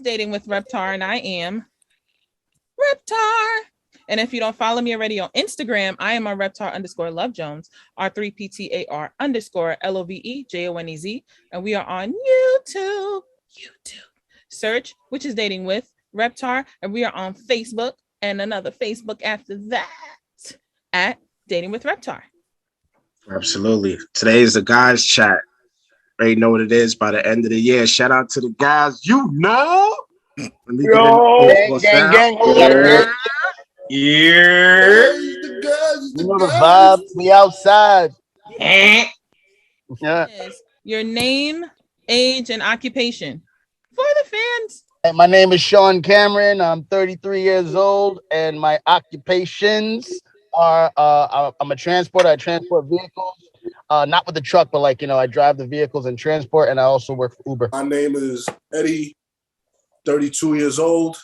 Dating with Reptar, and I am Reptar. And if you don't follow me already on Instagram, I am on Reptar_Love Jones, R3PTAR _LOVEJONEZ. And we are on YouTube. Search, which is Dating with Reptar. And we are on Facebook and another Facebook after that at Dating with Reptar. Absolutely. Today is the guys chat. Already know what it is by the end of the year. Shout out to the guys. You know. Yo, gang. Yeah. You know the vibe. We outside. Yeah. Your name, age, and occupation for the fans. Hey, my name is Sean Cameron. I'm 33 years old, and my occupations are I'm a transporter. I transport vehicles, not with the truck, but I drive the vehicles and transport, and I also work for Uber. My name is Eddie, 32 years old,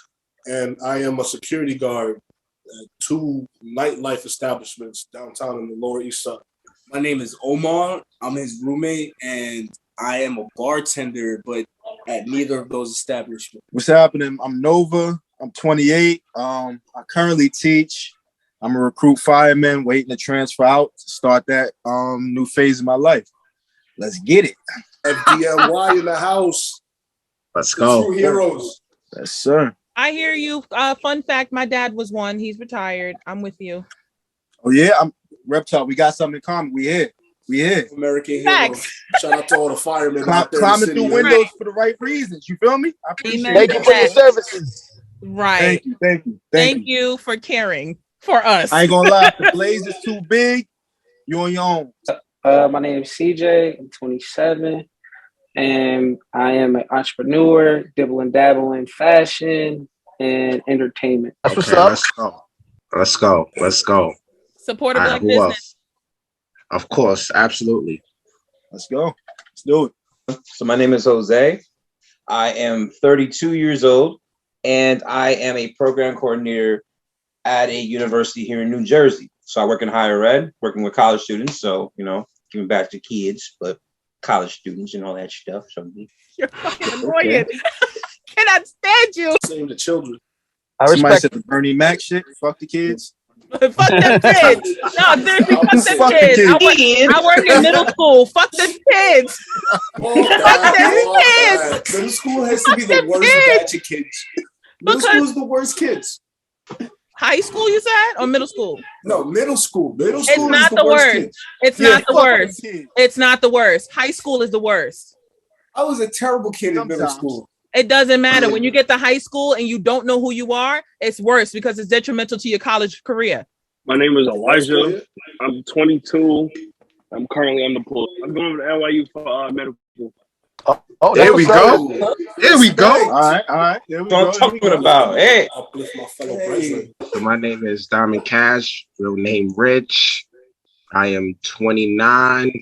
and I am a security guard at 2 nightlife establishments downtown in the Lower East Side. My name is Omar. I'm his roommate, and I am a bartender, but at neither of those establishments. What's happening? I'm Nova. I'm 28. I currently teach. I'm a recruit fireman waiting to transfer out to start that new phase of my life. Let's get it. FDNY in the house. Let's go. True heroes. Yes, sir. I hear you. Fun fact, my dad was one. He's retired. I'm with you. Oh, yeah? I'm Reptar. We got something in common. We here. American heroes. Shout out to all the firemen out there. Climbing through windows for the right reasons. You feel me? I appreciate it. Thank you for your services. Right. Thank you for caring for us. I ain't gonna lie. If the blaze is too big, you on your own. My name is CJ. I'm 27. And I am an entrepreneur, dibble and dabble in fashion and entertainment. That's what's up. Let's go. Support a black business. Else? Of course, absolutely. Let's go. Let's do it. So my name is Josè. I am 32 years old, and I am a program coordinator at a university here in New Jersey. So I work in higher ed, working with college students. So, giving back to kids, but college students and all that stuff. So you're fucking annoying. Cannot stand you. Same to children. Somebody said the Bernie Mac shit. Fuck the kids. Fuck them kids. No, seriously, fuck them kids. I work in middle school. Fuck them kids. Fuck them kids. Middle school has to be the worst batch of kids. Middle school is the worst kids. High school, you said, or middle school? No, middle school. Middle It's school not is the worst. It's not the worst. It's not the worst. High school is the worst. I was a terrible kid in middle school. It doesn't matter. When you get to high school and you don't know who you are, it's worse because it's detrimental to your college career. My name is Elijah. I'm 22. I'm currently unemployed. I'm going to NYU for medical. Oh, there we go. There we go. All right. There we go. What I'm talking about. Hey. Uplift my fellow brethren. So my name is Diamond Cash, real name Rich. I am 29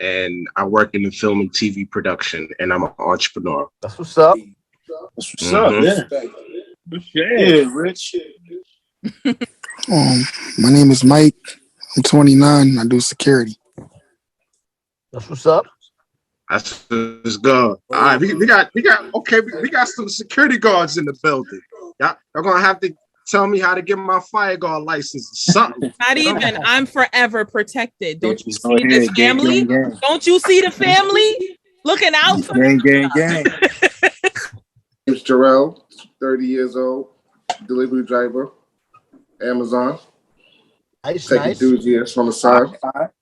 and I work in the film and TV production, and I'm an entrepreneur. That's what's up. That's what's up. Yeah, Rich. My name is Mike. I'm 29. I do security. That's what's up. That's good. All right, we got some security guards in the building. Y'all gonna have to tell me how to get my fire guard license or something. Not even. I'm forever protected. Don't you see this family? Don't you see the family looking out for gang? It's Jarrell, 30 years old, delivery driver, Amazon. Nice. Enthusiast on the side.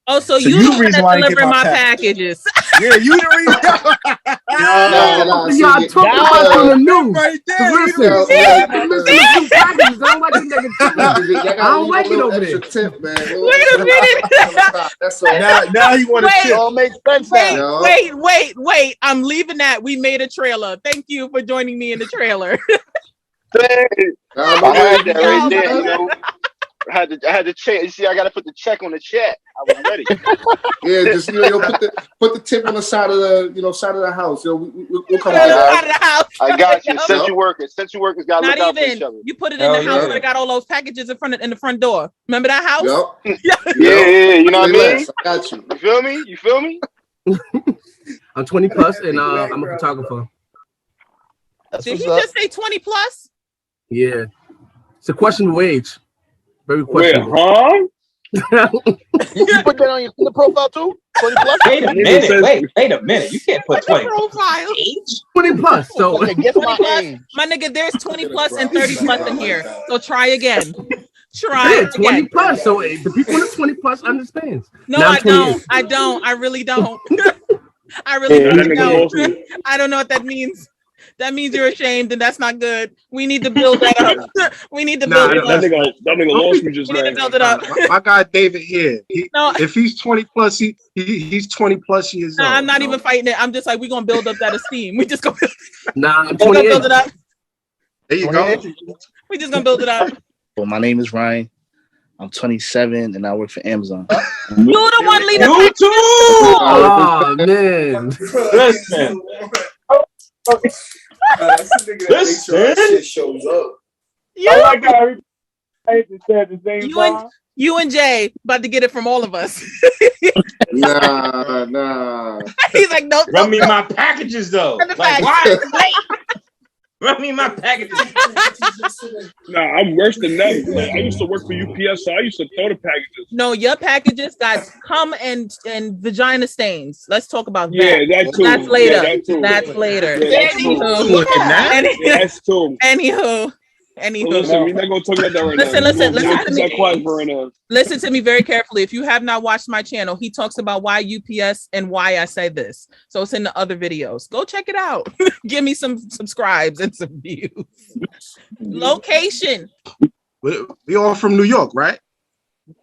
Oh, so you the one that deliver my packages. Yeah, you the reason. No, y'all talking about on the news. Right there. I don't like it over there. Tip, man. Wait a minute. That's all. Now you want to It all makes sense now. Wait. I'm leaving that. We made a trailer. Thank you for joining me in the trailer. I had that right there, you know. I had to check. You see, I got to put the check on the check. I was ready. Yeah, just put the tip on the side of the house. We'll come Side of the house. I got you. Essential workers got to look out for each other. You put it in the house where they got all those packages in the front door. Remember that house? Yep. Yeah. You know what I mean? I got you. You feel me? I'm 20 plus and I'm a photographer. Did he just say 20 plus? Yeah. It's a questionable age. Very Wait, questionable. huh? You put that on your Tinder profile too? 20 plus? Wait a minute. Wait a minute. You can't put 20 profile. 20 plus. So Okay, guess 20 my plus. age. My nigga, there's 20 plus and 30 plus in here. So try again. yeah, 20 again. plus. So the people in the 20 plus understands. No, Now I I'm 28. don't. I don't. I really don't. I really don't. I don't know what that means. That means you're ashamed, and that's not good. We need to build that up. We need to build it up. That nigga lost me just We need to now. build it up. My guy David here. No. If he's 20 plus, he's 20 plus years old. I'm not even fighting it. I'm just like, we're gonna build up that esteem. We just gonna build, I'm we're gonna build it up. There you go. We just gonna build it up. Well, my name is Ryan. I'm 27 and I work for Amazon. You're the one leading. You too. Oh man. Listen. Shit shows up. You and Jay about to get it from all of us. Nah. He's like, nope. Run me my packages though. Like why? Run me my packages. Nah, I'm worse than that. Like, I used to work for UPS, so I used to throw the packages. No, your packages got cum and vagina stains. Let's talk about that. Yeah, that too. That's later. Yeah, that too. That's later. Yeah, that's too. That's too. Anywho. Well, listen, we're not gonna talk about that right Listen, now. listen to me. Quiet for right now. Listen to me very carefully. If you have not watched my channel, he talks about why UPS and why I say this. So it's in the other videos. Go check it out. Give me some subscribes and some views. Location. We all from New York, right?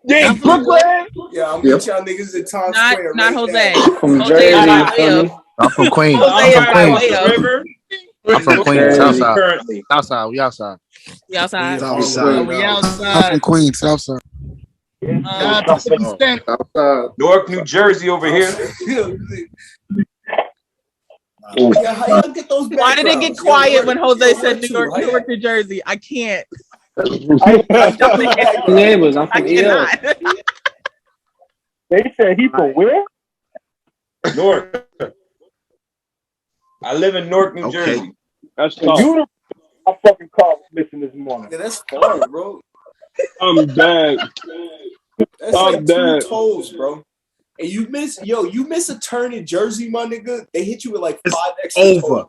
Yeah, Brooklyn. Yeah, I'm with y'all niggas in Times Square. Not right Jose. From Jose Jersey. I'm from Queens. Jose I'm are from way Queens. up. I'm from Queens. Southside. Currently. Outside. We outside. We outside. We I'm from Queens, Southside. Newark, New Jersey over here. Yeah, how y'all get those Why did it get backgrounds? quiet when Jose Yeah, said too, Newark, right? Newark, New Jersey? I can't. Neighbors, I'm I from EL. cannot. They said he from where? Newark. I live in Newark, New Jersey. That's tough. My fucking car was missing this morning. Yeah, that's far, bro. I'm dead. That's I'm like dead. 2 tolls, bro. And you miss a turn in Jersey, my nigga. They hit you with like 5 extra over. tolls.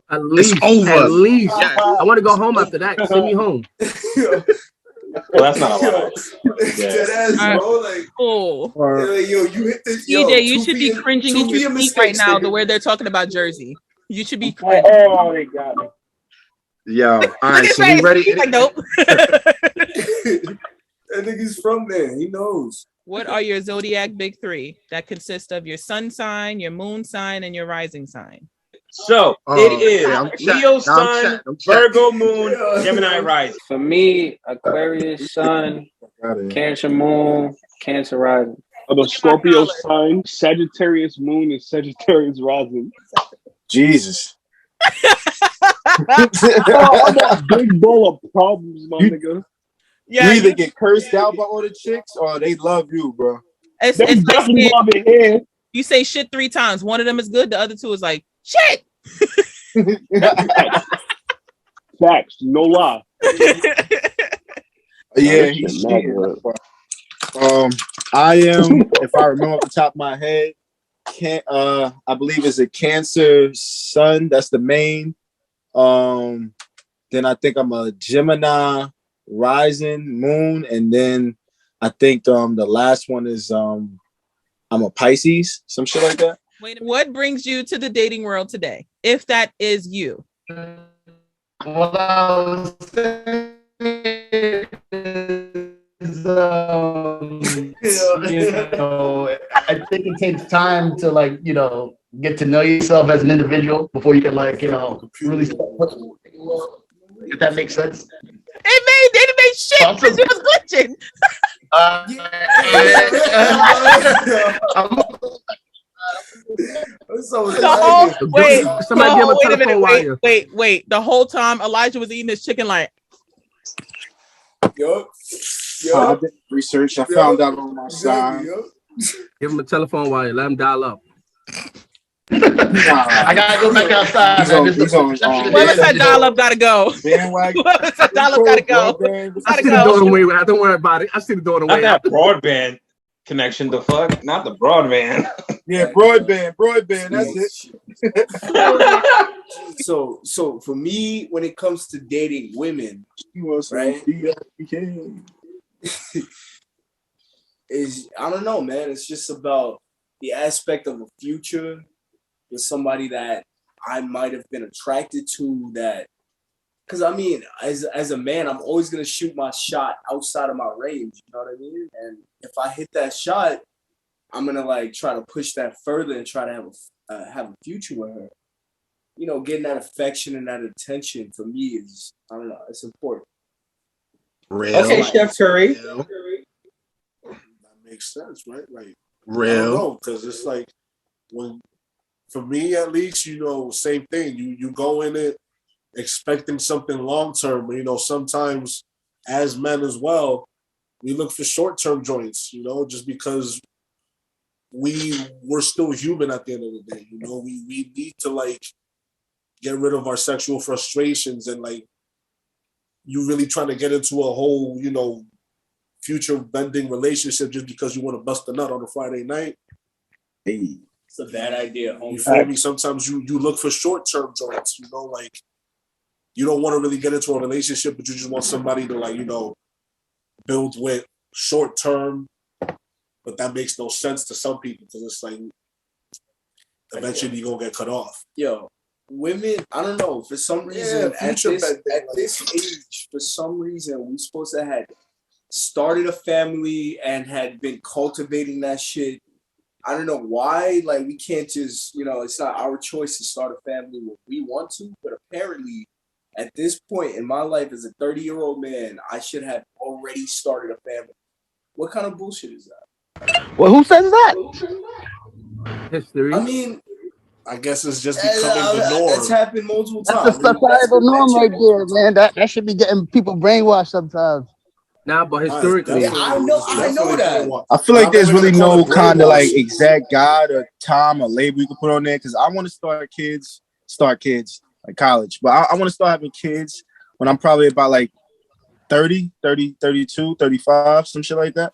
At least. over. At least. Yeah. I want to go home after that. Send me home. Well, that's not a lot. Dead ass, bro. Like, Oh. like, yo, you hit this. DJ, you should be cringing in your seat right now the way they're talking about Jersey. You should be cringing. Oh, they got me. Yo, all right, Look at so his we face. ready? He's like, nope. That nigga's from there. He knows. What are your zodiac big 3 that consist of your sun sign, your moon sign, and your rising sign? So it is I'm Leo checked. I'm sun, checked. Virgo moon, Gemini rising. For me, Aquarius sun, Cancer moon, Cancer rising. The Scorpio sign, Sagittarius moon, and Sagittarius rising. Jesus. I'm a big bowl of problems, my nigga. You either get cursed out by all the chicks or they love you, bro. It's definitely like love it here. you say shit 3 times. One of them is good. The other 2 is like, shit. Facts, no lie. Yeah, he's cheating. I am, if I remember off the top of my head, I believe it's a Cancer sun. That's the main. Then I think I'm a Gemini rising moon, and then I think the last one is I'm a Pisces, some shit like that. Wait, what brings you to the dating world today? If that is you. What I was saying is, I think it takes time to get to know yourself as an individual before you can really start. If that makes sense. It made shit because you was glitching. Wait. The whole time Elijah was eating his chicken like. I did research. I found out on my side. Give him a telephone wire. Let him dial up. I gotta go back outside, man. Whoever said dial up gotta go. Whoever said dial up gotta go. I see the door on the way out. Don't worry about it. I see the door on the Not way out. that broadband connection. The fuck, not the broadband. Yeah, broadband. That's it. So for me, when it comes to dating women, right? Is I don't know, man. It's just about the aspect of a future with somebody that I might have been attracted to. That, because I mean, as a man, I'm always gonna shoot my shot outside of my range. You know what I mean? And if I hit that shot, I'm gonna like try to push that further and try to have a future with her. You know, getting that affection and that attention for me is, I don't know, it's important. Real. Okay, Chef Curry. That makes sense, right? Like, Real. I don't know, because it's like when, for me at least, you know, same thing. You go in it expecting something long term, but you know, sometimes as men as well, we look for short term joints. You know, just because we're still human at the end of the day. You know, we need to like get rid of our sexual frustrations, and like you really trying to get into a whole, you know, future bending relationship just because you want to bust a nut on a Friday night. Hey. It's a bad idea. You feel me? Sometimes you look for short term joints, you know, like you don't want to really get into a relationship, but you just want somebody to, like, you know, build with short term. But that makes no sense to some people because it's like eventually you're gonna get cut off. Yo, women, I don't know, for some reason at this age, for some reason we're supposed to have started a family and had been cultivating that shit. I don't know why, like we can't just, you know, it's not our choice to start a family when we want to, but apparently at this point in my life as a 30-year-old man, I should have already started a family. What kind of bullshit is that? Well, who says that? History. I mean, I guess it's just becoming the norm. That's happened multiple That's times. a societal norm right there, man. That should be getting people brainwashed sometimes. Nah, but historically, I know that. I feel like there's really no kind of like exact guide or time or label you can put on there because I want to start kids like college, but I want to start having kids when I'm probably about like 30, 32, 35, some shit like that.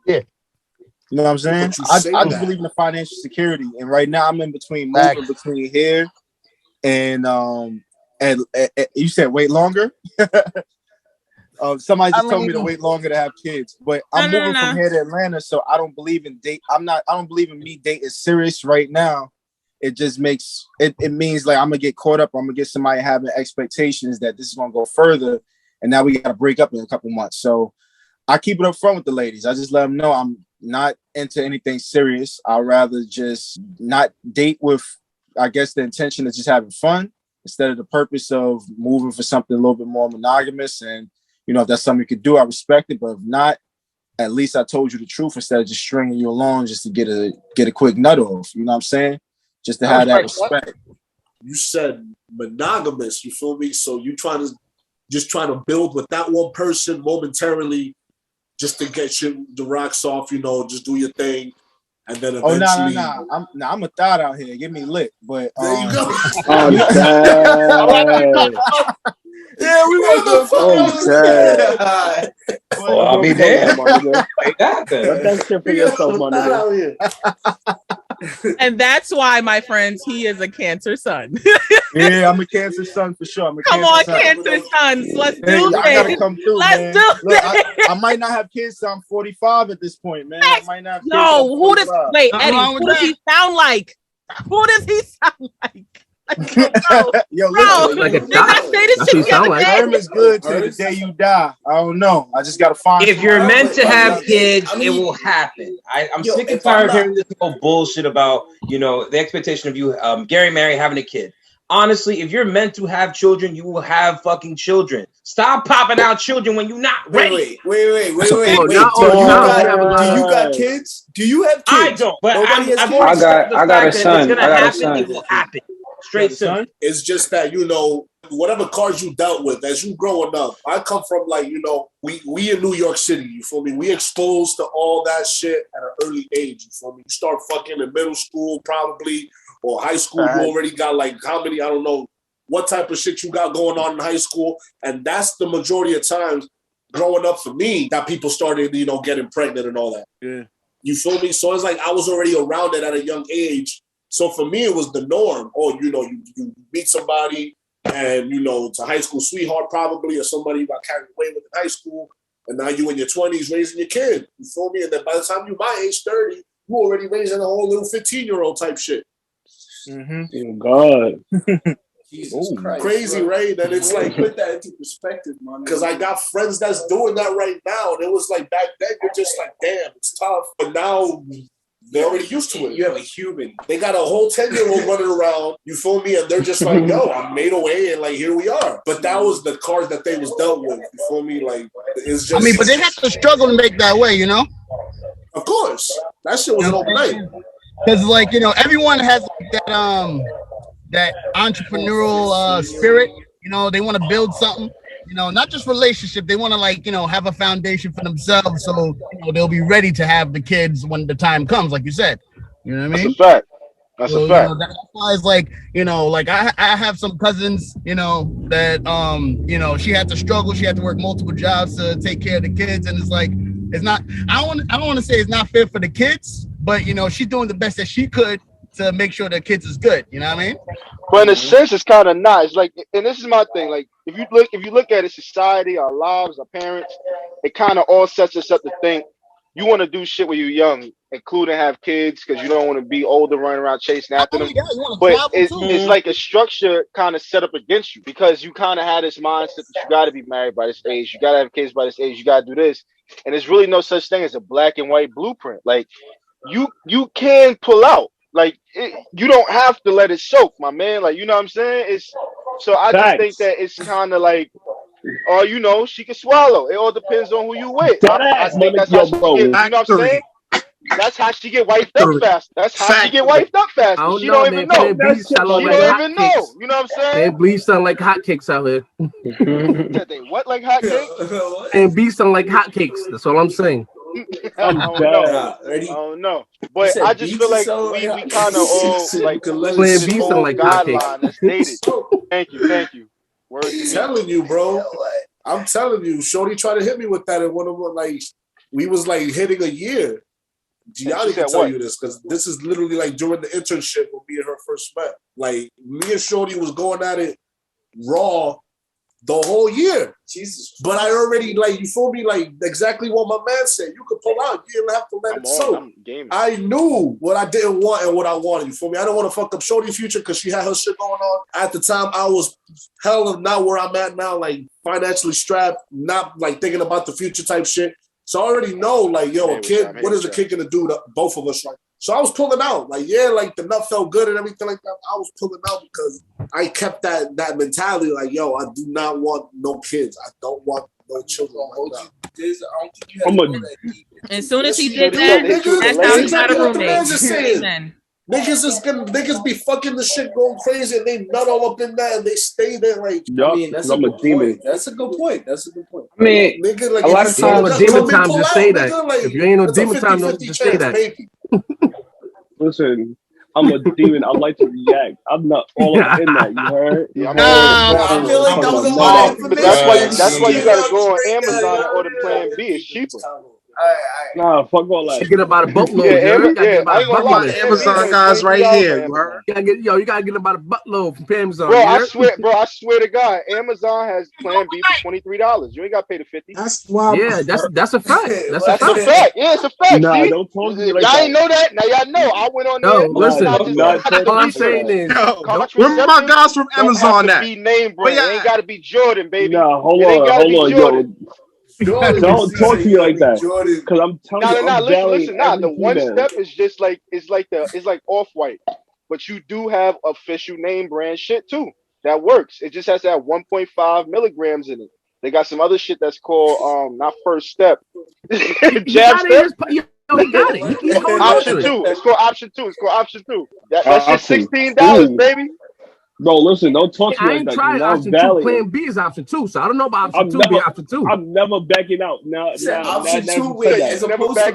Yeah. You know what I'm saying? I just believe in the financial security, and right now I'm in between moving between here and you said wait longer. Somebody just told me to wait longer to have kids, but I'm moving from here to Atlanta, so I don't believe in date. I don't believe in me dating serious right now. It just makes it means like I'm gonna get caught up. I'm gonna get somebody having expectations that this is gonna go further, and now we gotta break up in a couple months. So I keep it up front with the ladies. I just let them know I'm not into anything serious. I'd rather just not date with, I guess, the intention of just having fun instead of the purpose of moving for something a little bit more monogamous. And, you know, if that's something you could do, I respect it. But if not, at least I told you the truth instead of just stringing you along just to get a quick nut off. You know what I'm saying? Just to have that respect. You said monogamous, you feel me? So you trying to build with that one person momentarily just to get the rocks off, you know, just do your thing. And then eventually... I'm a thought out here. Get me lit. But there you go. Yeah, we want the I'll be there. Let that shit for yourself, my nigga. And that's why, my friends, he is a Cancer son. Yeah, I'm a Cancer son for sure. Come on, Cancer sons. Let's do this. I gotta come through, Let's man. do this. I might not have kids till I'm 45 at this point, man. I might not have kids No, who does wait, Nothing Eddie, wrong with who does he sound like? Who does he sound like? Yo, listen, like a did I say this That's shit what he sound the other like. day? Term is good till the day you die. I don't know. I just gotta find. If you're meant to have kids, I mean, it will happen. I'm yo, sick and if I'm tired of hearing this whole bullshit about, you know, the expectation of you, Gary Mary having a kid. Honestly, if you're meant to have children, you will have fucking children. Stop popping out children when you're not ready. Wait. Well, Do not all the time. you got kids? Do you have kids? I don't, but Nobody has I've kids. already said the I got fact a that if son. it's gonna I got a happen, son. it will happen. Straight simple. It's just that, you know, whatever cards you dealt with as you growing up. I come from, like, you know, we in New York City, you feel me? We exposed to all that shit at an early age, you feel me? You start fucking in middle school probably, or high school, you already got like how many, I don't know what type of shit you got going on in high school. And that's the majority of times growing up for me that people started, you know, getting pregnant and all that. Yeah. You feel me? So it's like I was already around it at a young age. So for me, it was the norm. Oh, you know, you meet somebody and, you know, it's a high school sweetheart probably, or somebody you got carried away with in high school. And now you in your 20s raising your kid. You feel me? And then by the time you my age, 30, you already raising a whole little 15-year-old type shit. Oh, God. Jesus Christ. Crazy, bro. Right? And it's like, put that into perspective, man. Because I got friends that's doing that right now. And it was like back then, you're just like, damn, it's tough. But now they're already used to it. You have a human. They got a whole 10-year-old running around, you feel me? And they're just like, yo, I made a way and like, here we are. But that was the cards that they was dealt with, you feel me? Like, it's just. I mean, but they have to struggle to make that way, you know? Of course. That shit was an overnight. Because, like, you know, everyone has like that entrepreneurial spirit. You know, they want to build something. You know, not just relationship. They want to, like, you know, have a foundation for themselves, so you know they'll be ready to have the kids when the time comes, like you said. You know what I mean? That's a fact. That's a fact. You know, that's why it's like, you know, like I have some cousins, you know, that you know, she had to struggle. She had to work multiple jobs to take care of the kids, and it's like, it's not. I don't want to say it's not fair for the kids, but you know, she's doing the best that she could to make sure the kids is good. You know what I mean? But in a sense, it's kind of not. It's like, and this is my thing. Like, if you look at it, society, our lives, our parents, it kind of all sets us up to think you want to do shit when you're young, including have kids, because you don't want to be older running around chasing after them. But it's like a structure kind of set up against you, because you kind of had this mindset that you got to be married by this age, you got to have kids by this age, you got to do this, and there's really no such thing as a black and white blueprint. Like, you can pull out. Like, you don't have to let it soak, my man. Like, you know what I'm saying? It's so I just think that it's kind of like, oh, you know, she can swallow. It all depends on who you with. I think that's how she get, you know what I'm saying? That's how she get wiped up fast. That's how she get wiped up fast. She don't even know. She don't even know. You know what I'm saying? And bees sound like hotcakes out here. They what, like hotcakes? And bees sound like hotcakes. That's all I'm saying. I don't know. But I just feel like we kind of all like playing bees sound like guideline that's dated. Thank you. I'm telling you, bro. I'm telling you, Shorty tried to hit me with that, and one of them, like, we was like hitting a year. Gianni can tell you this, because this is literally like during the internship when me and her first met. Like, me and Shorty was going at it raw the whole year. Jesus. But I already, like, you feel me, like, exactly what my man said. You could pull out. You didn't have to let it soak. I knew what I didn't want and what I wanted. You feel me? I don't want to fuck up Shorty's future because she had her shit going on. At the time, I was hell of not where I'm at now, like, financially strapped, not, like, thinking about the future type shit. So I already know, like, yo, a kid, what is a kid going to do to both of us? Like, so I was pulling out. Like, yeah, like, the nut felt good and everything like that. I was pulling out because I kept that mentality, like, yo, I do not want no kids. I don't want no children. As soon as he did that, that's how he got a roommate. Niggas be fucking the shit going crazy and they nut all up in that and they stay there like. I mean, that's a good point. That's a good point. I mean, nigga, like, a lot of times, a demon time to say that. If you ain't no demon time, don't just say that. Listen, I'm a demon. I like to react. I'm not all up in that. You heard? I feel like that was a lot of information. That's why you gotta go on Amazon and order Plan B. It's cheaper. Nah, fuck all that. You get about a buttload. Amazon guys right here. You gotta get about a buttload from Amazon. Bro, I swear to God, Amazon has Plan B for $23. You ain't got to pay the $50. That's wild. Yeah, that's a fact. That's a fact. Yeah, it's a fact. Nah, see? Don't talk to me like y'all that. ain't know that. Now y'all know. I went on there. Listen. All I'm saying is, remember my guys from Amazon that. Be name brand. It ain't got to be Jordan, baby. Nah, hold on, yo. Don't talk to me like that, because I'm telling you. Listen. The one step is just like it's like Off-White, but you do have official name brand shit too. That works. It just has to have 1.5 milligrams in it. They got some other shit that's called not First Step, Jab Step. He got it. Option 2. It's called Option 2. That's just $16, baby. Bro, listen, don't talk to me I like ain't that. tried Now option valid. 2. Plan B is option 2, so I don't know about option 2 being option 2. I'm never backing out. Now option you 2 said wait, that. as opposed to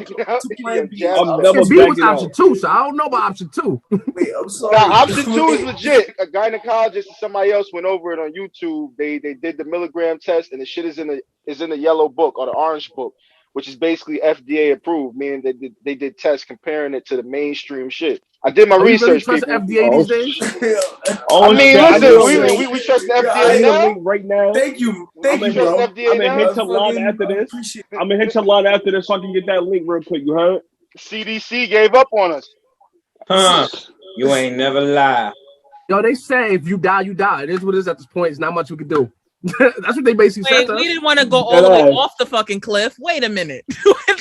plan B. I'm never B was backing option out. 2, so I don't know about option 2. Wait, I'm sorry. Now, option 2 is legit. A gynecologist and somebody else went over it on YouTube. They did the milligram test, and the shit is in the yellow book or the orange book, which is basically FDA approved, meaning they did tests comparing it to the mainstream shit. I did my research, really people. FDA these days? I mean, listen, we trust the FDA I need now. a link right now. Thank you, I'm gonna hit your line after this. Appreciate I'm gonna hit your line after this so I can get that link real quick. You heard? CDC gave up on us. Huh? You ain't never lie. Yo, they say if you die, you die. It is what it is at this point. It's not much we can do. That's what they basically said. Wait, we didn't want to go all the way off the fucking cliff. Wait a minute.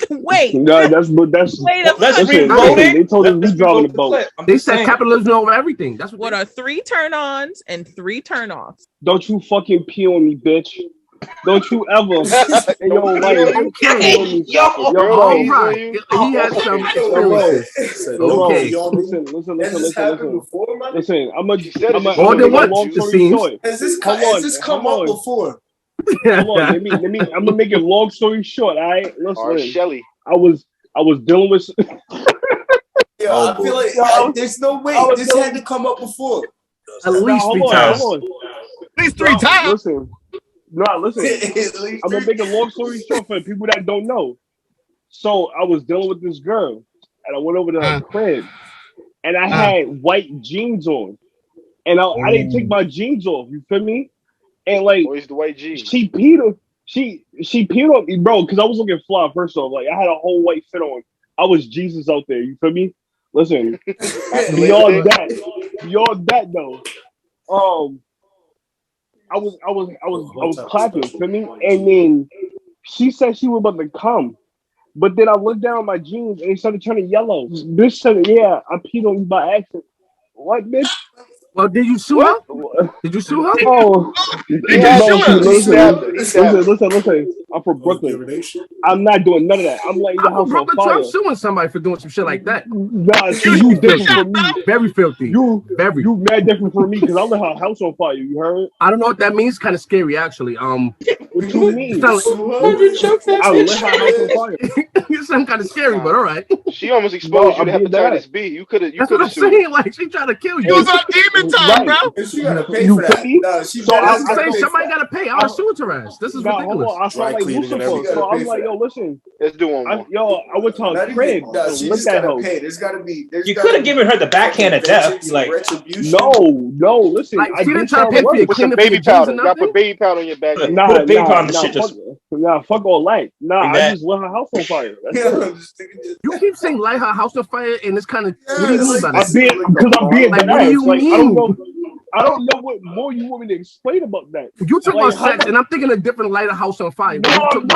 Wait. No, that's Wait a let's fucking revote They it. told us we driving the boat. They said capitalism over everything. That's what are 3 turn-ons and 3 turn-offs. Don't you fucking pee on me, bitch. Don't you ever in your life pee on me. Yo, bro. right. He has some experiences. Okay. Listen, I'm a More than long once, it story seems. short. Has this come Hold up on. before? Hold on, let me. I'm gonna make it long story short. All right, Or listen. Shelly. I was dealing with. Yeah, I feel like there's no way this had to come up before. At least 3 times. Hold on. At least 3 times. Listen. I'm gonna make a long story short for people that don't know. So I was dealing with this girl, and I went over to her crib, and I had white jeans on, and I didn't take my jeans off. You feel me? And like, where's the white jeans? She peed on me, bro, because I was looking fly. First off, like I had a whole white fit on. I was Jesus out there. You feel me? Listen, beyond that though, I was clapping. Feel me? And then she said she was about to come, but then I looked down at my jeans and they started turning yellow. Bitch said, "Yeah, I peed on you by accident." What, bitch? Well, did you sue her? Did you sue her? Oh, listen. I'm from Brooklyn. I'm not doing none of that. I'm like, I'm from Brooklyn. I'm suing somebody for doing some shit like that. Nah, see, you different from me. Very filthy. You mad different from me because I let her house on fire. You heard? I don't know what that means. Kind of scary, actually. What you mean? I lit her house on fire. You sound kind of scary, but all right. She almost exposed you to hepatitis B. You could have. That's what I'm saying. Like she tried to kill you. It was on demon time, bro. She gotta pay for that. No, I'm saying somebody gotta pay. I'll sue her ass. This is ridiculous. I saw like Lucifer, so I'm like, yo, listen. Let's do one more. I went to her crib. She just gotta pay. There's gotta be. You could have given her the backhand of death. Like, no, listen. Like, she didn't try to pay for your with some baby powder. You gotta put baby powder on your back. Fuck all that. I just lit her house on fire. You keep saying light her house on fire, and it's kind of. What do you mean by that? Because I'm being like, what do you mean? I don't know what more you want me to explain about that. You talk about sex, and I'm thinking a different light a house on fire. No, I'm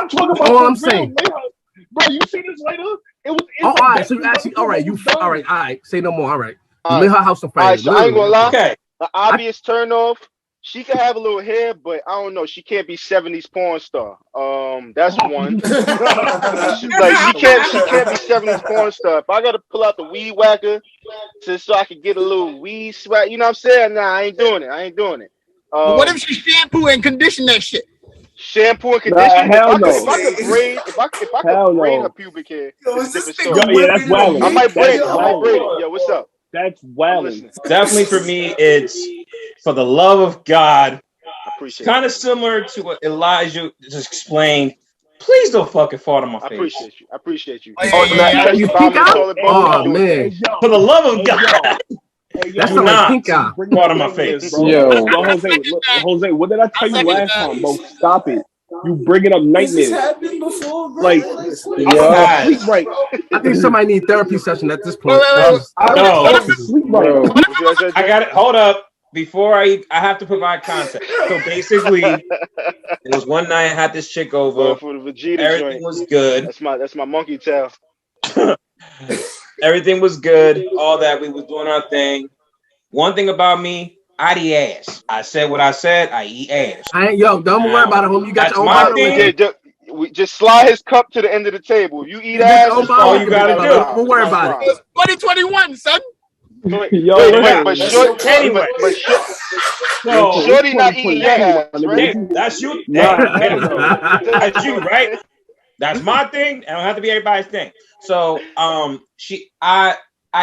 talking about all I'm saying. Bro, you see this later? It was. All right. So you actually, all right. All right. Say no more. All right. You lit her house on fire. All right, so I ain't gonna lie. Okay. The obvious turn off. She can have a little hair, but I don't know. She can't be 70s porn star. That's one. Like she can't be 70s porn star. If I gotta pull out the weed whacker so I can get a little weed sweat, you know what I'm saying? Nah, I ain't doing it. What if she shampoo and condition that shit? Shampoo and condition. Hell no. If I could braid her pubic hair, it's a different story. Yeah, that's wild. I might braid it. Yo, what's up? That's wild. Definitely for me, it's for the love of God. Kind of similar to what Elijah just explained. Please don't fucking fart on my face. I appreciate you. You pink out? Oh man! For the love of God. That's not pink eye. Fart on my face, bro. Yo, Jose, what did I tell you last time, bro? Stop it. You bringing up nightmares. This happened before, bro. Like, sleep right. I think somebody need therapy session at this point. Sleep right. I got it. Hold up. Before I have to provide context. So basically, it was one night I had this chick over. For the Vegeta Everything joint. was good. That's my monkey tail. Everything was good. All that, we was doing our thing. One thing about me, I eat ass. I said what I said. I eat ass. Don't worry about it, homie. You got your own bottle. Just slide his cup to the end of the table. If you eat ass, that's all you gotta do. Don't worry about it. 2021, son. Yo, but Shorty not eating your ass, right? That's you. Nah, Hey, hell no. that's you, right? That's my thing. I don't have to be everybody's thing. So, I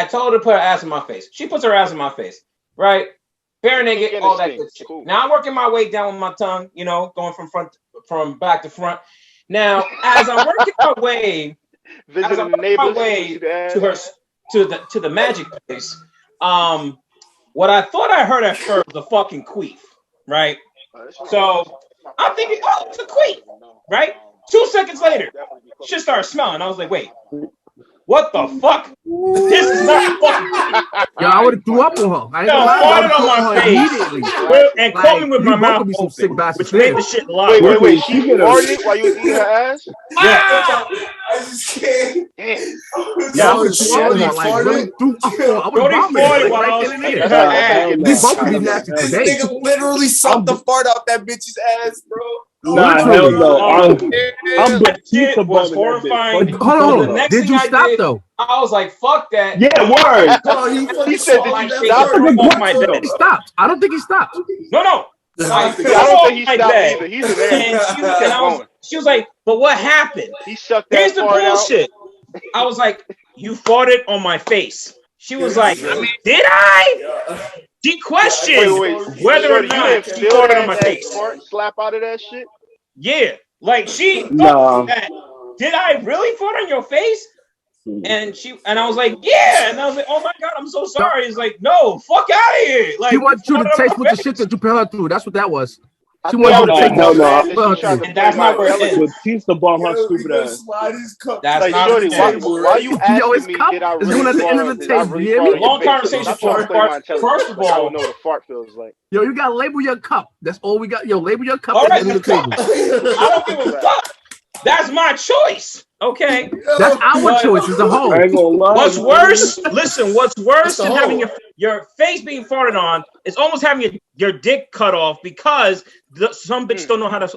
told her to put her ass in my face. She puts her ass in my face, right? Bare naked, all that good shit. Cool. Now I'm working my way down with my tongue, going from back to front. Now, as I'm working my way, to the magic place, what I thought I heard at first was a fucking queef, right? So I'm thinking, oh, it's a queef, right? 2 seconds later, shit started smelling. I was like, wait, what the fuck? This is not fucking queef. Yo, I would have threw up on her. I ain't gonna lie. Farted on my face and caught me with my mouth open, which made the shit a lot worse. Wait, she farted while you was eating her ass? Yeah. I just can't. Yeah, I would have threw up on her. Like, really threw up on her. I would have vomited. Like, right then and there. These both would be nasty for days. Nigga literally sucked the fart out that bitch's ass, bro. Nah, hell no. I'm Shit was horrifying. Hold on. Did you stop though? I was like, fuck that. Yeah, word. He said, did you stop? He stopped. I don't think he stopped. No. I don't think he stopped either. He's in there. She was like, but what happened? He sucked that Here's the fart bullshit. I was like, you farted on my face. She was like, did I? She questioned whether or not she farted on my face. Slap out of that shit? Yeah. Like she thought that, did I really fart on your face? And I was like, yeah. And I was like, oh my God, I'm so sorry. It's like, no, fuck out of here. Like, she wants you to taste with the shit that you put her through. That's what that was. She wants you to taste and that's not where it is. Batista bomb her stupid ass. That's not Shorty, why you asking me, did I really at the end of the table. You hear me? Long conversation for fart. First of all, I don't know what a fart feels like. Yo, you gotta label your cup. That's all we got. Yo, label your cup all at right, the end of the table. I don't give a fuck. That's my choice. Okay. That's our choice as a whole. What's worse? Listen, what's worse than having your face being farted on is almost having your dick cut off because some bitch don't know how to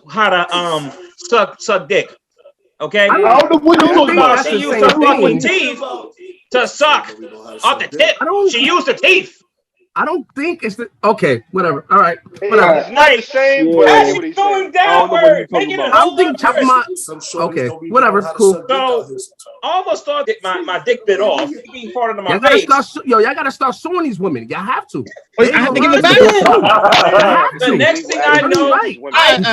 suck dick. Okay. I don't know what you're talking about. She used her fucking teeth to suck off the tip. She used the teeth. I don't think it's the okay. Whatever. All right. Whatever. It's not the same. As she's going downward, making it I'm thinking chopping my. Okay. Whatever. Cool. So I almost thought that my dick bit off. Being farted on my face. Y'all gotta start suing these women. Y'all have to. I have to give it back. The next thing I know, I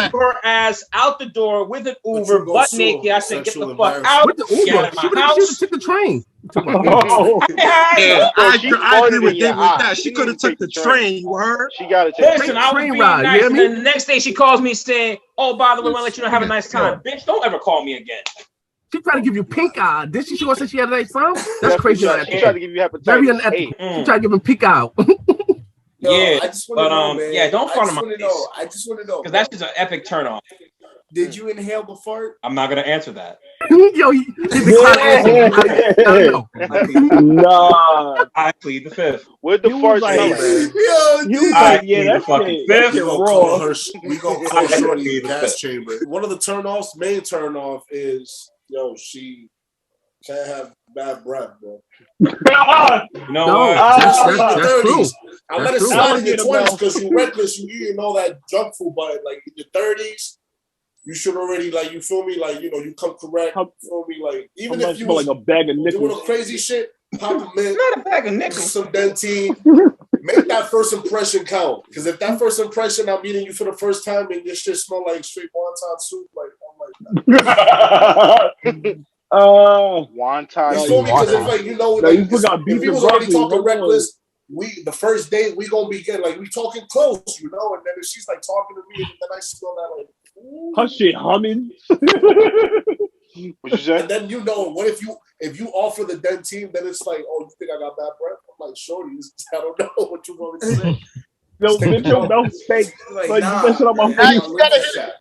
threw her ass out the door with an Uber, butt naked. I said, "Get the fuck out!" With the Uber, she would have took the train. I agree with David with that. She could have took the train. You heard? She got to take Listen, I was being nice, and then the next day she calls me saying, "Oh, by the way, I want to let you know, have a nice time." Bitch, don't ever call me again. She tried to give you pink eye. Did she? She want to say she had a nice time? That's crazy. She tried to give you hepatitis. Very unethical. She tried to give him pink eye. Yeah, I just want to know, man. Yeah, don't fart on my face. I just want to know because that's just an epic turn on. Did you inhale the fart? I'm not gonna answer that. Yo, Nah, I plead the fifth. Where'd the fart smell? I plead the fucking fifth. We gonna call Shorty the gas chamber. One of the main turn off is she can't have bad breath, bro. No, that's true. I let it slide in your 20s because you're reckless. You eating all that junk food, but like in your 30s. You should already you feel me, you come correct. You feel me, even if you like a bag of nickels, doing crazy shit, pop a mint, not a bag of nickels, some Dentine, make that first impression count. Because if that first impression, I'm meeting you for the first time and your shit smell like straight wonton soup, I'm like wonton. You feel me? Because if if we was already talking reckless. The first date we gonna be getting we talking close, and then if she's talking to me, and then I smell that her shit humming. And then what if you offer the Dentine, then it's oh, you think I got bad breath? I'm like, shorty, I don't know what you want me to say. Get your mouth steak.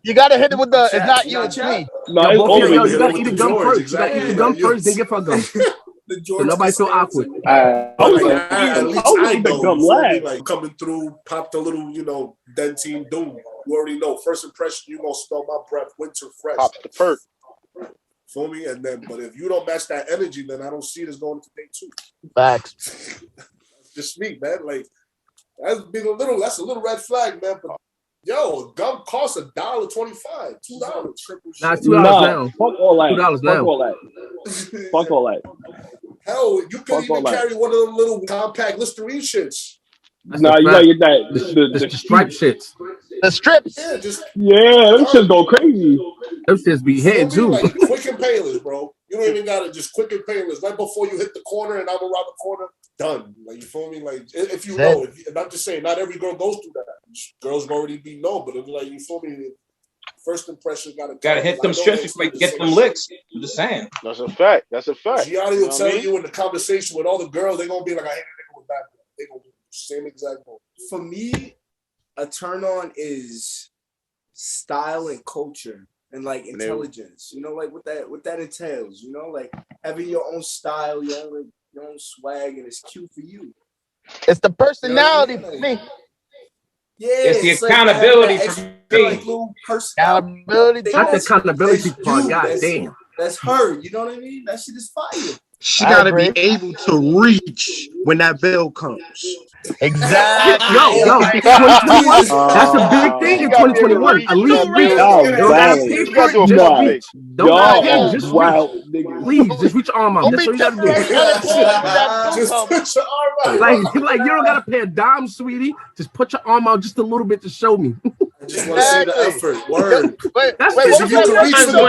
You gotta hit it with the. It's not you, it's me. No, you gotta eat the gum first. You gotta eat the gum first, then give her gum. So nobody feel awkward. At least I know. Coming through, popped a little, Dentine doom. You already know. First impression, you gonna smell my breath, winter fresh. Pop the perk. Feel me? And then, but if you don't match that energy, then I don't see this going to day 2. Facts. Just me, man. Like that's a little red flag, man. But yo, gum costs $1.25, $2. Nah, $2 now. Fuck all that. $2 Fuck now. all that. Fuck all that. Hell, you could Fuck even all that. carry one of them little compact Listerine shits. Nah, you gotta get that The stripe shits. The strips. Yeah, just them shits go crazy. Them shits be hitting too. like quick and painless, bro. You don't even gotta just quick and painless. Right before you hit the corner and I'm around the corner, done. Like you feel me? Like if you know, and I'm just saying, not every girl goes through that. Girls already be known, but it's like you feel me. First impression gotta hit them strips before you get them licks. I'm just saying. That's a fact. That's a fact. Gianni will tell you in the conversation with all the girls, they're gonna be like, I hate a nigga with that. They gonna do the same exact move. For me, a turn on is style and culture and like intelligence. You know, like what that entails. You know, like having your own style, your own swag, and it's cute for you. It's the personality for me. Yeah, it's the accountability for me. Accountability. Not the accountability part. God damn. That's her. You know what I mean? That shit is fire. She got to be able to reach when that bill comes. Exactly. Yo, 2021. That's a big thing in 2021. At least reach. Don't gotta pay for it. Just reach. Don't gotta pay. Just reach. Please, just reach your arm out. That's what you gotta do. Just put your arm out. Like you don't gotta pay a dime, sweetie. Just put your arm out just a little bit to show me. I just want to see the effort. Word. That's when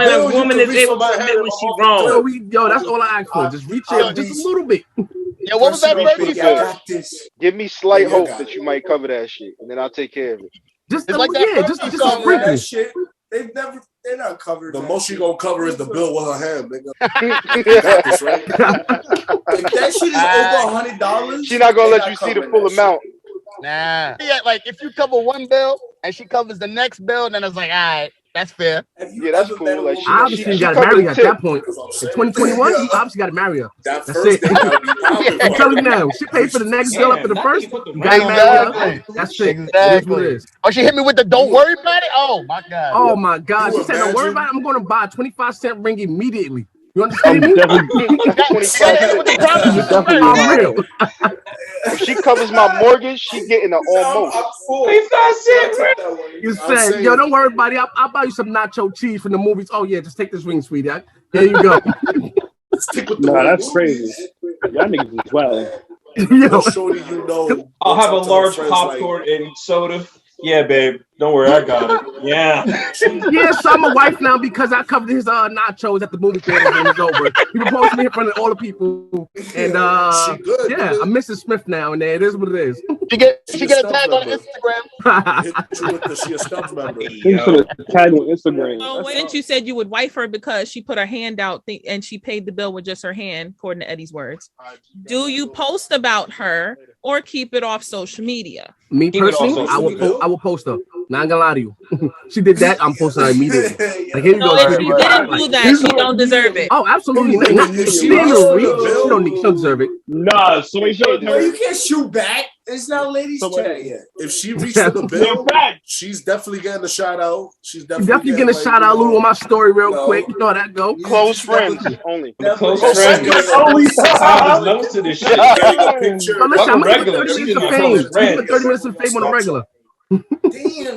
a woman is able to admit when she's wrong. Yo, that's all I ask for. Just reach it just a little bit. Yo, what was that first you said? Give me slight hope that you might cover that shit, and then I'll take care of it. Just like that. Just that shit. They're not covered. The most she gonna cover is the bill with her hand, nigga. Got this, right? If that shit is over $100, she's not gonna let you see the full amount. Nah. Yeah, like if you cover one bill and she covers the next bill, then it's like, all right, that's fair. Yeah, that's cool. Like obviously, you gotta marry her at that point. In 2021, you obviously gotta marry her. That's it. I'm telling you now, she paid for the next bill after the first. You gotta marry her. That's it. Exactly. Oh, she hit me with the "don't worry about it." Oh my god. Oh my god. She said, "Don't worry about it. I'm gonna buy a 25-cent ring immediately." You understand me? I'm real. If she covers my mortgage, she getting an almost. You said, yo, don't worry about it. I'll buy you some nacho cheese from the movies. Oh yeah, just take this ring, sweetie. There you go. Nah, that's crazy. Y'all niggas is wild. I'll have a large popcorn and soda. Yeah, babe. Don't worry, I got it. Yeah. Yeah, so I'm a wife now because I covered his nachos at the movie theater when it's over. He proposed to me in front of all the people. And yeah, I'm Mrs. Smith now, and it is what it is. She get a tag on Instagram. She a stuff member. Tag on Instagram. So since you said you would wife her because she put her hand out and she paid the bill with just her hand, according to Eddie's words, do you post about her or keep it off social media? Me personally, I will post her. Not gonna lie to you. She did that, I'm posting her immediately. Like, here you go. If she didn't do that, she don't deserve it. Oh, absolutely. She didn't reach. She don't deserve it. Nah, so we showed her. You can't shoot back. It's not ladies' chat yet. If she reached for the bill, she's definitely getting a shout out. She's definitely getting a shout out. Lou on my story real quick. You know how that go. Close friends only. Close friends only. Notes to this shit. Getting a picture. So listen, I'm gonna put 30 minutes of fame. 30 minutes of fame on a regular. Damn,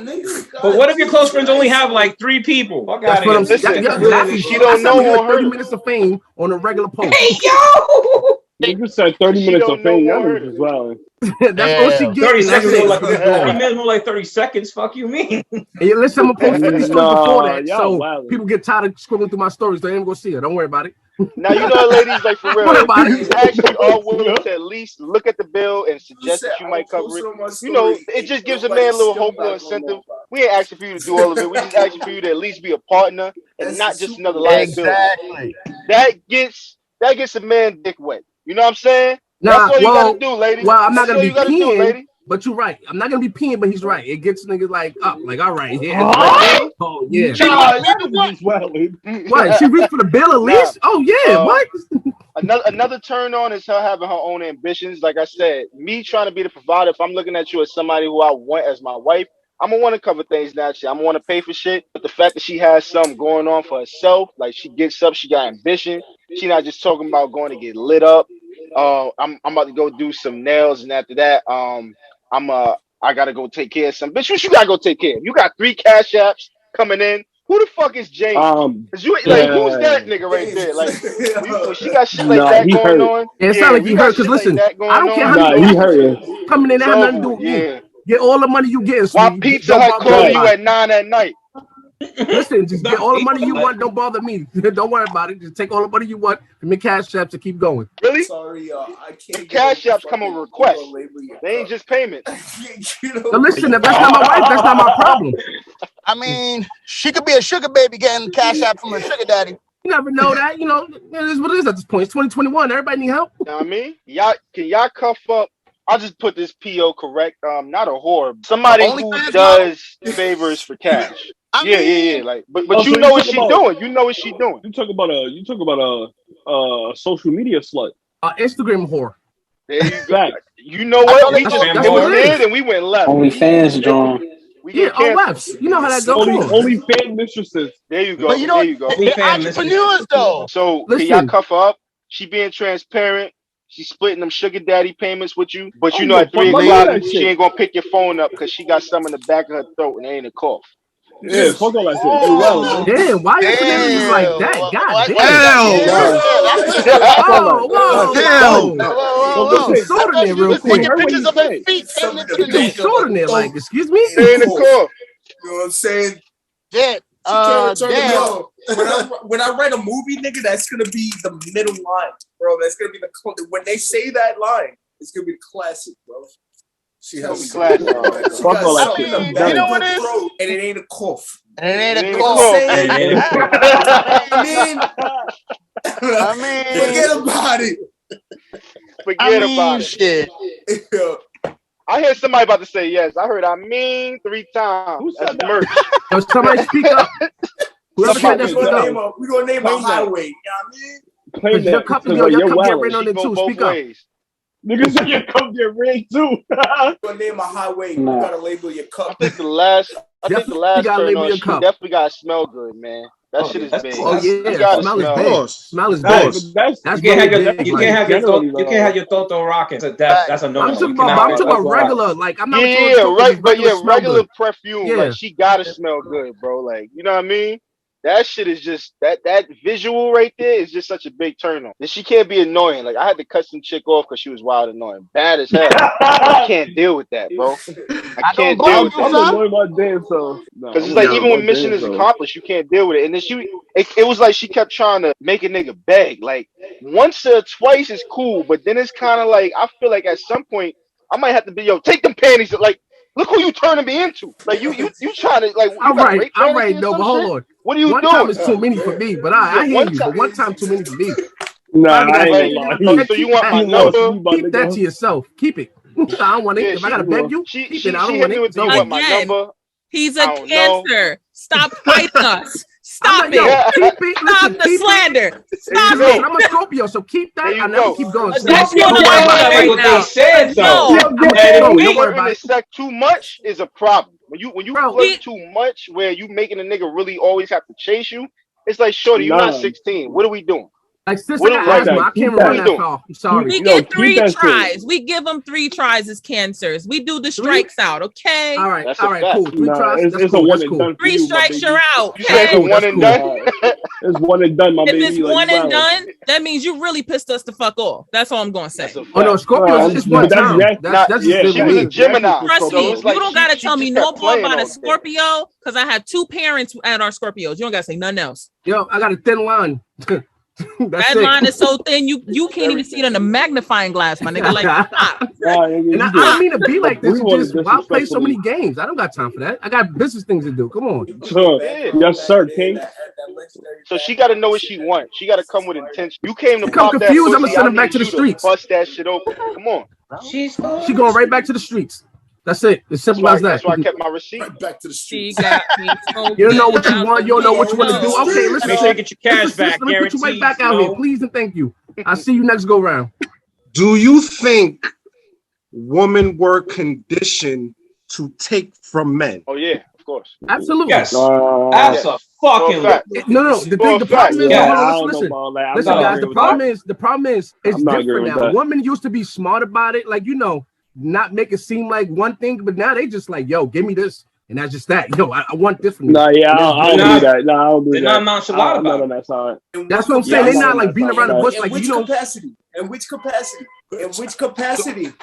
nigga. But what if your close friends only have like 3 people? Fuck That's what I'm saying. Exactly. She don't know 30 minutes of fame on a regular post. Hey, yo! You said 30 minutes of fame. Y'all niggas as well. That's all she gets. 30 seconds is like 30 minutes, more like 30 seconds. Fuck you mean? Hey, listen, I'm gonna post 50 stories before that, so people get tired of scrolling through my stories. They ain't gonna see it. Don't worry about it. Now you know, ladies, like for real, you actually are willing to at least look at the bill and suggest that you might cover it. You know, it just gives a man a little hope, a little incentive. We ain't asking for you to do all of it. We just asking for you to at least be a partner and not just another liability. Exactly. That gets a man dick wet. You know what I'm saying? Nah, that's all you gotta do, lady. Well, I'm not gonna be peeing, but you're right. I'm not gonna be peeing, but he's right. It gets niggas like up, like all right, yeah. Oh yeah. What? She reached for the bill at least? Oh yeah. What? Another turn on is her having her own ambitions. Like I said, me trying to be the provider. If I'm looking at you as somebody who I want as my wife, I'm gonna want to cover things naturally. I'm gonna want to pay for shit. But the fact that she has something going on for herself, like she gets up, she got ambition. She not just talking about going to get lit up. I'm about to go do some nails, and after that, I gotta go take care of some. Bitch, what you gotta go take care of? You got 3 cash apps coming in. Who the fuck is James? Cause you like, who's that nigga right there? Like, when she got shit like that he going hurt. on. Yeah, it sound like we he got hurt. Cause shit like listen, that going I don't care on. how Nah, he many hurt. coming in. That It's have nothing to do over with with, me. yeah. Get all the money you get. So Why you Pizza don't Hut bother calling you nobody. at 9 at night? Listen, just get all the money you want. Don't bother me. Don't worry about it. Just take all the money you want from your cash apps and keep going. Really? Sorry, I can't. The cash apps come with requests. They ain't just payments. Now listen, if that's not my wife, that's not my problem. I mean, she could be a sugar baby getting cash out from her sugar daddy. You never know that. You know, it is what it is at this point. It's 2021. Everybody need help. You know what I mean? Can y'all cuff up? I'll just put this PO correct. Not a whore. Somebody who does favors for cash. Yeah. Like, but Oh, you so know what she doing. You know what she doing. You talk about a social media slut. Instagram whore. There you go. Fact. You know what? We That's just what it did is. and we went left. OnlyFans drawn. We Yeah, get canceled. OFs. You know how that goes. Only fan mistresses. There you go. But you know, there you go. they're entrepreneurs though. So Listen. can y'all cuff her up? She being transparent. She's splitting them sugar daddy payments with you. But you know at 3 o'clock she ain't gonna pick your phone up because she got some in the back of her throat and it ain't a cough. Yeah, fuck all that shit. You well, man. Damn, why your shenanigans like that? God damn. Whoa. Some salt in there real quick. Heard what he said. Some salt in there, like, excuse me? It ain't a cough. You know what I'm saying? Yeah. She can't return the call. When I write a movie, nigga, that's gonna be the middle line, bro. That's gonna be when they say that line, it's gonna be the classic, bro. She has classic. Fuck all that shit. You know what it is? And it ain't a cough. And it ain't a cough. I mean, forget about it. Forget about shit. I heard somebody about to say yes. I heard 3 times. That's merch. Yo, somebody speak up. Whoever said that, speak up. We're gonna name a highway. You know what I mean? Cause your cup get written on it too. Speak up. Niggas say your cup get red too. You're gonna name a highway. You gotta label your cup. I think the last turn on, she cup. definitely gotta smell good, man. That shit is big. Oh yeah, smell is big. Smell is big. That's You can't have your Toto rocking. That's a no. I'm talking about regular. Like I'm not regular perfume. Like she gotta smell good, bro. Like you know what I mean? That shit is just that visual right there is just such a big turn on. And she can't be annoying. Like I had to cut some chick off because she was wild annoying, bad as hell. I can't deal with that, bro. I can't deal with that. I'm annoyed by damn so. Because it's like even when mission is accomplished, you can't deal with it. And then it was like she kept trying to make a nigga beg. Like once or twice is cool, but then it's kind of like I feel like at some point I might have to be take them panties. Like look who you turning me into. Like you trying to like. I'm right. No, but hold on. What are you doing? One time is too many for me, but I hear you. But one time too many for me. Nah, I ain't gonna lie. So you want my number? Keep that to yourself. Keep it. I don't want it. If I gotta beg you, keep it. I don't want it. You want my number? He's a cancer. Stop fighting us. Stop it. Keep it. Stop the slander. Stop it. Listen, I'm a Scorpio, so keep that. I never keep going. Scorpio right now. They said so. Don't worry about it. Too much is a problem. When you flirt too much, where you making a nigga really always have to chase you, it's like, shorty, you're not 16. What are we doing? Like, sister, I can't run that far. I'm sorry. We get 3 tries. We give them 3 tries as cancers. We do the strikes out, okay? All right, cool. 3 tries. It's a one and done. 3 strikes, you're out. You said it's one and done. It's one and done, my baby. If it's one and done, that means you really pissed us the fuck off. That's all I'm gonna say. Oh no, Scorpio is just one time. That's just she was a Gemini. Trust me, you don't gotta tell me no more about a Scorpio because I had 2 parents that are Scorpios. You don't gotta say nothing else. Yo, I got a thin line. That line is so thin you can't even see it in a magnifying glass, my nigga. Like, stop. And I don't mean to be like this. Just why play so many games? I don't got time for that. I got business things to do. Come on. Yes, sir, King. So she got to know what she wants. She got to come with intention. You came to pop that confused. I'm pussy, gonna send her back to the streets. Bust that shit open. Come on. She going right back to the streets. That's it. It's simple as that. That's why I kept my receipt. Right back to the street. She got me you don't know what you want. You don't know what you want to do. Okay, listen. Make sure you get your cash back. Let me put you right back out here, please and thank you. I'll see you next go round. Do you think women were conditioned to take from men? Oh yeah, of course. Absolutely. Yes. fucking fact. No. The For a fact. problem is, Yeah, I don't know listen, about that. I'm listen, not guys. agree The with problem is, it's I'm not different agreeing with now. that. Women used to be smart about it, like not make it seem like one thing, but now they just like, yo, give me this, and that's just that. Yo, I want this from you. No, yeah, And I that's don't it. believe that. No, I don't believe They're not that. nonchalant I'm not about on it. that side. That's what I'm saying. Yeah, They're I'm not not like beating on around the that bush, side. like In which you know. capacity? In which capacity? In which capacity?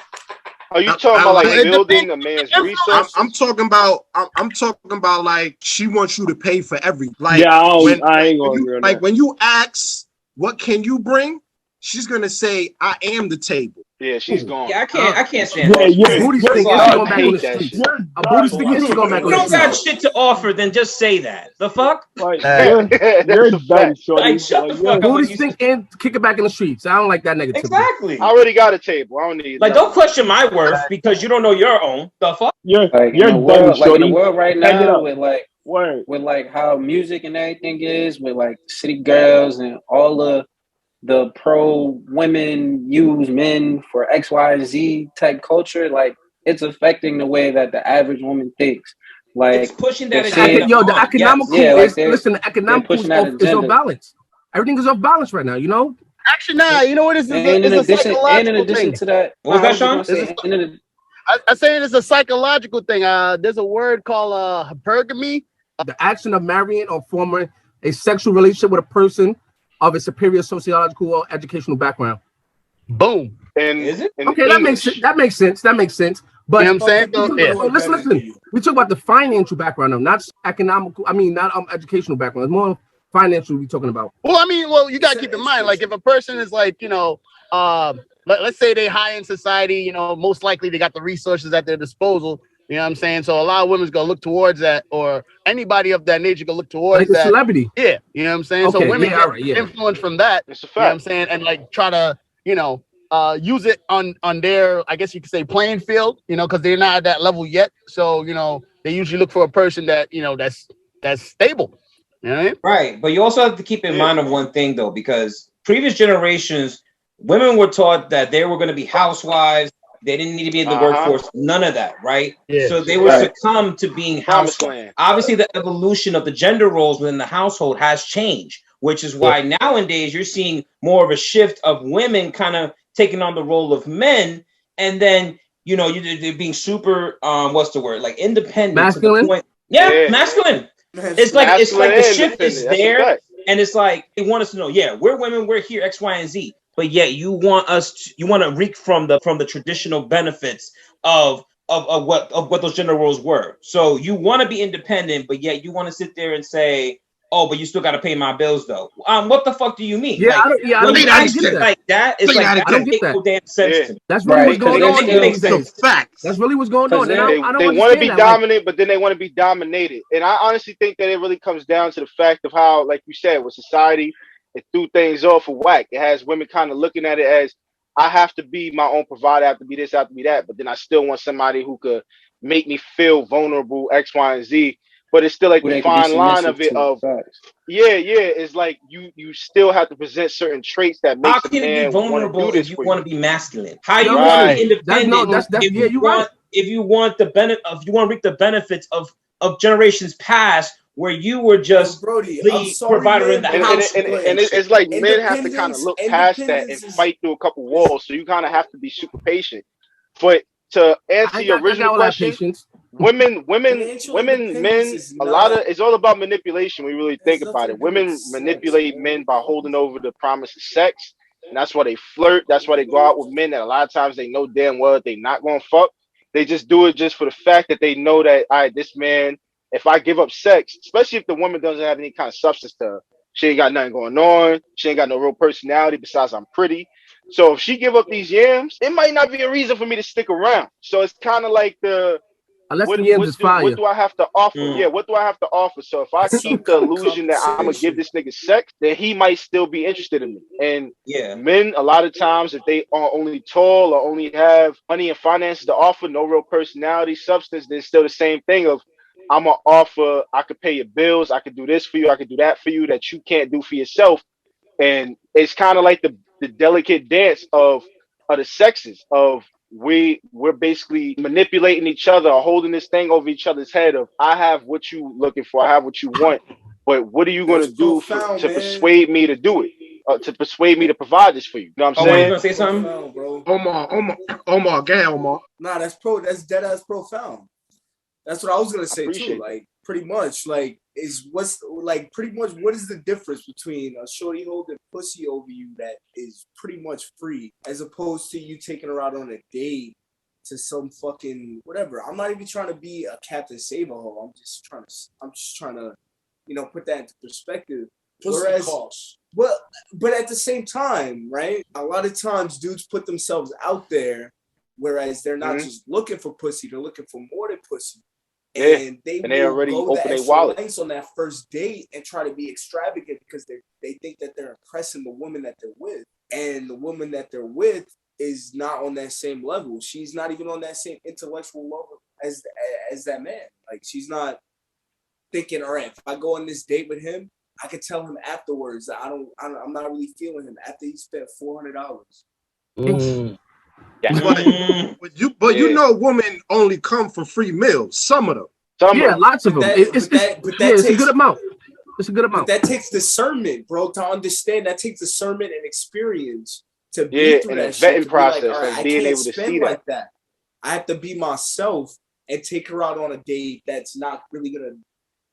Are you talking about like it building a man's resources? I'm talking about. I'm talking about like she wants you to pay for everything. Like Yeah, when I ain't gonna when agree you on like that. when you ask what can you bring, she's gonna say I am the table. Yeah, she's gone. Yeah, I can't stand Yeah, that. yeah. A booty You're stink, like, and she I going back on hate the that streets. shit. A booty stink, and she going back you on the don't got streets. shit to offer, then just say that. The fuck? Like, Hey. you're That's a done, fact. shorty. Like, shut Like, the fuck up when Booty you stink and kick it back in the streets. I don't like that negativity. exactly. I already got a table. I don't need Like, nothing. don't question my worth because you don't know your own. The fuck? you're Like you're done, like in the shorty. world right Hang it now, up. Word. with like how music and everything is, with like city girls and all the pro women use men for X, Y, and Z type culture, like it's affecting the way that the average woman thinks. It's Like pushing they're that seeing, agenda The on. economical yeah, like is listen. The they're economical pushing that is off agenda. balance. Everything is off balance right now. You know. Actually, nah. You know what? It's And in a addition psychological to thing. that, What was I that, was just Sean? gonna say, I'm saying it's a psychological thing. There's a word called hypergamy. The action of marrying or forming a sexual relationship with a person of a superior sociological or educational background. Boom. And Is it? in Okay, that makes English. sense. That makes sense. But You know what I'm saying? So, yeah. listen. We talk about the financial background of not economical. I mean, not educational background. It's more financial. We talking about. Well, I mean, you gotta keep in mind, like if a person is like, let's say they high in society, most likely they got the resources at their disposal. You know what I'm saying? So a lot of women's gonna look towards that, or anybody of that nature gonna look towards Like a that. celebrity. Yeah, you know what I'm saying? So Okay, women yeah, get all right, yeah. influence from that. It's a You know what I'm fact. saying? And like try to, use it on their, I guess you could say, playing field, because they're not at that level yet. So, they usually look for a person that, that's stable. You know what I mean? Right. But you also have to keep in mind of one thing, though, because previous generations, women were taught that they were going to be housewives. They didn't need to be in the workforce. None of that, right? Yeah. So they were succumb to being Promised housewives. land. Obviously, the evolution of the gender roles within the household has changed, which is why nowadays you're seeing more of a shift of women kind of taking on the role of men, and then they're being super what's the word, like independent Masculine? to the point. Yeah, masculine. It's like the shift is there, and it's like they want us to know, yeah, we're women, we're here, X, Y, and Z. But yet you want to reap from the traditional benefits of what those gender roles were. So you want to be independent, but yet you want to sit there and say, oh, but you still got to pay my bills though. What the fuck do you mean? Yeah, like, I don't get that. Like that, it's like that I don't get make no damn sense to me. That's really what's going on these days. Facts. That's really what's going on. And I don't They want to be understand that. dominant, but then they want to be dominated. And I honestly think that it really comes down to the fact of how, like you said, with society, it threw things off of whack. It has women kind of looking at it as, I have to be my own provider, I have to be this, I have to be that. But then I still want somebody who could make me feel vulnerable, X, Y, and Z. But it's still like the fine line of it of, it's like you still have to present certain traits that How makes a can you be man want to do vulnerable this if you for want you. to be masculine? How you want to be independent? If you want to reap the benefits of generations past where you were just the provider in the house. And it's like men have to kind of look past that and fight through a couple walls. So you kind of have to be super patient. But to answer your original question, women, men, a lot of it's all about manipulation. When you really think about it, women manipulate men by holding over the promise of sex, and that's why they flirt. That's why they go out with men that a lot of times they know damn well that they not gonna fuck. They just do it just for the fact that they know that, all right, this man, if I give up sex, especially if the woman doesn't have any kind of substance to her, she ain't got nothing going on. She ain't got no real personality besides I'm pretty. So if she give up these yams, it might not be a reason for me to stick around. So it's kind of like unless the yams is fire. What do I have to offer? Yeah, what do I have to offer? So if I keep the illusion that I'm gonna give this nigga sex, then he might still be interested in me. And men, a lot of times, if they are only tall or only have money and finances to offer, no real personality, substance, then it's still the same thing of, I'm gonna offer, I could pay your bills, I could do this for you, I could do that for you that you can't do for yourself. And it's kind of like the delicate dance of the sexes of we're basically manipulating each other or holding this thing over each other's head of, I have what you looking for, I have what you want, but what are you going to do profound, to man. persuade me to do it? To persuade me to provide this for you? You know what I'm Omar, you saying? gonna say something? Profound, bro. Omar, go ahead, Omar. Nah, that's dead ass profound. That's what I was gonna say too. Like pretty much, like what is the difference between a shorty holding pussy over you that is pretty much free, as opposed to you taking her out on a date to some fucking whatever. I'm not even trying to be a Captain Save-A-Ho. I'm just trying to, put that into perspective. Pussy costs. Well, but at the same time, right? A lot of times dudes put themselves out there, whereas they're not just looking for pussy, they're looking for more than pussy. And they already go open the their extra wallet lengths on that first date and try to be extravagant because they think that they're impressing the woman that they're with. And the woman that they're with is not on that same level. She's not even on that same intellectual level as that man. Like, she's not thinking, all right, if I go on this date with him, I could tell him afterwards that I'm not really feeling him after he spent $400. But you know, women only come for free meals. Some of them. Lots of them. It's a good amount. It's a good amount. But that takes discernment, bro, to understand. That takes discernment and experience to be through and that a shit. vetting process, Like, all right, like I being can't able to spend see like that. I have to be myself and take her out on a date that's not really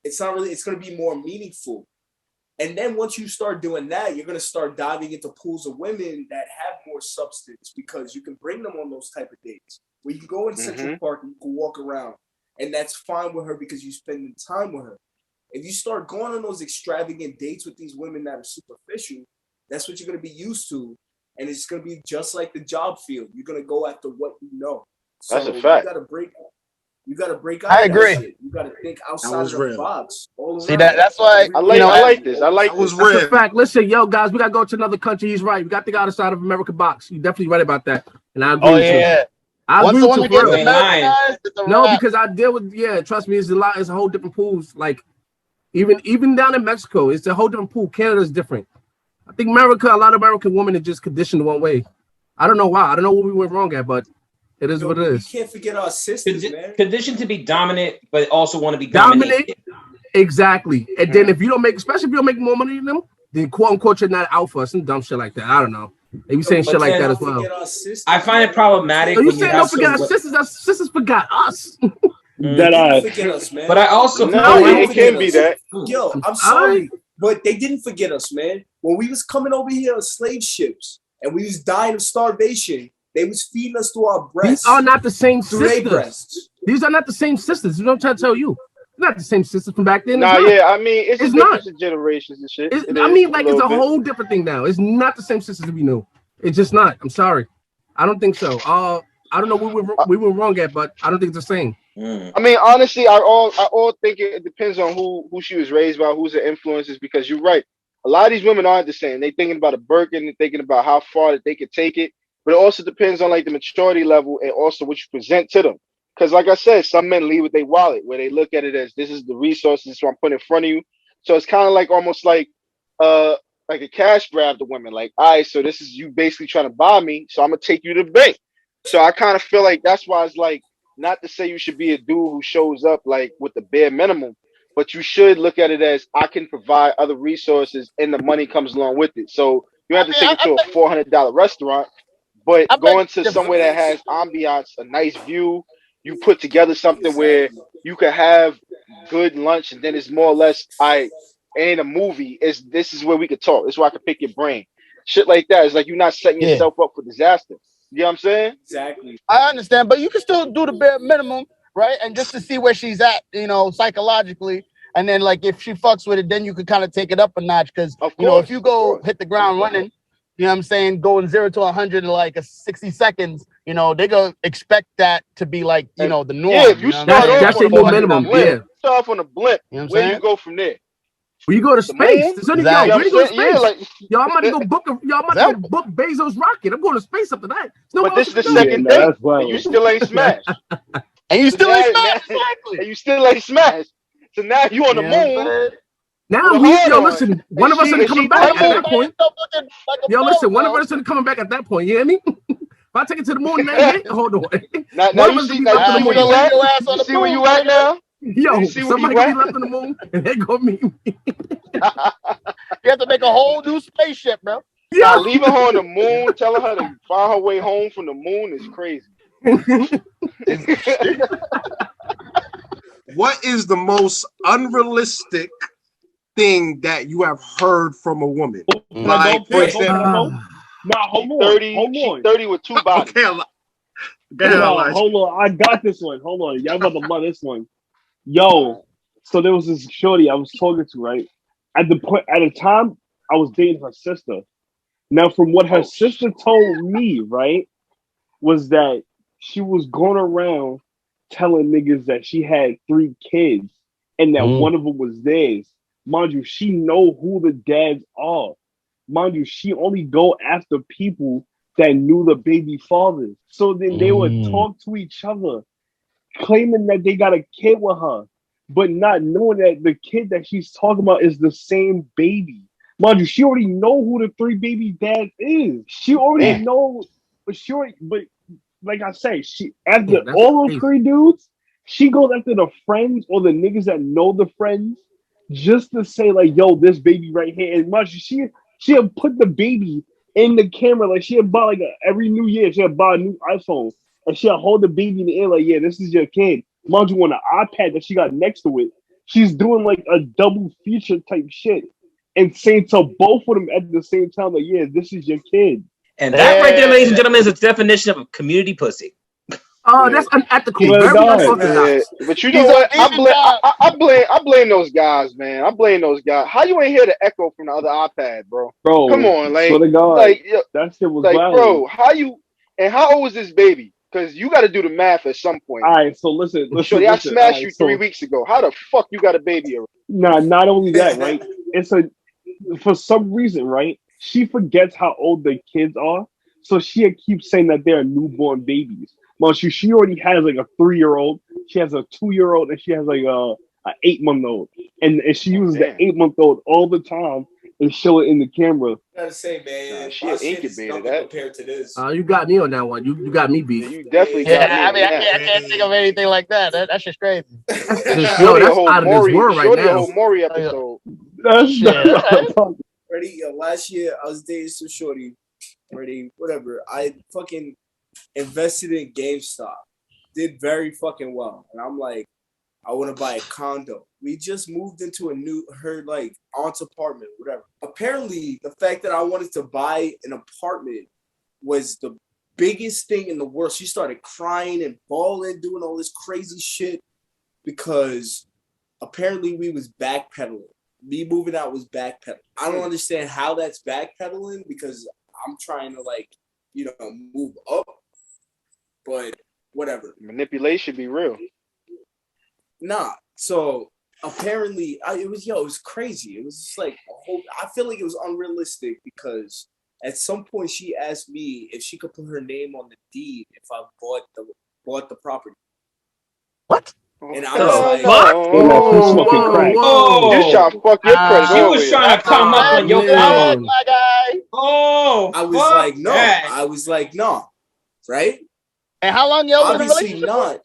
it's gonna be more meaningful. And then once you start doing that, you're gonna start diving into pools of women that have more substance, because you can bring them on those type of dates where you can go in Central Park and you can walk around, and that's fine with her because you're spending time with her. If you start going on those extravagant dates with these women that are superficial, that's what you're gonna be used to, and it's gonna be just like the job field. You're gonna go after what you know. So that's a fact. You gotta break out. I of agree. That shit. You gotta think outside of the box. All See around. that's why I like this. That's a fact. Listen, yo, guys, we gotta go to another country. He's right. We got to think outside of America box. You definitely right about that, and I agree with you. I agree with you for real. No, because I deal with trust me, it's a whole different pools. Like even down in Mexico, it's a whole different pool. Canada's different. I think America, a lot of American women are just conditioned one way. I don't know why. I don't know what we went wrong at, but it is what it is. You can't forget our sisters, man. Conditioned to be dominant, but also want to be dominate. Exactly. And then if you don't make, especially if you don't make more money than them, then quote unquote you're not alpha. Some dumb shit like that. I don't know. They be saying shit like that as well. I find it problematic. So you saying don't forget our sisters? Our sisters forgot us. Forget us, man. But I also it can be that. Yo, I'm sorry, but they didn't forget us, man. When we was coming over here on slave ships and we was dying of starvation, they was feeding us through our breasts. These are not the same sisters. Breasts. These are not the same sisters. You know what I'm trying to tell you? They're not the same sisters from back then. I mean, it's a difference in generations and shit. It's a whole different thing now. It's not the same sisters we knew. It's just not. I'm sorry. I don't think so. I don't know what we were wrong at, but I don't think it's the same. I mean, honestly, I all think it depends on who she was raised by, who's the influences. Because you're right, a lot of these women aren't the same. They're thinking about a Birkin, they're thinking about how far that they could take it. But it also depends on like the maturity level and also what you present to them. Because like I said, some men lead with their wallet, where they look at it as this is the resources so I'm putting in front of you. So it's kind of like almost like a cash grab to women. Like, all right, so this is you basically trying to buy me, so I'm gonna take you to the bank. So I kind of feel like that's why it's like, not to say you should be a dude who shows up like with the bare minimum, but you should look at it as I can provide other resources and the money comes along with it. So you have to take it to a $400 restaurant, but going to somewhere that has ambiance, a nice view, you put together something where you could have good lunch, and then it's more or less, ain't a movie. This is where we could talk. This is where I can pick your brain. Shit like that. It's like you're not setting yourself up for disaster. You know what I'm saying? Exactly. I understand, but you can still do the bare minimum, right? And just to see where she's at, psychologically. And then, like, if she fucks with it, then you could kind of take it up a notch. Because, if you go hit the ground running, you know what I'm saying, going 0 to 100 in like 60 seconds, they're going to expect that to be like, the norm. Yeah, if you start that's a new minimum. Start off on a blimp. Where you go from there? Well, you go to space. Where you go to space? Yeah, y'all might go book Bezos' rocket. I'm going to space after that. But this is the second date, and you still ain't smashed. And you still ain't smashed. Exactly. And you still ain't smashed. So now you on the moon. Now listen, one of us isn't coming back at that point. Listen, one of us isn't coming back at that point. You hear me? If I take it to the moon, hold on. Now you see where you at now? Yo, somebody gonna be left on the moon and they gonna meet me. You have to make a whole new spaceship, bro. Now leaving her on the moon, telling her to find her way home from the moon is crazy. What is the most unrealistic thing that you have heard from a woman? Like, for example, hold on. 30 with 2 bodies. Okay, hold on. I got this one. Hold on. Y'all about to love this one. Yo, so there was this shorty I was talking to, right? At the time, I was dating her sister. Now, from what her sister told me, right, was that she was going around telling niggas that she had 3 kids and that one of them was theirs. Mind you, she know who the dads are. Mind you, she only go after people that knew the baby fathers. So then they would talk to each other, claiming that they got a kid with her, but not knowing that the kid that she's talking about is the same baby. Mind you, she already know who the 3 baby dads is. She already knows, but like I say, she after all those 3 dudes, she goes after the friends or the niggas that know the friends just to say like, yo, this baby right here. And mind you, she had put the baby in the camera, like she had bought like every new year, she had bought a new iPhone, and she had hold the baby in the air like, yeah, this is your kid. Mind you, on the iPad that she got next to it, she's doing like a double feature type shit and saying to both of them at the same time, like, yeah, this is your kid. And that right there, ladies and gentlemen, is a definition of a community pussy. Oh, that's unethical. Very unorthodox. But you know what? I blame those guys, man. I blame those guys. How you ain't hear the echo from the other iPad, bro? Bro, come on, like, that shit was like, wild. bro, how old was this baby? Because you got to do the math at some point. All right, so listen. Shorty, I smashed you 3 weeks ago. How the fuck you got a baby already? Nah, not only that, right? For some reason, right? She forgets how old the kids are, so she keeps saying that they're newborn babies. Well, she already has like a 3-year-old, she has a 2-year-old, and she has like an 8-month-old, and she uses the 8-month-old all the time and show it in the camera. I gotta say, man, she incubated that compared to this. You got me on that one. You got me beat. You definitely got me. I mean, I can't think of anything like that. That's just crazy. Yo, that's out of this world right now. A whole Maury episode. Ready? Last year I was dating some shorty. Ready? Whatever. I fucking invested in GameStop. Did very fucking well. And I'm like, I want to buy a condo. We just moved into her like aunt's apartment, whatever. Apparently, the fact that I wanted to buy an apartment was the biggest thing in the world. She started crying and bawling, doing all this crazy shit because apparently we was backpedaling. Me moving out was backpedaling. I don't understand how that's backpedaling because I'm trying to move up, but whatever. Manipulation be real. Nah. So apparently it was crazy. It was just like I feel like it was unrealistic because at some point she asked me if she could put her name on the deed if I bought the property. What? And I was like, Just trying to fuck your credit. She was trying to come up on your phone. I was like, no. I was like, no. Right? And how long y'all been in a Obviously relationship? not.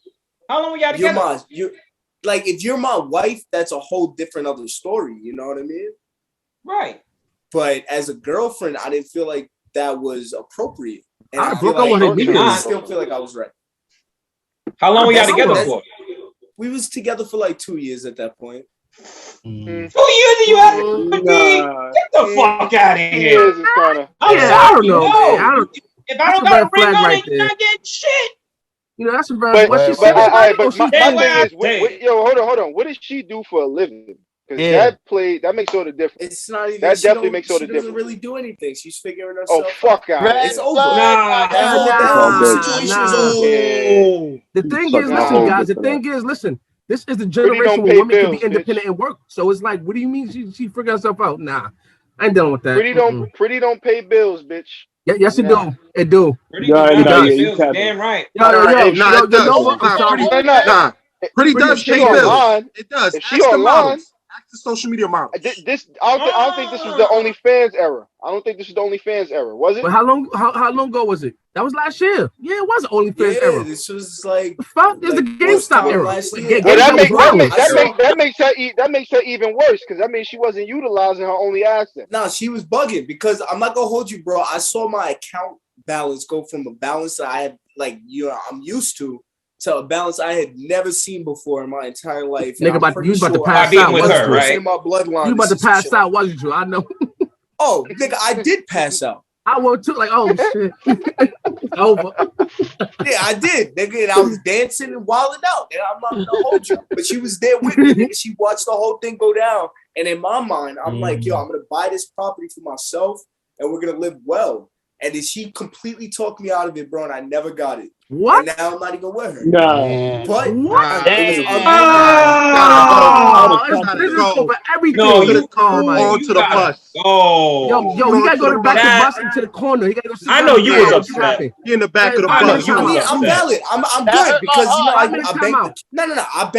How long we got together? If you're my wife, that's a whole different other story. You know what I mean? Right. But as a girlfriend, I didn't feel like that was appropriate. And I still feel like I was right. How long we got together for? We was together for like 2 years at that point. 2 years and you had to get the fuck out of here. I don't know. If I don't got a ring on it, you're not getting shit. You know, that's a very but my thing is, hold on. What does she do for a living? Because that makes all the difference. It's not even. That definitely makes all the difference. She doesn't really do anything. She's figuring herself. Oh fuck out! It's over. That whole situation is over. The thing is, listen, guys. The thing is, listen. This is the generation where women can be independent and work. So it's like, what do you mean she figured herself out? Nah, I ain't dealing with that. Pretty don't pay bills, bitch. Yeah, yes, it do. It do. Damn right. Pretty does pay bills. It does. If she online, the social media model. I don't think this was the OnlyFans era. I don't think this was the OnlyFans era, was it? But how long ago was it? That was last year. Yeah, it was OnlyFans era. This was like the fuck is the GameStop era. Well, that makes her even worse because that means she wasn't utilizing her only asset. No, she was bugging because I'm not gonna hold you, bro. I saw my account balance go from a balance that I had, I'm used to a balance I had never seen before in my entire life. Nigga, you was about to pass out, wasn't you? Right? In my bloodline, you about to pass out, wasn't you? I know. Oh, nigga, I did pass out. I was too, like, oh shit. Over. Yeah, I did, nigga, and I was dancing and wilding out. And I'm not gonna hold you, but she was there with me. Nigga. She watched the whole thing go down, and in my mind, I'm like, yo, I'm gonna buy this property for myself, and we're gonna live well. And then she completely talked me out of it, bro, and I never got it. What? And now I'm not even with her. No. But what? It was This is over everything. No, you go to the bus. Oh, yo, he gotta go to the back of the bus into the corner. He gotta go. I know you was upset. You're in the back of the bus. I'm valid. I'm good because I banked. No. I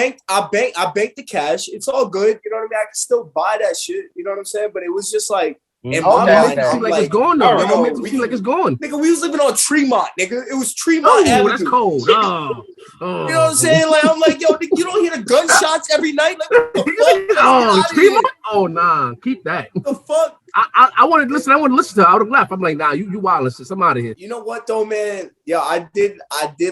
banked the cash. It's all good. You know what I mean? I can still buy that shit. You know what I'm saying? But it was just like. In my mind, it seems like it's gone though. It seems like it's gone. Nigga, we was living on Tremont, nigga. It was Tremont Avenue. That's cold. You know what I'm saying? Like, I'm like, yo, nigga, you don't hear the gunshots every night? Like, what the fuck? Tremont? Oh, nah. Keep that. The fuck? I wanted to listen. I want to listen to her. I would have left. I'm like, nah, you wildin', sis. I'm out of here. You know what, though, man? Yeah, I did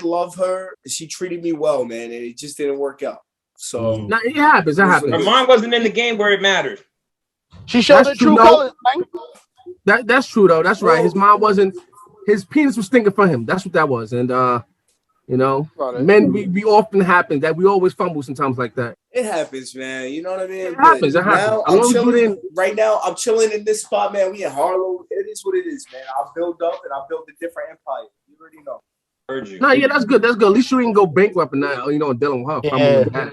love her. She treated me well, man, and it just didn't work out. So. Nah, it happens. It happens. Her mind wasn't in the game where it mattered. She showed the true colors, man. That's true though. That's right. His mom wasn't. His penis was stinking for him. That's what that was. And you know, men we often happen that we always fumble sometimes like that. It happens, man. You know what I mean? It happens. It happens. I'm chilling right now. I'm chilling in this spot, man. We in Harlem. It is what it is, man. I'll build up and I'll build a different empire. You already know. Heard you. No, yeah, that's good. That's good. At least you didn't go bankrupt and now, you know, dealing with her. Yeah.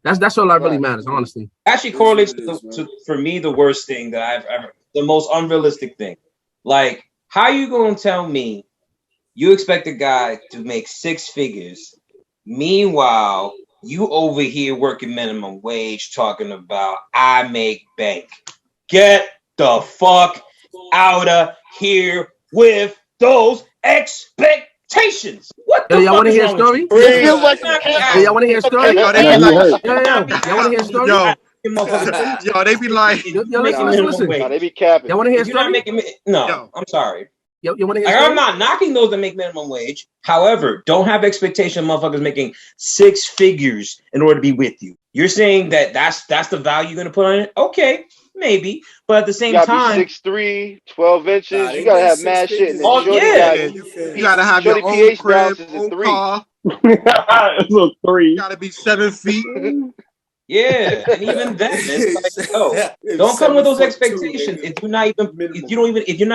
That's all that really matters, honestly. Actually correlates to for me the worst thing that I've ever, the most unrealistic thing. Like, how you gonna tell me you expect a guy to make 6 figures, meanwhile you over here working minimum wage talking about I make bank? Get the fuck out of here with those expectations. What the y'all want to hear a story? Y'all want to hear a story? Y'all want to hear a story? Yo, they be like, listen. They be capping. Y'all want to hear a story? No, I'm sorry. You want to hear a story? I'm not knocking those that make minimum wage. However, don't have expectation motherfuckers making 6 figures in order to be with you. You're saying that's the value you're going to put on it? Okay, maybe. But at the same time, 6'3", 12 inches. You got to have mad shit. Oh, yeah. You got to have your own crib, own car. It's a 3. You got to be 7 feet. Yeah, and even then, it's like, yo, don't come with those expectations if you're not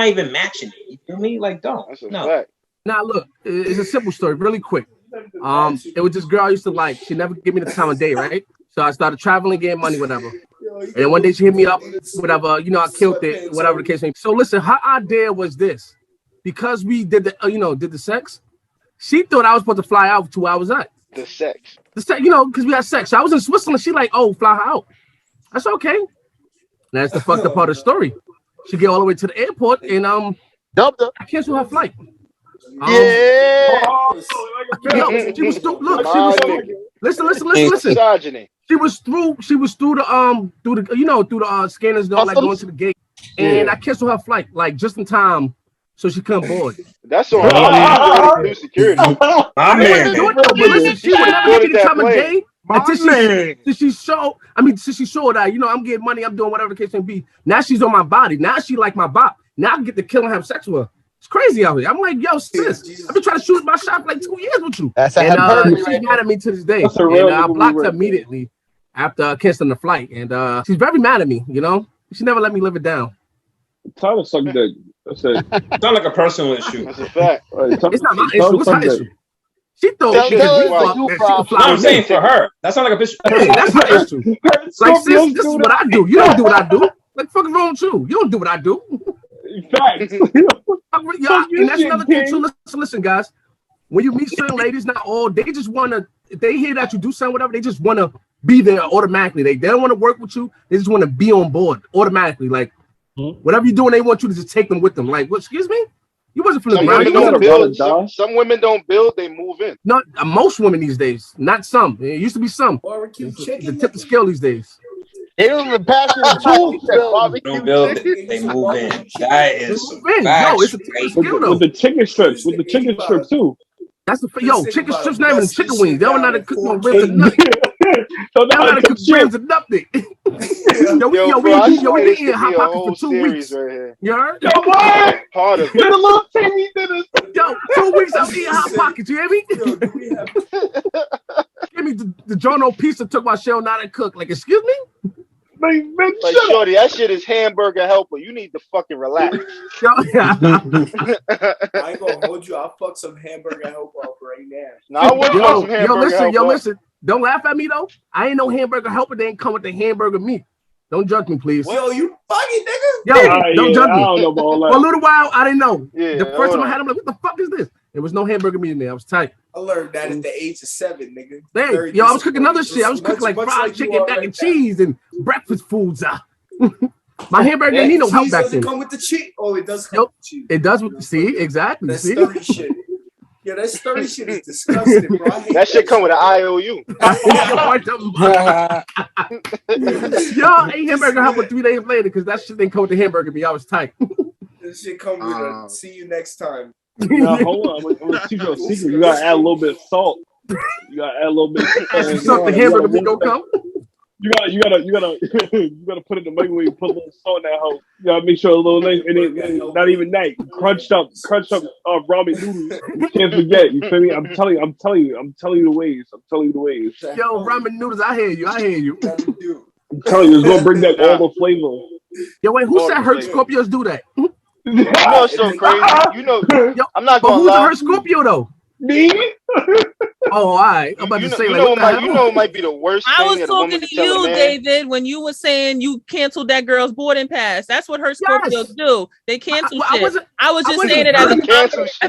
even matching it. You feel me? Like, don't. No. Now look, it's a simple story, really quick. It was this girl I used to like. She never gave me the time of day, right? So I started traveling, getting money, whatever. And then one day she hit me up, whatever. You know, I killed it, whatever the case may be. So listen, her idea was this: because we did the sex, she thought I was supposed to fly out to where I was at. The sex, you know, because we had sex. So I was in Switzerland. She like, oh, fly her out. That's okay. That's the fucked up part of the story. She get all the way to the airport and I canceled her flight. She was through. Look, she was through. Listen. She was through the scanners and all that going to the gate, and I canceled her flight like just in time. So she couldn't board. That's on her. Do security. My man. She would never give me the time of day until she showed that, you know, I'm getting money, I'm doing whatever the case may be. Now she's on my body. Now she like my bop. Now I can get to kill and have sex with her. It's crazy out here. I'm like, yo, sis, I've been trying to shoot my shot for like 2 years with you. She's mad at me to this day. And I blocked her immediately after canceling the flight. And she's very mad at me, you know? She never let me live it down. Trying to suck dick. It's not like a personal issue. That's a fact. It's not my issue. It's her issue. She thought I'm saying for her. That's not like a bitch. Hey, that's her issue. Like, sis, this is what I do. You don't do what I do. Like, fucking wrong with you. You don't do what I do. Facts. And that's another thing too. Listen, guys. When you meet certain ladies, not all, they just want to, if they hear that you do something, whatever, they just want to be there automatically. They don't want to work with you. They just want to be on board automatically. Like whatever you're doing, they want you to just take them with them. Like, what? Excuse me? You wasn't from the ground. Some women don't build. They move in. No, most women these days. Not some. It used to be some. Barbecue chicken. The tip of scale these days. They don't even pass the tools. Don't build it. They move in. That is it's a tip of scale though. With the chicken strips. With the chicken strip too. That's the chicken strips not even chicken wings. They don't know how to cook no ribs or nothing. They don't know how to cook ribs or nothing. We eating hot pockets for 2 weeks. You heard? Yo, part of Get a little Timmy dinner. Yo, 2 weeks I'm eating hot pockets. You hear me? Give me the Jono pizza took my shell not to cook. Like, excuse me? Like, shorty, that shit is hamburger helper. You need to fucking relax. I ain't gonna hold you. I'll fuck some hamburger helper up right now. No, I wouldn't fuck some hamburger helper. Listen. Don't laugh at me though. I ain't no hamburger helper. They ain't come with the hamburger meat. Don't judge me, please. Well, you fucking nigga. Yo, don't judge me. I don't know about all that. For a little while, I didn't know. Yeah, the first time I had, I'm like, what the fuck is this? There was no hamburger meat in there. I was tight. I learned that at the age of 7, nigga. Hey, I was cooking other shit. I was cooking like fried chicken, mac and cheese, and breakfast foods. My hamburger didn't need no help back then. Doesn't come with the cheese. Oh, it does come with the cheese. It does. See, exactly. That's sturdy shit. Yeah, that sturdy shit is disgusting, bro. That shit come with an IOU. Y'all ate hamburger helper 3 days later because that shit didn't come with the hamburger meat. I was tight. This shit come with a see you next time. Now, hold on. I'm gonna teach you a secret. You gotta add a little bit of salt. You gotta add a little bit of salt. The hamburger meat don't come. You gotta put it in the microwave. Put a little salt in that hoe. You gotta make sure a little nice, and it, not even that. Crunched up ramen noodles. You can't forget. You feel me? I'm telling you the ways. Yo, ramen noodles. I hear you. I'm telling you, it's gonna bring back all the flavor. Yo, wait, who said hurt Scorpios do that? You know it's so crazy. You know, yo, I'm not but gonna who's lie. a hurt Scorpio though? Me? Oh, all right. I'm about to say, you like, know, it might be the worst I thing. was talking to you, David, when you were saying you canceled that girl's boarding pass. That's what her Scorpios do. They cancel shit. I was just saying it as a statement. I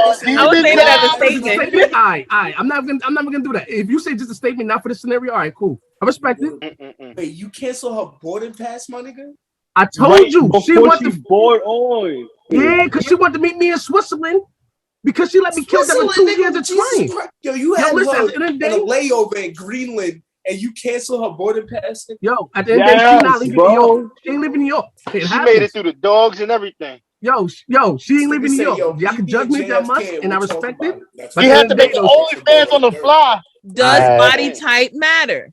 was saying it as a statement. All right. I'm not gonna do that. If you say just a statement, not for the scenario, all right, cool. I respect it. Wait, you cancel her boarding pass, my nigga? I told you she wanted to board on. Yeah, because she wanted to meet me in Switzerland. Because she let me kill them in 2 years of train. Yo, you had her in a layover in Greenland and you cancel her boarding pass? Yo, at the end of the day, she's not leaving New York. She ain't leaving New York. She made it through the dogs and everything. Yo, she ain't leaving New York. Y'all can judge me that much, and I respect it. She had to make the OnlyFans on the fly. Does body type matter?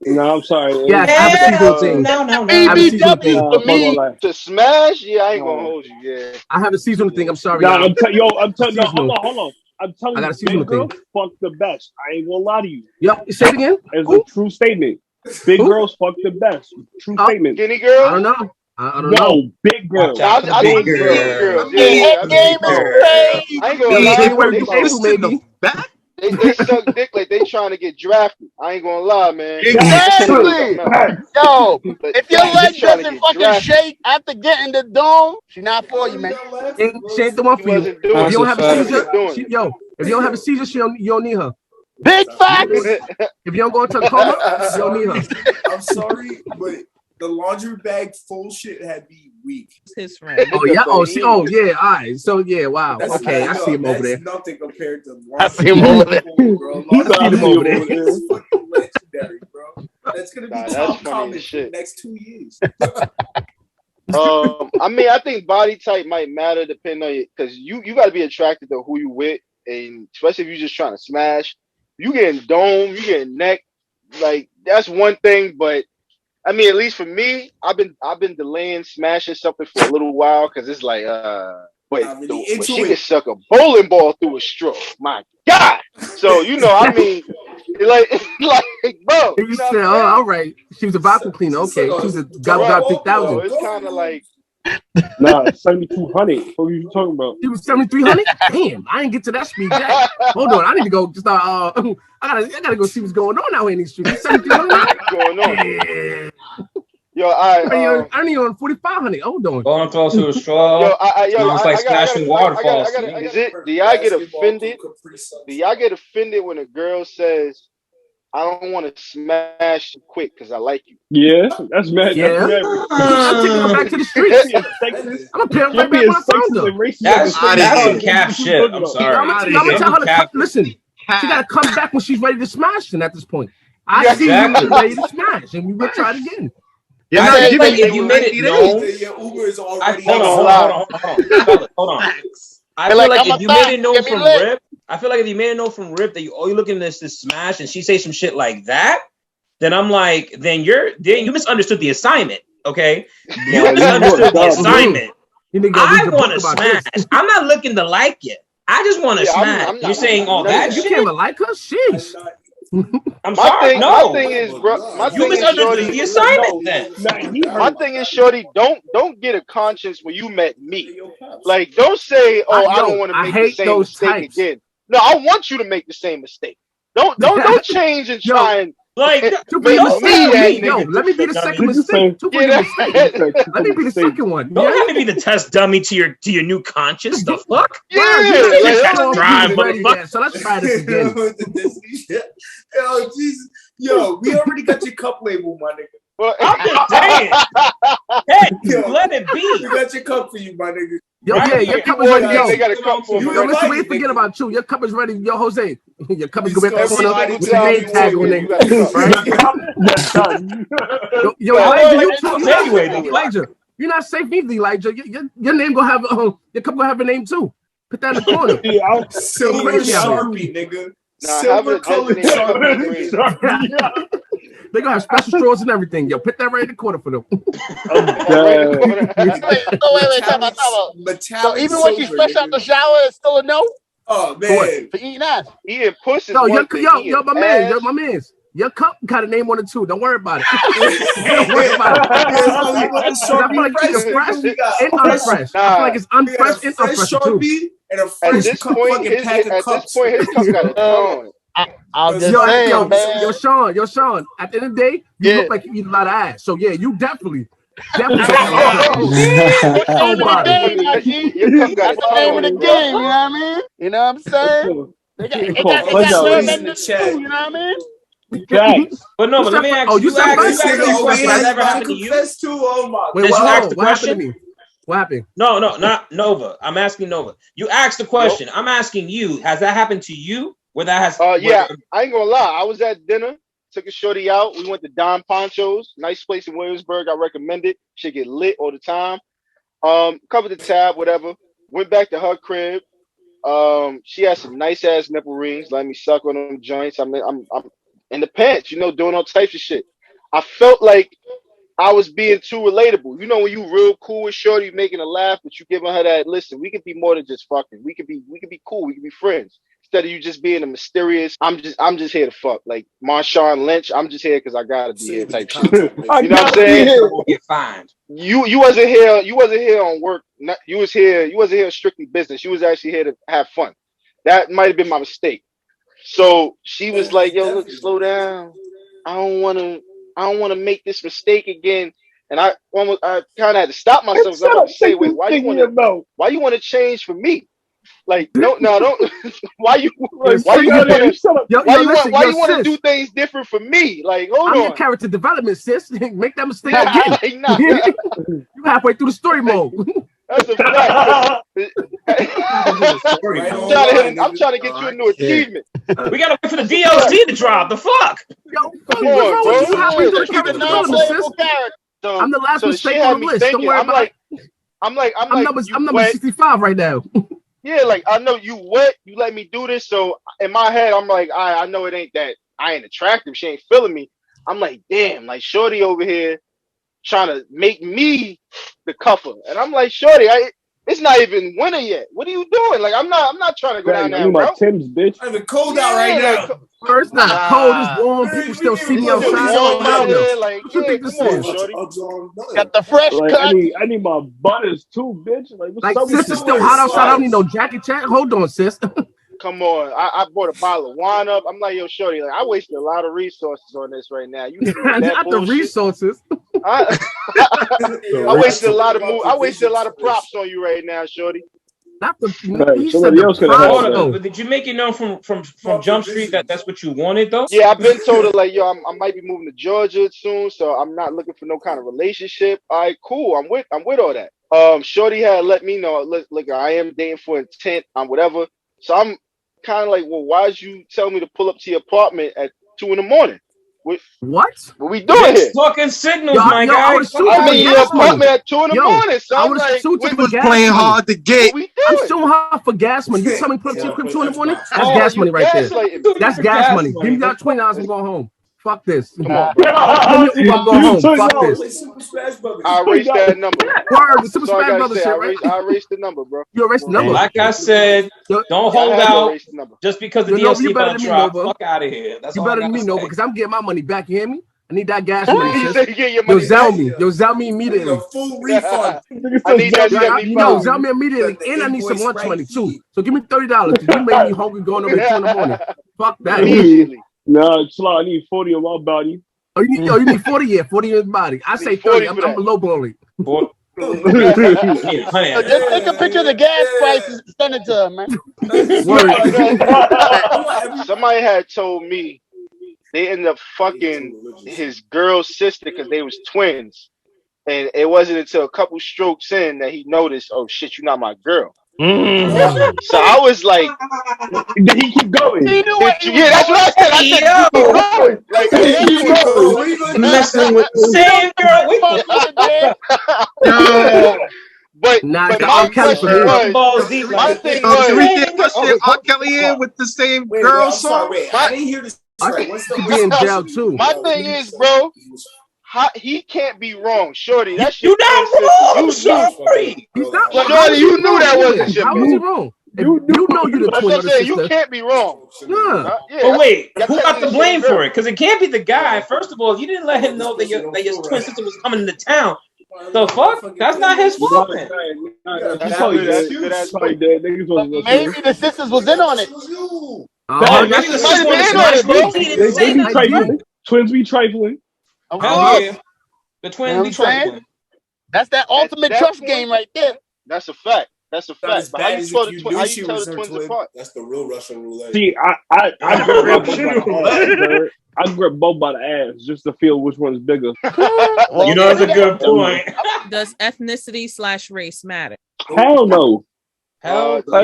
No, I'm sorry. Yeah, no. BBW for me to smash. Yeah, I ain't gonna hold you. Yeah, I have a seasonal thing. I'm sorry. Nah, I'm telling you. Hold on. I'm telling I you, got a big girls fuck the best. I ain't gonna lie to you. Yep. Say it again. It's a true statement. Big girls fuck the best. True statement. Skinny girls? I don't know. I don't know. know. Big girls. I big girls. Yeah, game is crazy. I ain't gonna lie. Back? They suck dick like they trying to get drafted. I ain't gonna lie, man. Exactly. Yo, if your leg doesn't fucking shake after getting the dome, she not for you, man. She ain't the one for you. If you don't have a seizure, if you don't have a seizure, you don't need her. Big facts. If you don't go into a coma, you don't need her. I'm sorry, but the laundry bag full shit had me weak. His friend. Oh yeah. Oh yeah. All right. So yeah. Wow. Okay. I see him over there. Nothing compared to. I see him over there. Bro. I see him over there. It's fucking legendary, bro. That's gonna be top comment for the next 2 years. I mean, I think body type might matter depending on you, because you got to be attracted to who you with, and especially if you're just trying to smash. You getting dome, you getting neck, like that's one thing, but. I mean, at least for me, I've been delaying smashing something for a little while because it's like, but she can suck a bowling ball through a straw. My God! So I mean, like, bro. You said, oh, all right. She was a vacuum cleaner. Okay, she was a Gobble 3000. It's kind of like. Nah, 7,200. What are you talking about? She was 7,300. Damn, I didn't get to that speed yet. Hold on, I need to go. Just I gotta go see what's going on out here in these streets. 7,300 going on. Yeah. Yo, I need on 4,500. Hold on. Going close to a straw. It's like splashing waterfalls. Do y'all get offended? Do y'all get offended when a girl says I don't want to smash you quick because I like you. Yeah, that's mad. Yeah. That's mad. I'm taking her back to the streets. I'm gonna pay her right back when I found her. That's some cap shit. I'm sorry. I'm gonna tell her to come, listen. She gotta come back when she's ready to smash. And at this point, I see you ready to smash, and we will try it again. Yeah, I feel like if you made it known, Uber is already hold on. I feel like if you made it known from Rip, I feel like if you made it known from Rip that you you're looking at this smash, and she say some shit like that, then I'm like, then you misunderstood the assignment. Okay, you misunderstood the assignment. I want to smash. I'm not looking to like you. I just want to smash. You're saying all that shit. You can't even like her. Sheesh. I'm sorry. My thing is, bro. You misunderstood the assignment. Then my thing is, shorty, don't get a conscience when you met me. Like, don't say, "Oh, I don't want to make the same mistake again." No, I want you to make the same mistake. Don't change and try and like to be a mistake. Yo, let me be the second mistake. Let me be the second one. Don't have me be the test dummy to your new conscience. The fuck? So let's try this again. Yo, Jesus. Yo, we already got your cup label, my nigga. I'm just saying. Hey, let it be. We got your cup for you, my nigga. Yo, yeah, your cup is ready. Yo, they got a cup for yo, listen, we forget about you. Your cup is ready. Yo, Jose, your cup is going to be at the corner with the name tag on it. Yo, Elijah, you too. Anyway, Elijah, you're not safe either, Elijah. Your name gonna have your cup gonna have a name too. Put that in the corner. Yeah, Silver Sharpie, nigga. Silver colored Sharpie. They gonna have special straws and everything. Yo, put that right in the corner for them. Wait, time out. So even when she's fresh out the shower, it's still a no? Oh man, for eating ass. Eating pussy. Yo, my man. Your cup got a name on it too. Don't worry about it. Don't worry about it. I feel like it's fresh and unfresh. I feel like it's unfresh and unfresh too. And a fresh his cup got a tongue on it. I'll just say, yo, Sean. At the end of the day, you look like you eat a lot of ass. So yeah, you definitely. That's the name of the game. You know what I mean? You know what I'm saying? They got nerve in the chat. You know what I mean? But no, but let me ask you. What happened? No, not Nova. I'm asking Nova. You asked the question. I'm asking you. Has that happened to you? Where that has? Yeah, I ain't gonna lie. I was at dinner. Took a shorty out. We went to Don Poncho's, nice place in Williamsburg. I recommend it. She get lit all the time. Covered the tab, whatever. Went back to her crib. She had some nice ass nipple rings. Let me suck on them joints. I'm in the pants, doing all types of shit. I felt like I was being too relatable. You know, when you real cool with shorty, making her laugh, but you giving her that, listen, we could be more than just fucking. We could be cool. We could be friends. Instead of you just being a mysterious, I'm just here to fuck. Like Marshawn Lynch, I'm just here because I gotta be here type shit. You know what I'm saying? Get fined. You wasn't here on work. You wasn't here strictly business. You was actually here to have fun. That might have been my mistake. So she was like, yo, look, slow down. I don't wanna make this mistake again. And I kind of had to stop myself. I was to say, wait, why you want to change for me? Like, no, don't. Why you want to do things different for me? Like, hold on. Your character development, sis. Make that mistake again. You halfway through the story mode. That's a fact. I'm trying to get you a new achievement. We gotta wait for the DLC to drop. The fuck? Yo, come on, bro. You halfway through the character development, sis. I'm the last mistake on the list. Don't worry about it. I'm number 65 right now. Yeah, like I know you wet, you let me do this. So in my head, I'm like, I know it ain't that I ain't attractive. She ain't feeling me. I'm like, damn, like shorty over here trying to make me the cuffer. And I'm like, shorty, it's not even winter yet. What are you doing? Like I'm not trying to go down there, bro. Tim's, bitch. It's even cold out right now. It's not cold, it's warm. People still see me outside. What you think this is? Got the fresh cut. I need my butters too, bitch. Like sis is still hot outside. I don't need no jacket chat. Hold on, sis. Come on. I bought a bottle of wine up. I'm like, yo, shorty, like I wasted a lot of resources on this right now. You not the resources. I wasted a lot of props on you right now, shorty. Not the. Right, He said somebody the else could have prize, had though. But did you make it known from Jump Street that that's what you wanted though? Yeah, I've been told it like, yo, I might be moving to Georgia soon, so I'm not looking for no kind of relationship. All right, cool. I'm with all that. Shorty had let me know, look, I am dating for intent, whatever. So I'm kind of like, well, why'd you tell me to pull up to your apartment at 2 a.m? What we doing Mixed here? fucking signals, Yo, my I guy. would have sued I'm for in your gas money. apartment at 2 in the morning, so I I'm would have like, sued what for gas Playing money. hard to get. we I'm doing? suing her for gas money. You tell me put up to your crib 2 in the morning? That's Oh, gas you money right there. gaslighting me. That's gas money. Give me that $20 and go home. Fuck this. Come on, bro. Give me Uber, I'm going home. Fuck this. I erased that number. Word, the Super So I Smash gotta Brothers say, shit, right? I erased the number, bro. You erased the number. Like I said, don't I hold had to out erase the number. just because the Yo, Nova, DLC you better about than to me, drop. Nova. Fuck out of here. That's You all I better than gotta me, Nova, say. because I'm getting my money back. You hear me? I need that gas money, You sis. say you get your Yo, money Zell back? me. Yo, Zell me immediately. Full refund. I need that 75. Yo, Zell me immediately. And I need some lunch money, too. So give me $30, because you made me hungry going over at 2 in the morning. Fuck that. Immediately. No, Slot, I need 40 on my body. Oh, you need 40? Yeah, 40 in his body. I say 30. I'm low balling. So just take a picture of the gas prices and send it to him, man. Somebody had told me they ended up fucking his girl's sister because they was twins. And it wasn't until a couple strokes in that he noticed, oh shit, you're not my girl. So I was like, did he keep going? He knew what he was that's what I said. I said, Yo, going. Like, messing with the same girl. Wait the fuck up. Yo, but it's the my R. Kelly for question me. was, my thing can we was, get that shit R. Kelly in with the same girl song? I didn't hear this. I could be in jail, too. My thing is, bro, he can't be wrong, Shorty. That shit. You not wrong, Shorty. He's not Shorty, you knew that wasn't your How was he wrong? If you know you're the That's twin what of I'm the saying. sister. You can't be wrong. Yeah. But wait, That's who got the technically blame the same for it? Because it can't be the guy. First of all, if you didn't let him know that your twin sister was coming to town, the fuck? That's not his fault. Man. Maybe the sisters was in on it. Maybe the sisters wanted to smash Mookie. They didn't say be nothing. trifling. Twins be trifling. Hell yeah. The twins be trifling. That's that ultimate that trust point, game right there. That's a fact. That's a fact. As But how bad you as tell if the you how knew you she tell was the her twins twin. apart? That's the real Russian roulette. See, I grip both by the ass. I grip both by the ass just to feel which one's bigger. You know, that's a good point. Does ethnicity / race matter? Hell no. Hell Nah,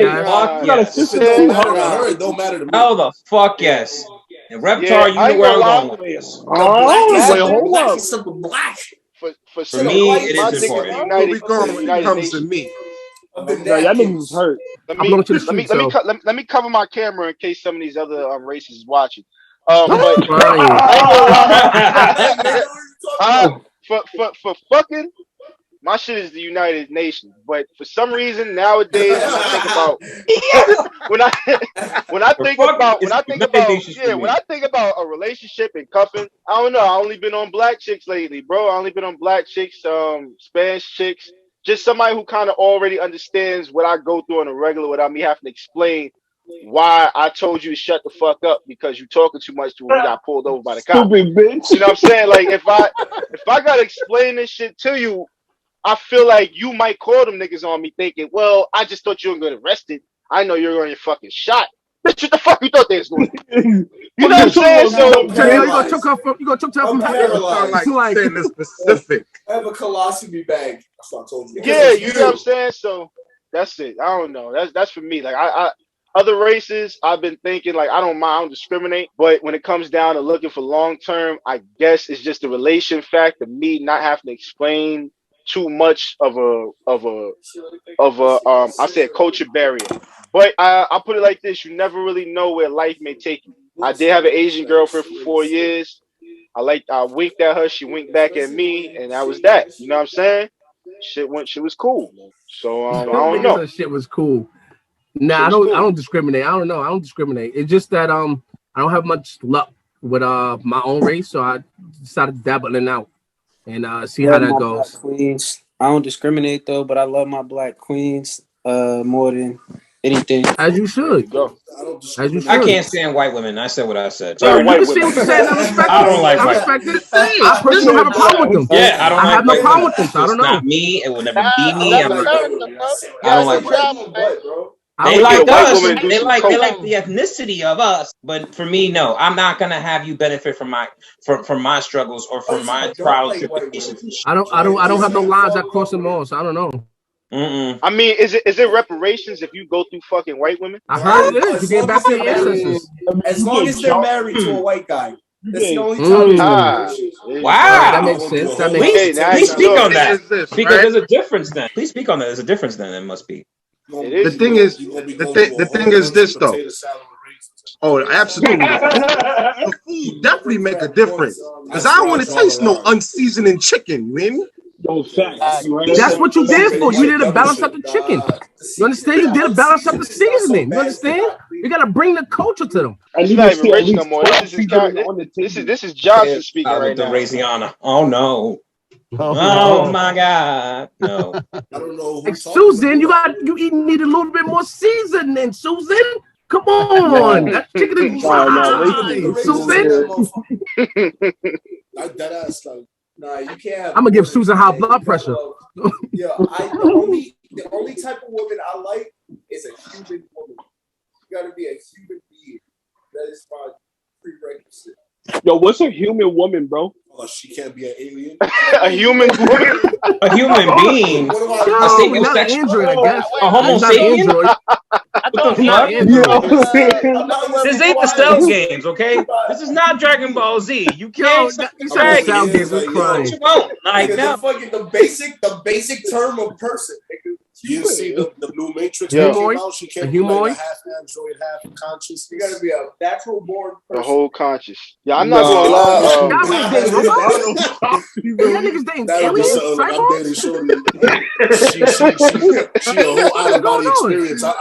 yes. If it don't matter to her, it don't matter to me. Hell the fuck yes. And Reptar, Yeah, you I know ain't where I'm gonna going with this. Hold up. Simple black. For me, my it my is dick important. is Where United. we going when it United comes to Nations. me? No, y'all niggas was hurt. Let I'm me going to the let me streets, let me so. cut let me cover my camera in case some of these other races is watching. But Crying. I ain't gonna lie. For fucking, my shit is the United Nations. But for some reason nowadays, when I think about when I think about a relationship and cuffing, I don't know. I only been on black chicks lately, bro. I only been on black chicks, Spanish chicks. Just somebody who kind of already understands what I go through on a regular without me having to explain why I told you to shut the fuck up because you talking too much to when we got pulled over by the cops. Stupid bitch. You know what I'm saying? Like if I gotta explain this shit to you, I feel like you might call them niggas on me thinking, well, I just thought you were gonna get arrested. I know you're gonna get fucking shot. Bitch, what the fuck you thought they was going to do? You know what I'm saying? So you gonna choke her from like saying the specific. I have a colostomy bag. That's what I told you. Yeah, you know what I'm saying? So that's it. I don't know. That's for me. Like I other races, I've been thinking like I don't mind, I don't discriminate. But when it comes down to looking for long term, I guess it's just the relation fact of me not having to explain too much of a I said culture barrier. But I put it like this: you never really know where life may take you. I did have an Asian girlfriend for 4 years. I winked at her, she winked back at me, and that was that. You know what I'm saying? Shit was cool. So I don't know. Shit was cool. Nah, I don't discriminate. I don't know. I don't discriminate. It's just that I don't have much luck with my own race, so I decided to dabble in out and see how that goes. Queens. I don't discriminate though, but I love my black queens more than anything. As you should. As you should. I can't stand white women. I said what I said. Yo, you can say what you said. I respect it. I don't like I white respect it. I personally have a problem with them. Yeah, I don't I like have no white problem women. with this. I don't know. It's not me. It will never be me. I don't like white women. I They would like get a white us. woman to do They some like coke. the ethnicity of us. But for me, no. I'm not gonna have you benefit from my struggles or from my trials, tribulations. And shit. I don't have no lines that cross them all, so I don't know. I mean, is it reparations if you go through fucking white women? I heard it is. You get back to your ancestors. As long as they're married to a white guy. That's the only time. Wow, that makes sense. That makes sense. Please speak on that this, because right? there's a difference then. Please speak on that. There's a difference then. It must be. The thing is, the thing is this though. Oh, absolutely. The food definitely make a difference. Because I don't want to taste no unseasoned chicken, you hear me? That's what you did for. You did to balance up the chicken. You understand? You did to balance up the seasoning. You understand? You got to bring the culture to them. He's not even rich no more. This is Johnson speaking right the now. Raisiana. Oh no. Oh, Oh my God. No. I don't know. Hey, Susan, you need a little bit more seasoning, Susan. Come on. That chicken is dry. Susan. That ass like. Nah, you can't have. I'm gonna give Susan high blood pressure. Yeah, the only type of woman I like is a human woman. You gotta be a human being. That is my prerequisite. Yo, what's a human woman, bro? Oh, she can't be an alien. A human woman. A human being. A sapien not an android, I guess. A Homo Not an sapien. android. What the Not an android. This ain't the Cell Games, okay? This is not Dragon Ball Z. You can't. You said the Cell Games. I'm crying. You won't. Like no. The basic term of person. You see the new Matrix Yeah. that came out? She can't be like a half android, half conscious. You gotta be a natural born person. The whole conscious. Yeah, I'm not gonna lie. Y'all was dating robots? Y'all niggas dating aliens? She a whole out of body experience. I'm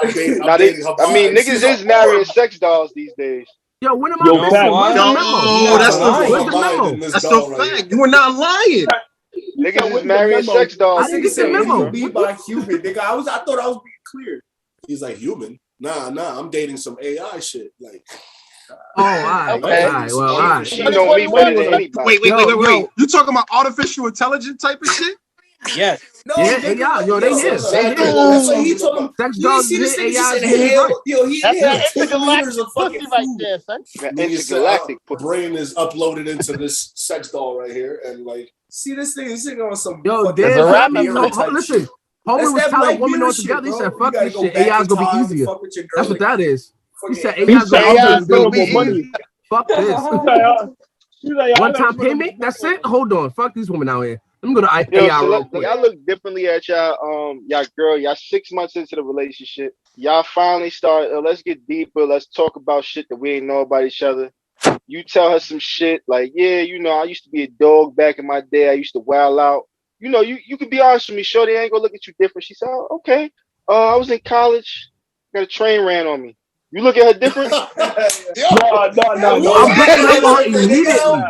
dating her. I mean, niggas is marrying sex dolls these days. Yo, when am I missing? Where's the memo? That's Where's the the memo? That's the fact. You were not lying. Niggas is marrying sex dolls. I didn't get the memo. Be by human, nigga. I thought I was being clear. He's like human. Nah. I'm dating some AI shit. Like. Oh, all right. Okay. All right. Well, all right. She know me better than anybody. Wait. You talking about artificial intelligence type of shit? Yes. No, Yeah, yo, they here. That's what he talking. Sex You dogs, see this thing AI, just inhale. Yo, he That's inhaled that 10 liters of fucking pussy right food. there, son. Intergalactic. Brain is uploaded into this sex doll right here, and like. See this thing on some. Yo, fucking there's a rap listen. That's Homie was that telling Black women all Mirror shit, together. He bro. said, You "Fuck gotta this go shit. back AI's in gonna be time, easier." fuck with your girl That's what that is. He said, fucking- "AI's gonna be easier." Fuck this. One time payment. That's it. Hold on. Fuck these women out here. Let me go to AI Yo, so real quick. y'all look differently at y'all girl. Y'all 6 months into the relationship. Y'all finally start. Let's get deeper. Let's talk about shit that we ain't know about each other. You tell her some shit like, yeah, I used to be a dog back in my day. I used to wild out. You could be honest with me, shorty. I ain't gonna look at you different. She said, oh, okay. I was in college. Got a train ran on me. You look at her different? No. I'm breaking up on her immediately.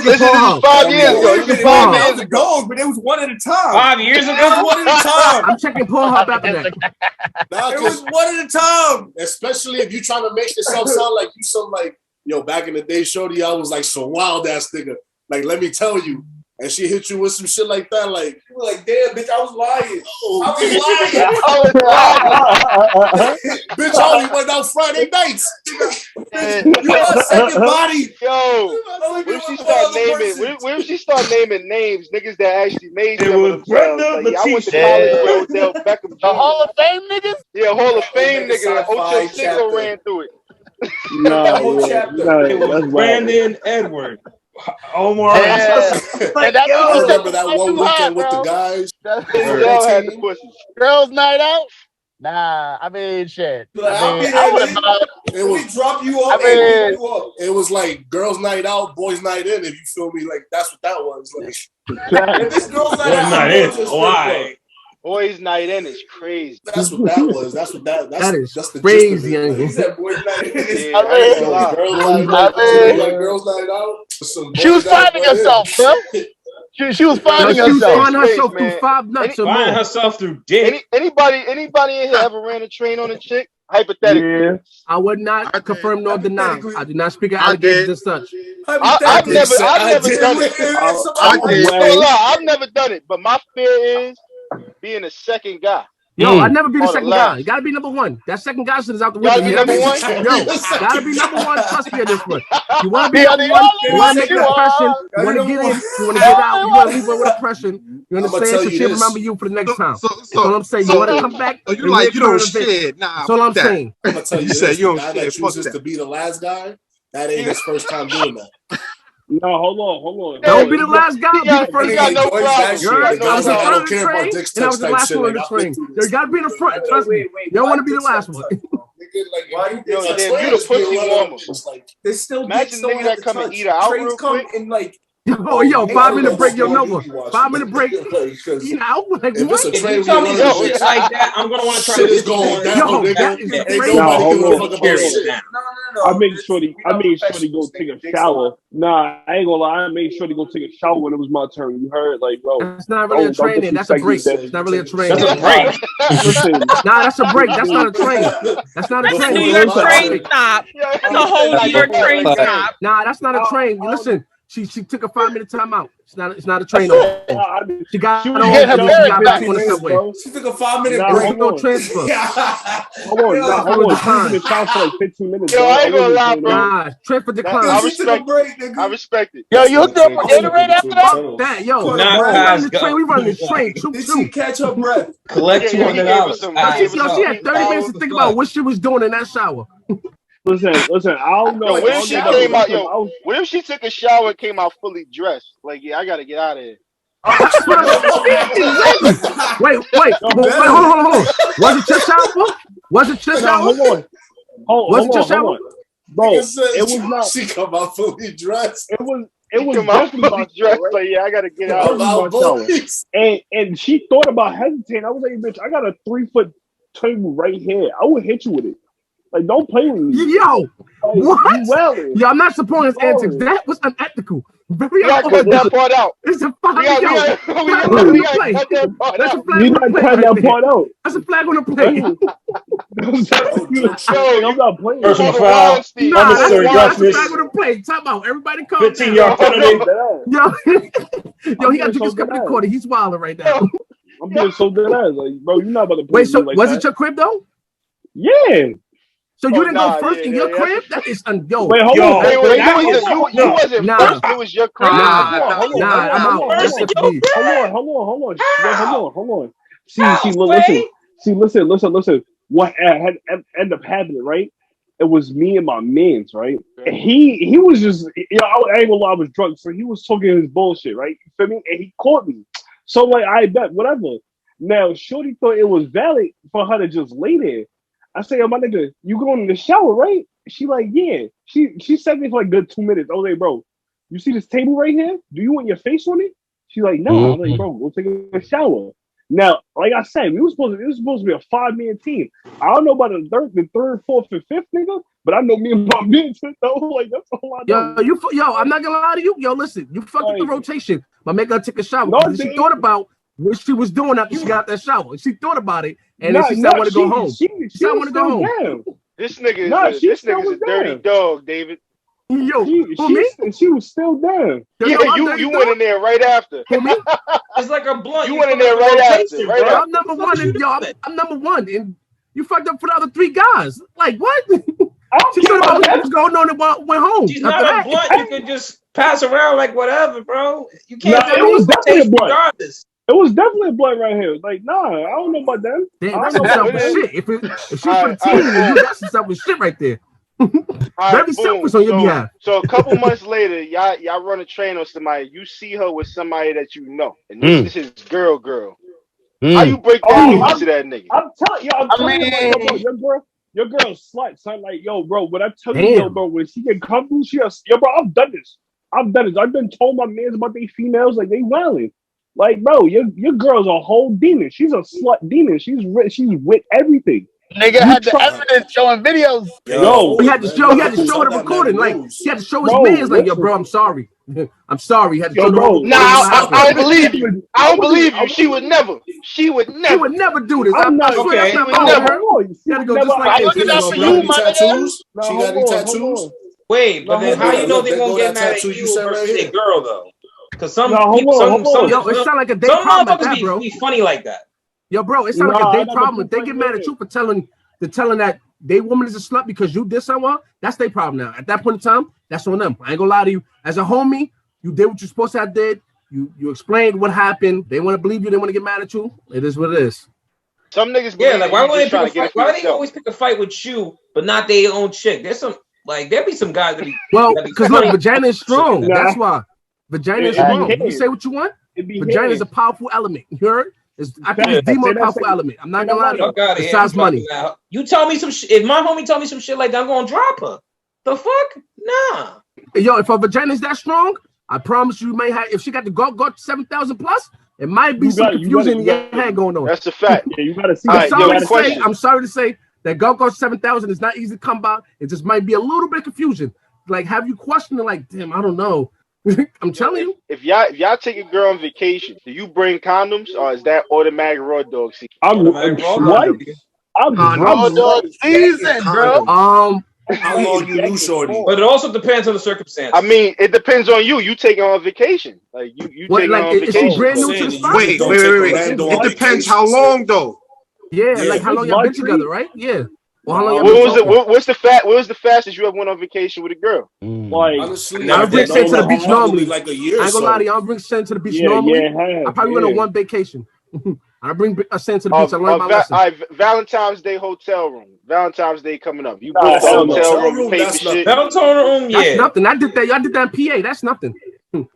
This is 5 years ago. This is 5 years ago. Dog, but it was one at a time. 5 years It ago. was one at a time. I'm checking Pornhub after that. It was one at a time. Especially if you trying to make yourself sound like you some like, yo, back in the day, shorty, I was like some wild ass nigga. Like, let me tell you. And she hit you with some shit like that, like, You were like, damn, bitch, I was lying. oh, I was lying. bitch, I only went out Friday nights. You are a second body. Yo, what if she start naming? What if she start naming names? Niggas that actually made some of themselves. Like, I went to college with Odell Beckham Jr. The Hall of Fame niggas? Yeah, Hall of Fame nigga. That Ocho Sci-fi Cinco chapter. ran through it. It was Brandon Edward. Omar. Yeah. Like, I remember that one weekend with the guys. Odell had the pussy. Girls' night out? Nah, I mean, shit. It was drop you off. It was like girls' night out, boys' night in. If you feel me, like that's what that was. Like, if this girl's night in, why? Boys' night in is crazy. That's what that was. That's what that. That's the crazy. Gist of it. He said boys' night in. Girls' night out. She was finding herself, bro. She was finding She was herself. finding herself through 5 nuts or Finding more. herself through dick. Anybody in here ever ran a train on a chick? Hypothetically. Yeah. I would not confirm nor deny. I do not speak of I allegations did. as such. I've never done it. I did. I've never done it, but my fear is being a second guy. Yo, I'd never be the Or the second last. guy. You gotta be number one. That second guy shit is out the You gotta window. be number one? Yo, gotta be number one. Trust me on this one. You wanna be number one? You wanna make an impression? You wanna get in? You wanna get out? You wanna leave her with a impression? You understand? So she'll remember you for the next time. That's all I'm saying. You wanna come back? So you like you don't shit? Nah, that's all I'm saying. I'm gonna tell you, You said this, you don't the guy shit. that Fuck chooses that. to be the last guy, that ain't his first time doing that. No, hold on. Don't be the last guy. Be the first guy. no problem. I was in I front don't of the care about train, dick and I was the type last shit. one on the Like, train. You gotta be in the front. Trust me. You don't want to be the last one. Yo, damn, you the pussy warmer. There's still Imagine niggas that come and eat her out real quick. And like, Yo, 5 minute break, yo, Nova. 5 minute break. If Eat out? Like, it's what? a train, You tell me some shit like that, I'm gonna want to try shit to is going down. Yo, Nigga. that is Ain't crazy. nobody Hold giving a on. fuck about shit. No. I made sure to go take a shower. Nah, I ain't gonna lie. I made sure to go take a shower when it was my turn. You heard? Like, bro. That's not really a training. That's a break. It's not really a train. That's a break. Listen. Nah, that's a break. That's not a train. That's not a That's a train. New York train stop. It's a whole New York train stop. Nah, that's not a train. Listen, she took a 5-minute time out. It's not a train. She got She on was home getting her and bearings got back back on the subway. She took a 5-minute Nah, break. No transfer. Hold on. She was in the shower for like 15 minutes. Yo, I ain't gonna lie, bro. Nah, transfer decline. I respect it. I respect it. Yo, you hooked up with Gatorade after that? Fuck that, yo. Nah, We guys, running the go. train. We running this train. Choo Did she choo. catch her breath? Collect Yeah, he gave us $200. some- Yo, she had 30 minutes to think about what she was doing in that shower. Listen. I don't know. Yo, what if she came out? Yo, Yo, what if she took a shower and came out fully dressed? Like, yeah, I gotta get out of here. That's what exactly. Wait, hold on. Was it your shower? Was it your shower? Hold on. Was it your shower? Bro, Nigga said it was not. She come out fully dressed. It was Come out definitely fully my dressed. shower, right? Like, yeah, I gotta get out. That was my shower. And she thought about hesitating. I was like, bitch, I got a 3-foot table right here. I would hit you with it. Like, don't play with me. Yo, Like, what? you wildin'. Yo, I'm not supporting his Bro. antics. That was unethical. Very We gotta cut that unorthodox. part out. It's a We flag. gotta cut that part That's a out. flag You on the gotta play cut right that there. part out. That's a flag on the play. I'm not playing. Personal Hold on, foul. Weinstein. Nah, Unnecessary that's a roughness. flag on the play. Talk about everybody calm 15 down. yard penalty. Yo, he got to his cup in the corner. He's wilding right now. I'm being so dead ass. Like, bro, you're not about to play Wait, with so me like was that. it your crib though? Yeah. So you didn't nah, go first yeah, in your yeah, crib? That is yo. Wait, hold Yo, on. Wait, Wait, you wasn't Nah. first. It was your crib. Nah, hold on. I'm out. That's just me. Hold on. See, listen. What had ended up happening, right? It was me and my mans, right? And he was just, I ain't gonna lie, I was drunk, so he was talking his bullshit, right? You feel me? And he caught me. So like, I bet, whatever. Now, Shorty thought it was valid for her to just lay there. I say, yo, my nigga, you going in the shower, right? She like, yeah. She sat there for like a good 2 minutes. I was like, bro, you see this table right here? Do you want your face on it? She like, no. I was like, bro, go take a shower. Now, like I said, it was supposed to be a 5-man team. I don't know about the third, fourth, and fifth nigga, but I know me and my men. Like that's all I know. Yo, I'm not gonna lie to you. Yo, listen, you fucked up the rotation. My man gotta take a shower. No, She thought about what she was doing after she got that shower. She thought about it, and then she said, "I want to go home." She said, "I want to go home." Down. This nigga is a dirty dog, David. Yo, she was still down. Yeah, you went in there right after. For me, it's like a blunt. You went in there right after. Right after. I'm number one, and yo, I'm number one, and you fucked up for the other 3 guys. Like what? She thought about what was going on and went home. She's not a blunt. You could just pass around like whatever, bro. You can't. It was definitely a blunt. Regardless. It was definitely a blunt right here. Like, nah, I don't know about them. Damn, that's some selfish shit. If she for the team, you got some selfish shit right there. Very selfish on your behalf. So a couple months later, y'all run a train on somebody. You see her with somebody that you know, and this is girl. How you break down to that nigga? I'm telling you, your girl's slut, son. Like, yo, bro, when I tell you, yo, bro, when she get comfortable, yo, bro, I've done this. I've been told my mans about these females, like they wilding. Like, bro, your girl's a whole demon. She's a slut demon. She's with everything. Nigga had the evidence showing videos. Yo, he had to show her the recording. Like he had to show his man's like, yo, bro, I'm sorry. I'm sorry. He had to show the recording. Nah, I don't believe you. I don't believe you. She would never. She would never do this. I'm not okay. She would never. You gotta go just like look at that for you, my tattoos? She got any tattoos? Wait, but then how you know they won't get mad at you versus a girl though? Because some people, yo, it sound like a day some problem at motherfuckers that, bro. be funny like that. Yo, bro, it sounds like a day problem. If they get mad at you for telling that they woman is a slut because you did someone, that's their problem now. At that point in time, that's on them. I ain't gonna lie to you. As a homie, you did what you're supposed to have did. You explained what happened. They want to believe you. They want to get mad at you. It is what it is. Some niggas, like why would they pick a fight? Why do they always pick a fight with you, but not their own chick? There's some there be some guys that be because look, vagina is strong. That's why vagina is strong. You say what you want. Vagina is a powerful element. You heard? I think it's the most powerful element. I'm not gonna lie to you. Besides money. You tell me some shit. If my homie tell me some shit like that, I'm gonna drop her. The fuck? Nah. Yo, if her vagina is that strong, I promise you may have. If she got the go 7,000 plus, it might be some confusion in your head going on. That's a fact. Yeah, you gotta see. I'm sorry to say that go 7,000 is not easy to come by. It just might be a little bit of confusion. Like, have you questioning? Like, damn, I don't know. I'm telling you. If y'all take a girl on vacation, do you bring condoms or is that automatic raw dog season? I'm raw dog season, bro. How long you knew shorty? But it also depends on the circumstance. I mean, it depends on you. You taking on vacation, like you taking on vacation. Is she brand new to the spot? Wait. It depends how long though. Yeah, like how long y'all been together, right? Yeah. Well, how long What's the fastest you ever went on vacation with a girl? Like, honestly, I bring Sen to the beach normally. Like a year. I ain't gonna lie to you. I bring Sen to the beach normally. I probably went on one vacation. I bring a Sen to the beach. I learned my lesson. Valentine's Day hotel room. Valentine's Day coming up. You book the hotel room, pay for shit. Hotel room, That's nothing. I did that in PA. That's nothing.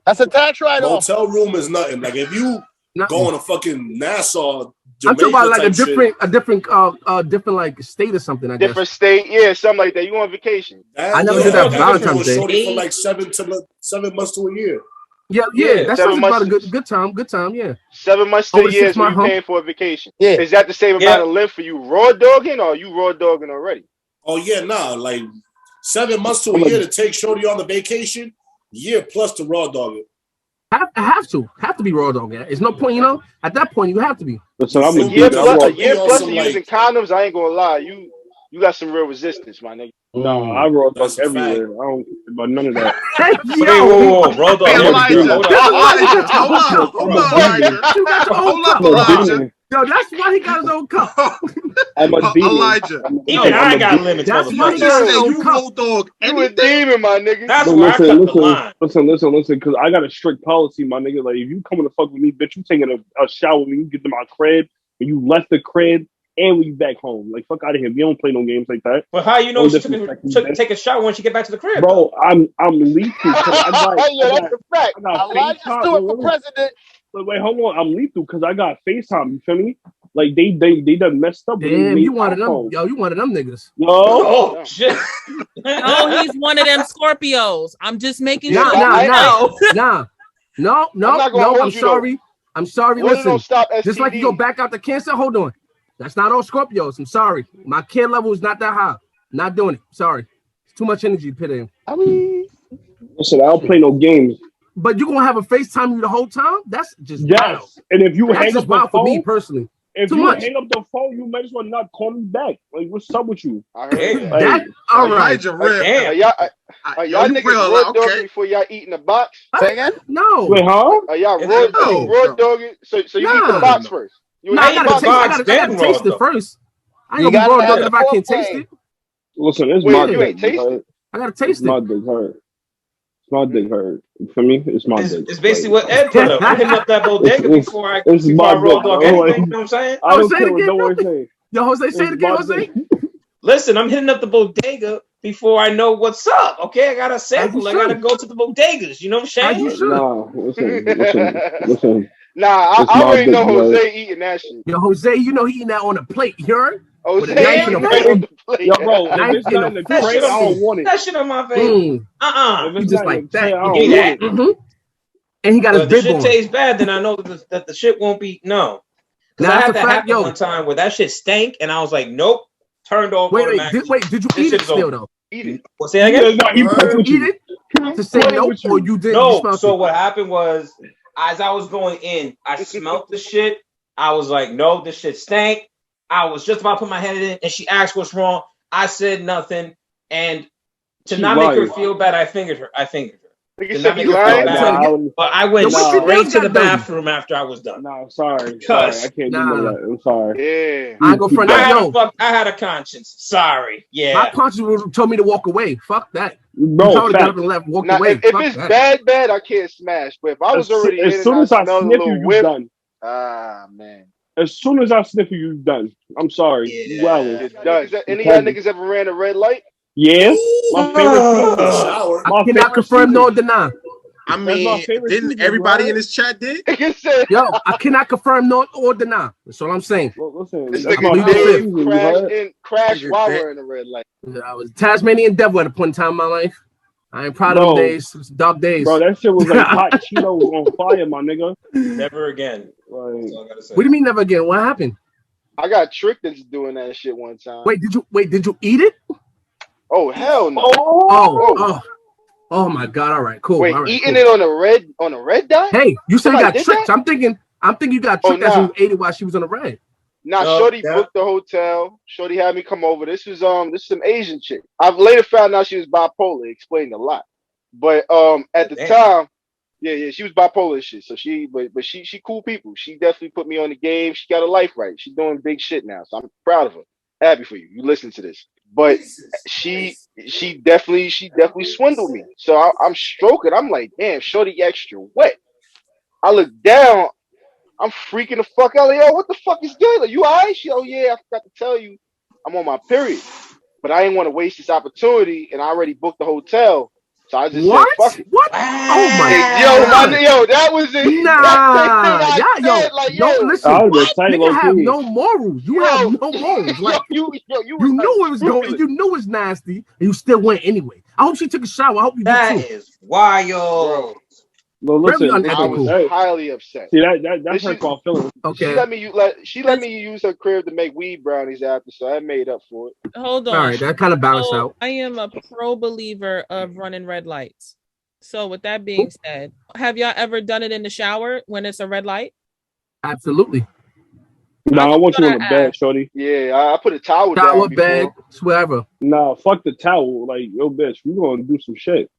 That's a tax write-off. Hotel room is nothing. Like if you go on a fucking Nassau. I'm talking about like a different like state or something. I guess. Different state, yeah, something like that. You on vacation? I never did that Valentine's Day. For like 7 months to a year. Yeah, that sounds about a good time. Good time, yeah. 7 months to a year is what you paying for a vacation. Yeah, is that the same amount of length for you raw dogging, or are you raw dogging already? Oh yeah, like 7 months to a year to take shorty on the vacation, year plus to raw dog it. I have to be raw dog. There's no point, at that point you have to be. So I'm a year plus of using condoms. I ain't gonna lie, you got some real resistance, my nigga. No, I raw dog everywhere. I don't care about none of that. Whoa, raw dog. Hold up, Elijah. Yo, that's why he got his own cup. Elijah. Even I got limits. That's why he got his own cup. Dog. You a demon, my nigga. That's why I cut the line. Listen, because I got a strict policy, my nigga. Like, if you coming to fuck with me, bitch, you taking a shower when you get to my crib, when you left the crib, and when you back home. Like, fuck out of here. We don't play no games like that. But how you know she take a shower when she get back to the crib? Bro, I'm lethal. That's a fact. Elijah's doing for president. Wait, hold on. I'm lethal because I got FaceTime. You feel me? Like they done messed up. Damn, you wanted them. Yo, you wanted them niggas. No. Oh shit. No, he's one of them Scorpios. I'm just making sure. Nah. No. I'm sorry. I'm sorry. Listen, just like you go back out to cancer. Hold on. That's not all Scorpios. I'm sorry. My care level is not that high. Not doing it. Sorry. It's too much energy to put in. Listen, I don't play no games. But you gonna have a FaceTime you the whole time? That's just wild. And if you hang up the phone, for me personally. If you hang up the phone, you might as well not call me back. Like, what's up with you? I heard that. All right. Y'all niggas raw dogging before y'all eating the box? Say again? No. Wait, huh? Y'all raw dogging? So you eat the box first? I gotta taste it first. I ain't gonna be raw dogging if I can't taste it. Listen, it's my dick. You ain't tasted. I gotta taste it. My dick hurt. My dick hurt. For me, it's my dick. It's basically what Ed put up. I'm hitting up that bodega before I roll dog anything. You know what I'm saying? I don't care what no one say. Yo, Jose, say it again, Jose. Listen, I'm hitting up the bodega before I know what's up. Okay, I got a sample. I gotta go to the bodegas. You know what I'm saying? Nah, listen. Nah, I already know Jose eating that shit. Yo, Jose, you know he eating that on a plate. You heard? Jose, yo, bro, if it's not in the tray, I don't want it. That shit on my face. He's just like that. And he got his bib on. If the shit tastes bad, then I know that the shit won't be. No. Because I had that happen one time where that shit stank, and I was like, nope, turned off. Wait, automatically. did you This eat shit it is over. still though? Eat it. Well, say that again? No, he playing with Eat you. it to say no, or you did? You No. smelled So it? what happened was, as I was going in, I smelled the shit. I was like, no, this shit stank. I was just about to put my hand in it, and she asked what's wrong. I said nothing, and to She not make her lying. feel bad, I fingered her. Nigga To said not you make her feel lying? bad, but I went Yo, what your straight nails to the got dirty? bathroom after I was done. No, I'm sorry. I Because can't do none of that. I'm sorry. Yeah. I ain't go front that. Yo, I had a conscience. Sorry. my Yeah. conscience told me to walk away. Fuck that. Bro, You told me to get up facts. and left, walk Now, away. if Fuck it's that. bad, I can't smash. But if I was already in As and soon I as I smelled a sniff you, little you whip, done. man. As soon as I sniff you, you done. I'm sorry. You wildin'. Any of y'all niggas ever ran a red light? Yeah, my favorite season. Shower. I cannot confirm nor deny. I That's my mean, favorite didn't season, everybody bro. in this chat did? Yo, I cannot confirm nor deny. That's all I'm saying. Well, listen, This that's nigga my favorite Dave season. You heard? crashed while wearing a red light. I was a Tasmanian devil at a point in time in my life. I ain't proud of them Bro. days. It was dark days. Bro, that shit was like hot Cheetos on fire, my nigga. Never again. Like, That's all I gotta say. What do you mean never again? What happened? I got tricked into doing that shit one time. Did you eat it? Oh hell no! Oh my god! All right, cool. Wait, all right, eating cool. it on a red dot? Hey, you said you Somebody got did tricked. that? I'm thinking you got tricked as you ate it while she was on the red. Nah, No, Shorty yeah. booked the hotel. Shorty had me come over. This is some Asian chick. I've later found out she was bipolar. It explained a lot. But at the Damn. time, yeah, she was bipolar and shit. So she cool people. She definitely put me on the game. She got her life right. She's doing big shit now. So I'm proud of her. Happy for you. You listen to this. But she definitely swindled me. So I'm stroking. I'm like, damn, Shorty extra wet. I look down. I'm freaking the fuck out. Like, yo, what the fuck is good? Like, you alright? She, oh yeah, I forgot to tell you, I'm on my period. But I didn't want to waste this opportunity, and I already booked the hotel. So I just said, fuck it. What? Oh my Yo, that was it. Listen. I was tight, Nigga low have key. no morals. You have no morals. Like, you knew it was going. You knew it was nasty, and you still went anyway. I hope she took a shower. I hope you did That too. is wild. No, listen, Really I was unethical. highly upset. see that hurt my feelings. Okay. She let me use her crib to make weed brownies after, so I made up for it. Hold on. All right, that kind of balanced So, out. I am a pro believer of running red lights. So with that being said, have y'all ever done it in the shower when it's a red light? Absolutely. Nah, I want you on the bed, shorty. Yeah, I put a towel Shower, down bed, before. wherever. Nah, fuck the towel. Like, yo, bitch, we gonna do some shit.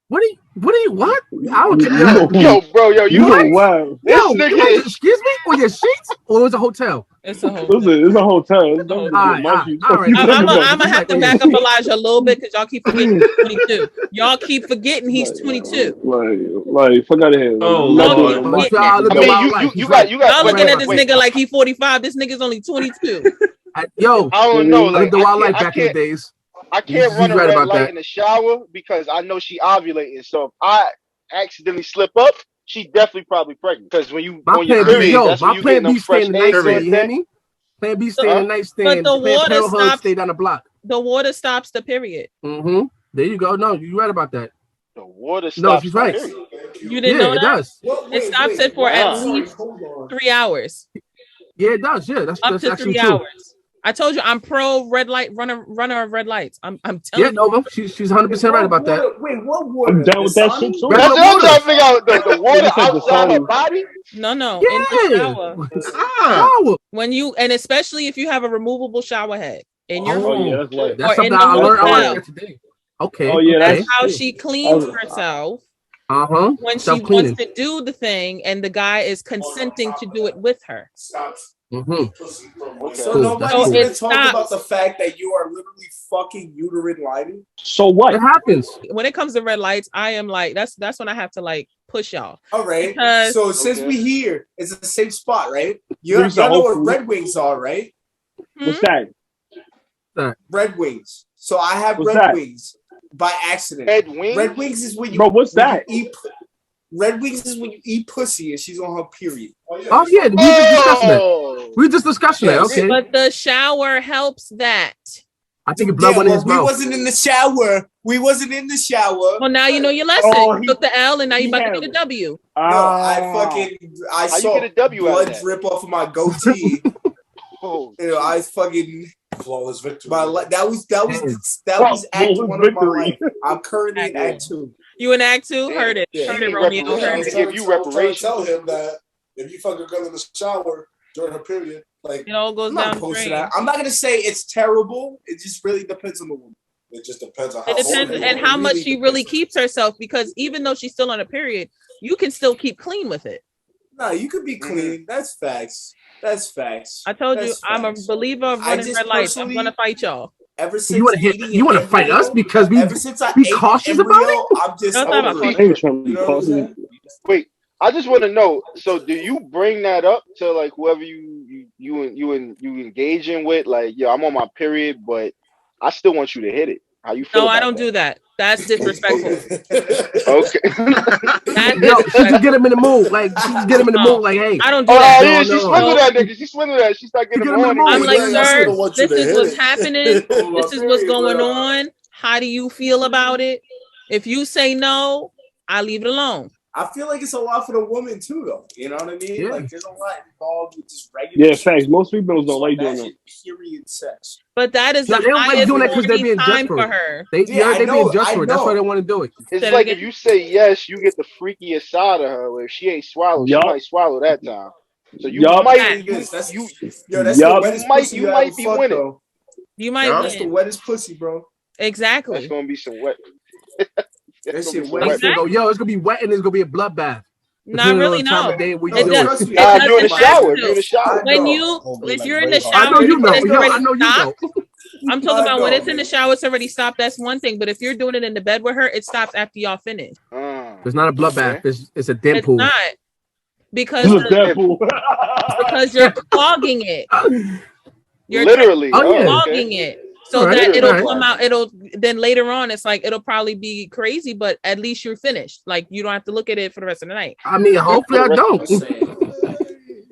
What? I would you know what? This nigga. Excuse me? On your sheets? Or it was a hotel? It's a hotel. Listen, it's a hotel. It's all right. I'm gonna have to back up Elijah a little bit because y'all keep forgetting he's 22. Y'all keep forgetting he's 22. Like, fuck out of here. Oh, Lord. You got. Y'all looking at this nigga like he 45. This nigga's only 22. Yo, I don't know. I lived a wild life back in the days. I can't run a right red about light that. in the shower because I know she ovulating. So if I accidentally slip up, she definitely probably pregnant. Because when you on your period, that's when you get them fresh eggs on you hear me? Plan B stay in the nightstand. But the water stops. Stay down the block. The water stops the period. Mm-hmm. There you go. No, you're right about that. The water stops. No, she's right. You didn't know it that? does. It stops it for at least 3 hours. Yeah, it does. Yeah, that's up to actually 3 true. hours. I told you I'm pro red light runner of red lights. I'm telling you. Nova, she's 100% right about that. Wait, what water? I'm down with that shit too. That's what I'm trying to figure out. The water outside her body. No, in the shower. When you and especially if you have a removable shower head in your home. That's something I learned today. Okay. Oh yeah, that's how she cleans herself. When she wants to do the thing and the guy is consenting to do it with her. So nobody's gonna talk about the fact that you are literally fucking uterine lighting. So what? It happens when it comes to red lights. I am like that's when I have to like push y'all. All right. Because, so since we here, it's the same spot, right? Y'all know what Red Wings are, right? What's that? Red Wings. So I have What's Red that? Wings by accident. Red Wings is when you. Bro, what's that? Red Wings is when you eat pussy and she's on her period. Oh yeah, we just discussed that. Okay, but the shower helps that. I think it blood went in his mouth. We wasn't in the shower. Well, now you know your lesson. You took the L and now you about to get a W. No, I saw get a W blood drip off of my goatee. You know, I fucking Flawless victory. That was act one of my life. I'm currently in act 2. You in act 2? Heard it. Yeah. Heard it, Romeo. Heard it. Give you reparations. Tell him that if you fuck a girl in the shower during her period, like it all goes down the drain. I'm not gonna say it's terrible. It just really depends on the woman. It just depends on how. It depends and how much she really keeps herself. Because even though she's still on a period, you can still keep clean with it. No, you could be clean. That's facts. That's facts. I told you, I'm a believer of running red lights. I'm gonna fight y'all. Ever since you want to fight us because we be cautious about it? I'm just over it. Wait, I just want to know. So, do you bring that up to like whoever you engaging with? Like, yo, I'm on my period, but I still want you to hit it. How you feel? No, I don't do that. That's disrespectful. Okay. She just get him in the mood. Like, she just get him in the mood. Like, hey, I don't do that. Yeah, she swindled that nigga. She swindled that. She started getting him on. I'm like, sir, this is what's happening. This is what's going on. How do you feel about it? If you say no, I leave it alone. I feel like it's a lot for the woman too, though. You know what I mean? Yeah. Like, there's a lot involved with just regular. Yeah, facts. Most females don't like doing that. Period sex. But that is they don't like doing that because they're being judged for her. They being judged for it. That's why they want to do it. It's like if you say yes, you get the freakiest side of her. Where if she ain't swallowed, she might swallow that time. So you might, you might be winning. You might win. That's the wettest pussy, bro. Exactly. That's gonna be some wet. That shit wet. Exactly. Yo, it's gonna be wet and it's gonna be a bloodbath. Not really, no. During the shower. During the shower. When if you're in the shower, I know you know. I know you know. I'm talking about when it's in the shower, it's already stopped. That's one thing. But if you're doing it in the bed with her, it stops after y'all finish. It's not a bloodbath. It's a dead pool. It's not because you're clogging it. You're literally clogging it. So that it'll come out, then later on, it's like, it'll probably be crazy, but at least you're finished. Like, you don't have to look at it for the rest of the night. I mean, hopefully I don't.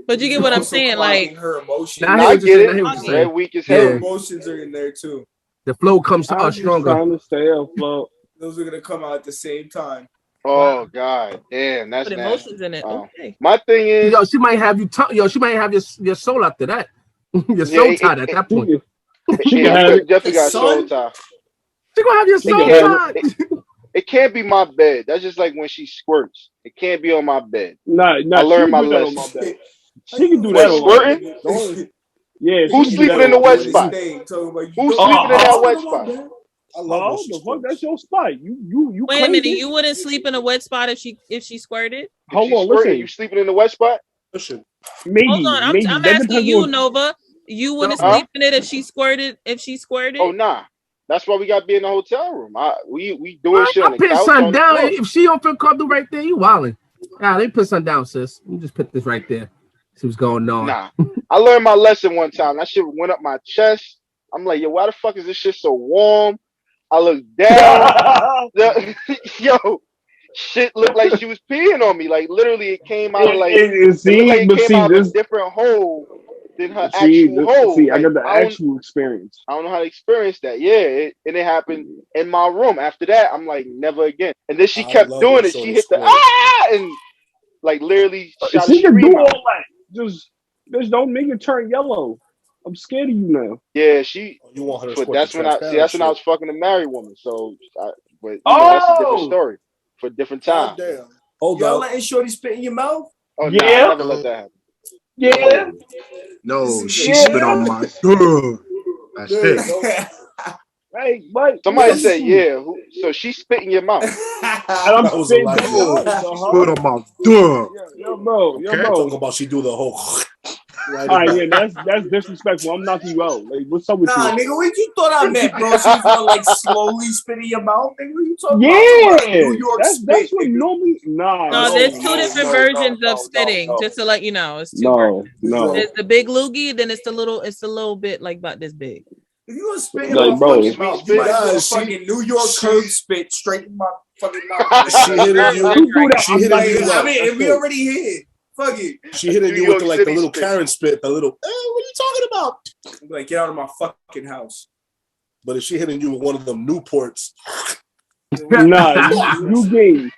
But you get what I'm saying? Like, her emotions. I get it. They're weak as hell. Her emotions are in there too. The flow comes to us stronger. Trying to stay afloat. Those are going to come out at the same time. Oh God, damn, that's put emotions in it. Okay. My thing is, yo, she might have you. She might have your soul after that. Your soul tied at that point. She definitely got soul tie. She gonna have your soul tied. It can't be my bed. That's just like when she squirts. It can't be on my bed. Nah, I learned my lesson. She can do that. Squirting? Yeah. Who's sleeping in the wet spot? Who's sleeping in that wet spot? I love the fuck. That's your spot. You wait a minute. You wouldn't sleep in a wet spot if she squirted? Hold on, listen. You sleeping in the wet spot? Listen. Maybe. Hold on. I'm asking you, Nova. You wouldn't sleep in it if she squirted? Oh nah. That's why we got to be in the hotel room. We doing shit on the couch. Put something down. If she don't feel comfortable right there, you wildin'. Nah, they put something down, sis. You just put this right there. See what's going on. Nah. I learned my lesson one time. That shit went up my chest. I'm like, yo, why the fuck is this shit so warm? I look down. Yo, shit looked like she was peeing on me. Like literally, it came out of like it came out of a different hole than her actual hole. See, I got the actual experience. I don't know how to experience that. Yeah, and it happened in my room. After that, I'm like, never again. And then she kept doing it. She hit the and like literally. She can do all that. Just don't make it turn yellow. I'm scared of you now. Yeah, you want her to but that's when I was fucking a married woman. So, but that's a different story for a different time. Damn. Y'all letting shorty spit in your mouth? Oh yeah, I never let that happen. Yeah. No, she spit on my door. That's it. Hey, but somebody said, yeah. So she spit in your mouth. I'm spitting spit on my door. Yo, bro. Talking about she do the whole. All right, yeah, that's disrespectful. I'm knocking you out. Like, what's up with you? Nigga, what you thought I meant, bro? She's gonna like slowly spit in your mouth, nigga. What you talking about? New York that's what normally. No, there's two different versions of spitting. Just to let you know, it's two versions. No. There's the big loogie, then it's a little bit like about this big. If you gonna spit in my fucking mouth, you might as well fucking New York curb spit straight in my fucking mouth. She hit you. She hit you. I mean, if we already hit. Fuck it. She hit you with like the little Karen spit, the little, what are you talking about? Like, get out of my fucking house. But if she hitting you with one of them Newports. Nah, you game.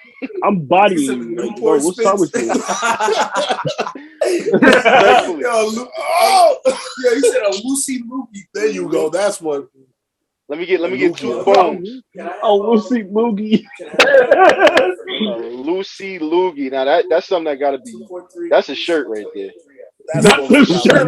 I'm bodying you. Like, bro, what's up with you? Respectfully. Yo, you said a Lucy Loogie. There you go. That's what. Let me get 2 phones. Oh, Lucy Loogie. Lucy Loogie. Now that's something that gotta be. That's a shirt right there. That's a shirt.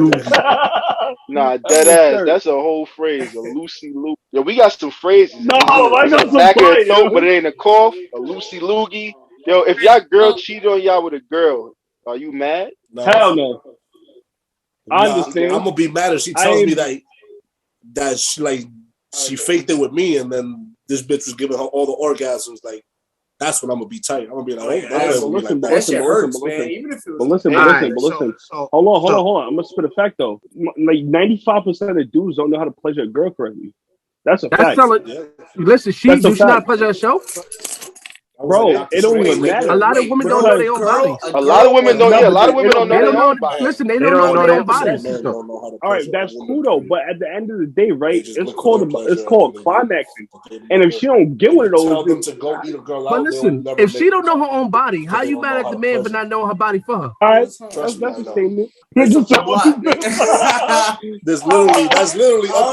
Nah, dead ass. That's a whole phrase. A Lucy Loogie. Yo, we got some phrases. No, I got some back of fire, the throat, but it ain't a cough. A Lucy Loogie. Yo, if y'all girl cheated on y'all with a girl, are you mad? Hell no. I understand. I'm gonna be mad if she tells me that she faked it with me, and then this bitch was giving her all the orgasms. Like, that's when I'm gonna be tight. I'm gonna be like, oh, listen. Even if it was Listen. Hold on. I'm gonna spit a fact though. Like 95% of dudes don't know how to pleasure a girl correctly. That's a fact. Listen, she's not pleasure herself. Bro, it don't even matter. A lot of women don't know their own bodies. A lot of women don't. Yeah, a lot of women don't know their own bodies. Listen, they don't know their own bodies. All right, that's cool though. But at the end of the day, right? It's called climaxing. And if she don't get one of those, but listen, if she don't know her own body, how you mad at the man for not knowing her body for her? All right, that's a statement. That's literally up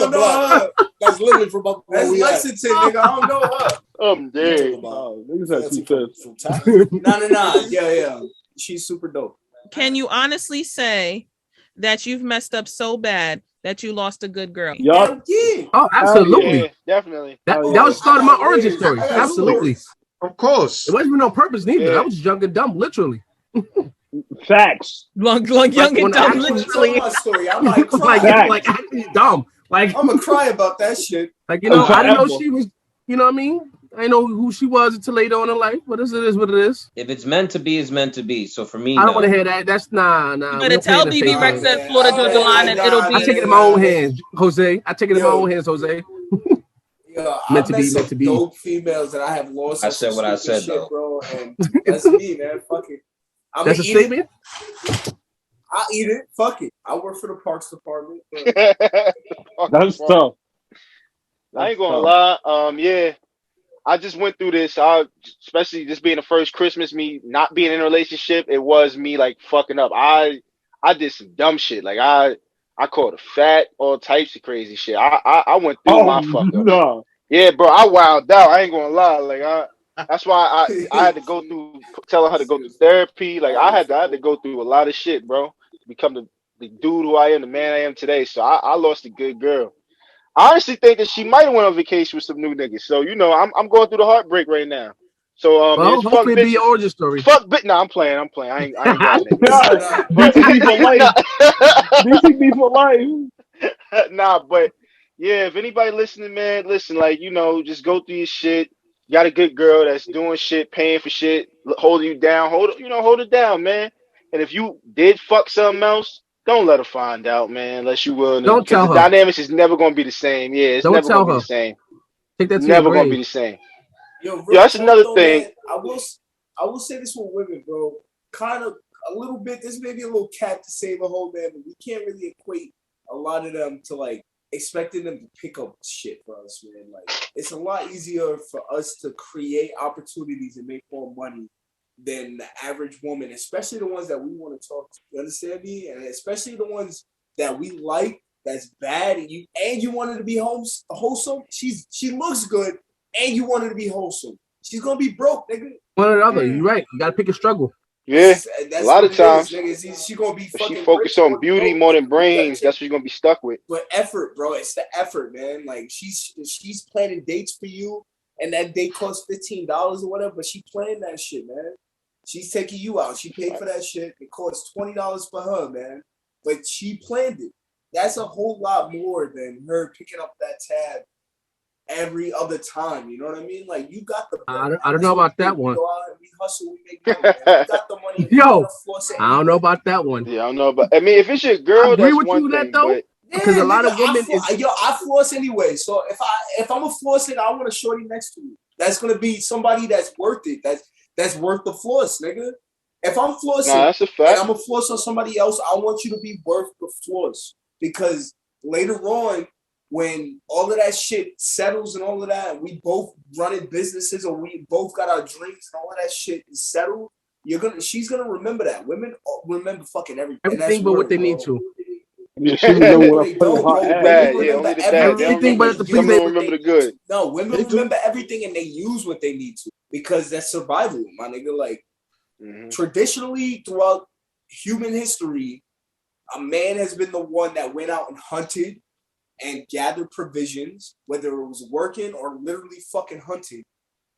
the block. That's literally from up the block. That's Lexington, nigga. I don't know her. I'm dead. No. Yeah. She's super dope. Can you honestly say that you've messed up so bad that you lost a good girl? Yup. Yeah. Oh, absolutely. Yeah, definitely. That was starting my origin story. Absolutely. Of course. It wasn't even on purpose neither. I was young and dumb, literally. Facts. Like young and dumb, literally. My story. I might cry. like actually dumb. Like I'm gonna cry about that shit. Like, you know, I didn't know she was. You know what I mean? I didn't know who she was until later on in life. But it is what it is. If it's meant to be, it's meant to be. So for me, I don't want to hear that. That's nah. You better tell BB Rex that Florida Georgia line, and it'll be. I take it in my own hands, Jose. I take it in my own hands, Jose. Yo, meant to be. Dope females that I have lost. I said what I said, shit, bro, and that's me, man. Fuck it. That's a statement. I'll eat it. Fuck it. I work for the Parks Department. That's tough. I ain't gonna lie. Yeah, I just went through this. Especially this being the first Christmas, me not being in a relationship, it was me like fucking up. I did some dumb shit. Like I called her fat, all types of crazy shit. I went through my fuck up. No. Yeah, bro, I wilded out. I ain't gonna lie. Like that's why I had to go through telling her to go through therapy. Like I had to go through a lot of shit, bro, to become the dude who I am, the man I am today. So I lost a good girl. I honestly think that she might have went on vacation with some new niggas. So you know, I'm going through the heartbreak right now. So well, hopefully it be your origin story. Fuck, but no, I'm playing. I ain't got it. BTB for life. Nah, but yeah, if anybody listening, man, listen, like, you know, just go through your shit. You got a good girl that's doing shit, paying for shit, holding you down. Hold it down, man. And if you did fuck something else, don't let her find out, man, unless you will. Don't tell her. The dynamics is never going to be the same. Yeah, it's never going to be the same. Take that to never going to be the same. Yo, that's another thing. Man, I will say this with women, bro. Kind of a little bit. This may be a little cat to save a whole man, but we can't really equate a lot of them to like expecting them to pick up shit for us, man. Like it's a lot easier for us to create opportunities and make more money than the average woman, especially the ones that we want to talk to. You understand me? And especially the ones that we like, that's bad, and you want her to be wholesome. She looks good, and you want her to be wholesome. She's gonna be broke, nigga. One or the other. You're right. You gotta pick a struggle. Yeah, a lot of times. She gonna be fucking. She focus on beauty more than brains. That's what you're gonna be stuck with. But effort, bro. It's the effort, man. Like she's planning dates for you, and that date costs $15 or whatever. But she planned that shit, man. She's taking you out. She paid for that shit. It costs $20 for her, man. But she planned it. That's a whole lot more than her picking up that tab every other time. You know what I mean? Like you got the. I don't know about that one. We hustle. We make money. Man. We got the money. Yo, I don't know about that one. Yeah, I don't know about. I mean, if it's your girl, that's one thing. That, though. But, because a lot of women I floss anyway. So if I'm a floss it, I want a shorty next to me. That's gonna be somebody that's worth it. That's worth the floss, nigga. If I'm flossing, that's a fact. And I'm a floss on somebody else, I want you to be worth the floss. Because later on, when all of that shit settles and all of that, and we both running businesses or we both got our dreams and all of that shit is settled, she's gonna remember that. Women remember fucking everything. Everything but what they need to. Yeah, she remember what They I put in don't, her bro. ass. Bad, Women yeah, remember only the bad. They don't Everything but remember, the some things don't remember the good. No, women They do. remember everything and they use what they need to because that's survival, my nigga. Like traditionally throughout human history, a man has been the one that went out and hunted and gathered provisions, whether it was working or literally fucking hunting.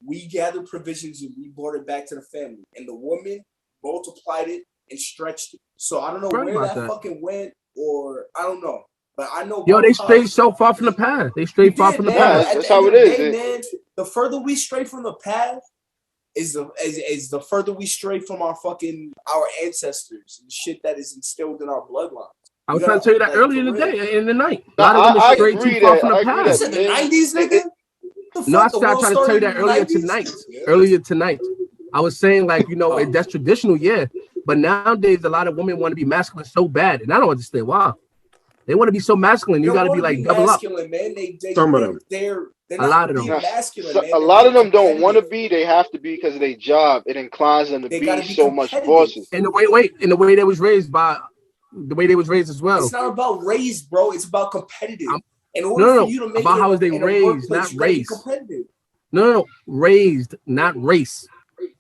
We gathered provisions and we brought it back to the family. And the woman multiplied it and stretched it. So I don't know Right where about that that. fucking went, or I don't know. But I know Yo, my they strayed pops- so far from the path. They we strayed far did, from the man. Nah, path. At that's the end how of it the is. day, man, the further we stray from the path is the further we stray from our ancestors and shit that is instilled in our bloodline. I was trying to tell you that like, earlier in for the real. day, in the night. A Nah, lot of women I strayed too agree far that from the I agree path. that The men. 90s, nigga? The No, I fuck? The world started trying to tell you started that in the earlier 90s? tonight. Earlier tonight. I was saying, like, you know, that's traditional, yeah. But nowadays, a lot of women want to be masculine so bad, and I don't understand why. They want to be so masculine. They You don't got to be wanna like double up. masculine, man. Some of them. They're A not lot of them. being Nah, masculine, so, man. a They're lot being of them don't want to competitive. be. They have to be because of their job. It inclines them to They be gotta be so much competitive. bosses. And the way they was raised by, the way they was raised as well. It's not about race, bro. It's about competitive. In order No, for you to make about it how is they in a raised, workplace, not you gotta be race. competitive. No, raised, not race,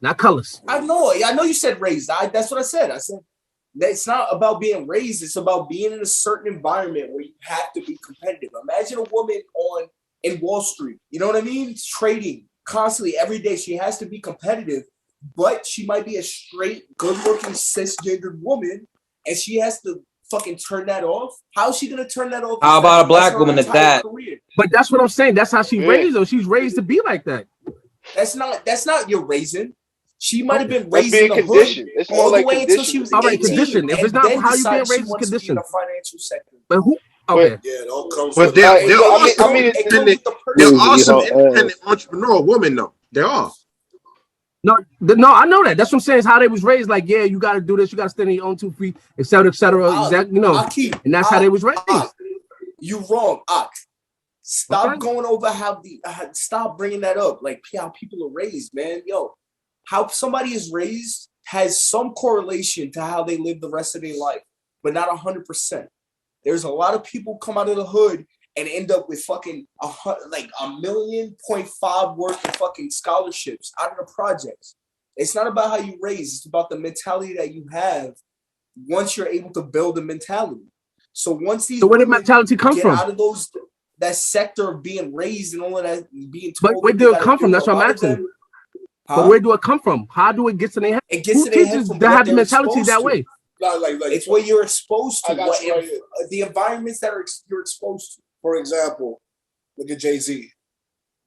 not colors. I know you said raised. That's what I said. I said that it's not about being raised. It's about being in a certain environment where you have to be competitive. Imagine a woman in Wall Street. You know what I mean? Trading constantly every day. She has to be competitive, but she might be a straight, good-looking, cisgendered woman, and she has to fucking turn that off. How is she gonna turn that off? How about a black her woman at entire that? career? But that's what I'm saying. That's how she Yeah. raised, though. She's raised to be like that. That's not your raising. She might have been That's raised in being the conditioned. hood It's more all the like way until she conditioning. was All right, 18, conditioned. If and it's not then how you being decided she raised, it's wants to be in conditioned. the financial sector. But who? But Okay. Yeah, it all comes But with there Alright, so are some I mean, independent. the There person. are Eat some her independent ass. entrepreneur women though. There are. No, I know that. That's what I'm saying. It's how they was raised. Like, yeah, you got to do this. You got to stand on your own 2 feet, et cetera, exactly. You know, and that's how they was raised. You wrong, Ak. Stop Okay. going over stop bringing that up. Like how people are raised, man. Yo, how somebody is raised has some correlation to how they live the rest of their life, but not 100%. There's a lot of people come out of the hood and end up with fucking like $1.5 million worth of fucking scholarships out of the projects. It's not about how you raise, it's about the mentality that you have once you're able to build a mentality. So once these where did mentality come get from? out of that sector of being raised and all of that, being But told where do it come from? That's what I'm asking. But where do it come from? How do it get to their head? It gets Who to their head teaches from that what have the they're mentality exposed that to. way? It's what you're exposed to. I got you right here. The environments that you're exposed to. For example, look at Jay-Z.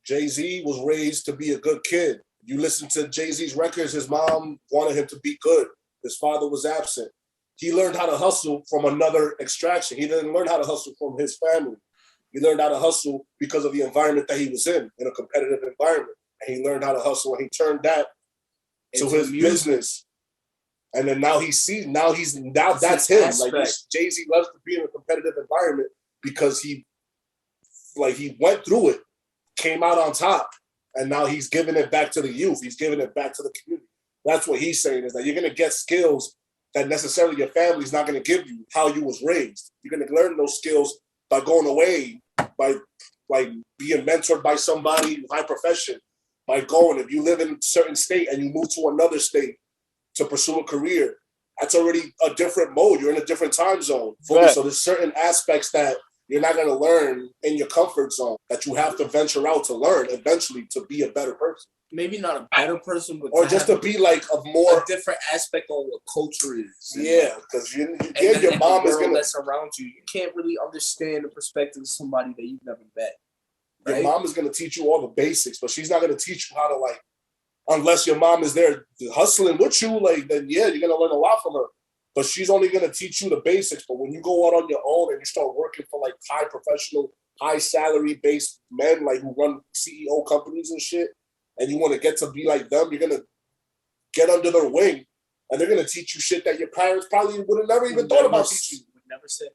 Jay-Z was raised to be a good kid. You listen to Jay-Z's records, his mom wanted him to be good. His father was absent. He learned how to hustle from another extraction. He didn't learn how to hustle from his family. He learned how to hustle because of the environment that he was in a competitive environment. And he learned how to hustle and he turned that to his business. And then now that's him. Like Jay-Z loves to be in a competitive environment because he went through it, came out on top, and now he's giving it back to the youth. He's giving it back to the community. That's what he's saying, is that you're going to get skills that necessarily your family's not going to give you how you was raised. You're going to learn those skills by going away, by being mentored by somebody, high profession, by going. If you live in a certain state and you move to another state to pursue a career, that's already a different mode. You're in a different time zone. Right. So there's certain aspects that you're not going to learn in your comfort zone that you have to venture out to learn eventually to be a better person. Maybe not a better person, but or just to be like a more different aspect on what culture is. Yeah, because your mom is gonna that's around you. You can't really understand the perspective of somebody that you've never met. Your mom is gonna teach you all the basics, but she's not gonna teach you how to unless your mom is there hustling with you. Then yeah, you're gonna learn a lot from her. But she's only gonna teach you the basics. But when you go out on your own and you start working for high professional, high salary based men who run CEO companies and shit, and you want to get to be like them, you're going to get under their wing and they're going to teach you shit that your parents probably would have never even thought about teaching you. Would never say.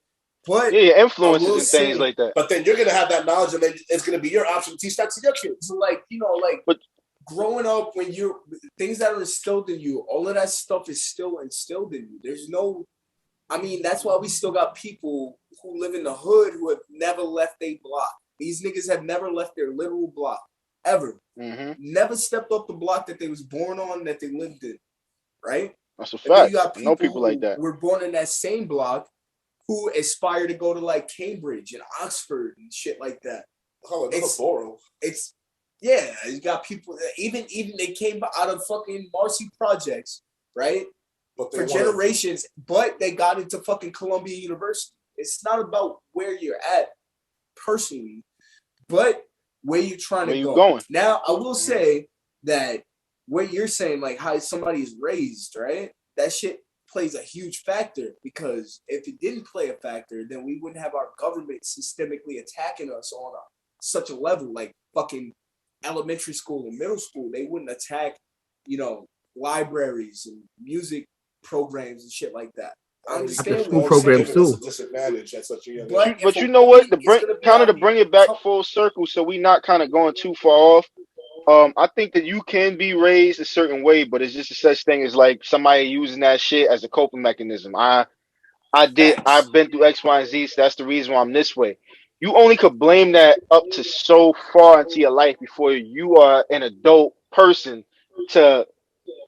But yeah, influences and things like that. But then you're going to have that knowledge and then it's going to be your option to teach that to your kids. So growing up, when you're things that are instilled in you, all of that stuff is still instilled in you. There's no, I mean, that's why we still got people who live in the hood who have never left their block. These niggas have never left their literal block ever. Never stepped off the block that they was born on, that they lived in, right? That's a fact. And then you got I know people like that. were born in that same block who aspire to go to like Cambridge and Oxford and shit like that. Oh, it's borough. It's yeah, you got people even they came out of fucking Marcy projects, right? But for generations, but they got into fucking Columbia University. It's not about where you're at personally, but where you're trying to go. Going. Now, I will say that what you're saying, like how somebody is raised, right? That shit plays a huge factor, because if it didn't play a factor, then we wouldn't have our government systemically attacking us on such a level, like fucking elementary school and middle school. They wouldn't attack, libraries and music programs and shit like that. I understand school programs too. Disadvantage at such a young age. But you know what? To bring it back full circle, so we not kind of going too far off. I think that you can be raised a certain way, but it's just a such thing as like somebody using that shit as a coping mechanism. I've been through X, Y, and Z, so that's the reason why I'm this way. You only could blame that up to so far into your life before you are an adult person to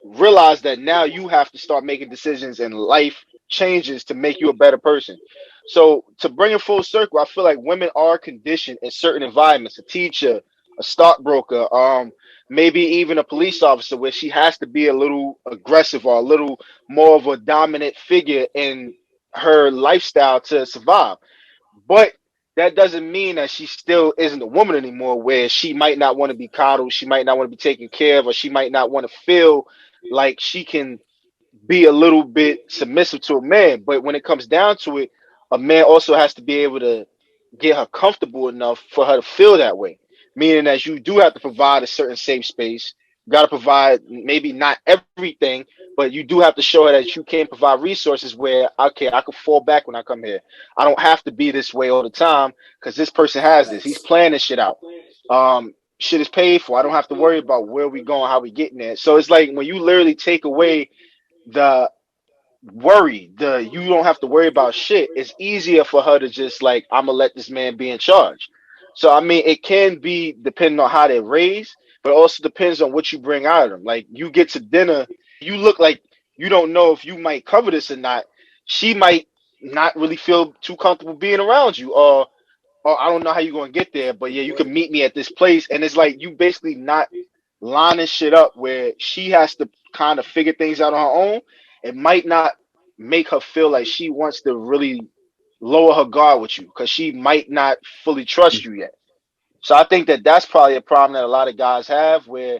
realize that now you have to start making decisions and life changes to make you a better person. So to bring it full circle, I feel like women are conditioned in certain environments, a teacher, a stockbroker, maybe even a police officer, where she has to be a little aggressive or a little more of a dominant figure in her lifestyle to survive. But that doesn't mean that she still isn't a woman anymore, where she might not want to be coddled, she might not want to be taken care of, or she might not want to feel like she can be a little bit submissive to a man. But when it comes down to it, a man also has to be able to get her comfortable enough for her to feel that way. Meaning that you do have to provide a certain safe space. You got to provide maybe not everything, but you do have to show her that you can provide resources where, okay, I can fall back when I come here. I don't have to be this way all the time because this person has this. He's planning shit out. Shit is paid for. I don't have to worry about where we going, how we getting there. So it's like when you literally take away the worry, you don't have to worry about shit, it's easier for her to just like, I'm gonna let this man be in charge. So I mean, it can be depending on how they're raised, but it also depends on what you bring out of them. Like you get to dinner, you look like you don't know if you might cover this or not. She might not really feel too comfortable being around you, or I don't know how you're gonna get there, but yeah, you can meet me at this place. And it's like you basically not lining shit up where she has to kind of figure things out on her own. It might not make her feel like she wants to really lower her guard with you because she might not fully trust you yet. So I think that that's probably a problem that a lot of guys have, where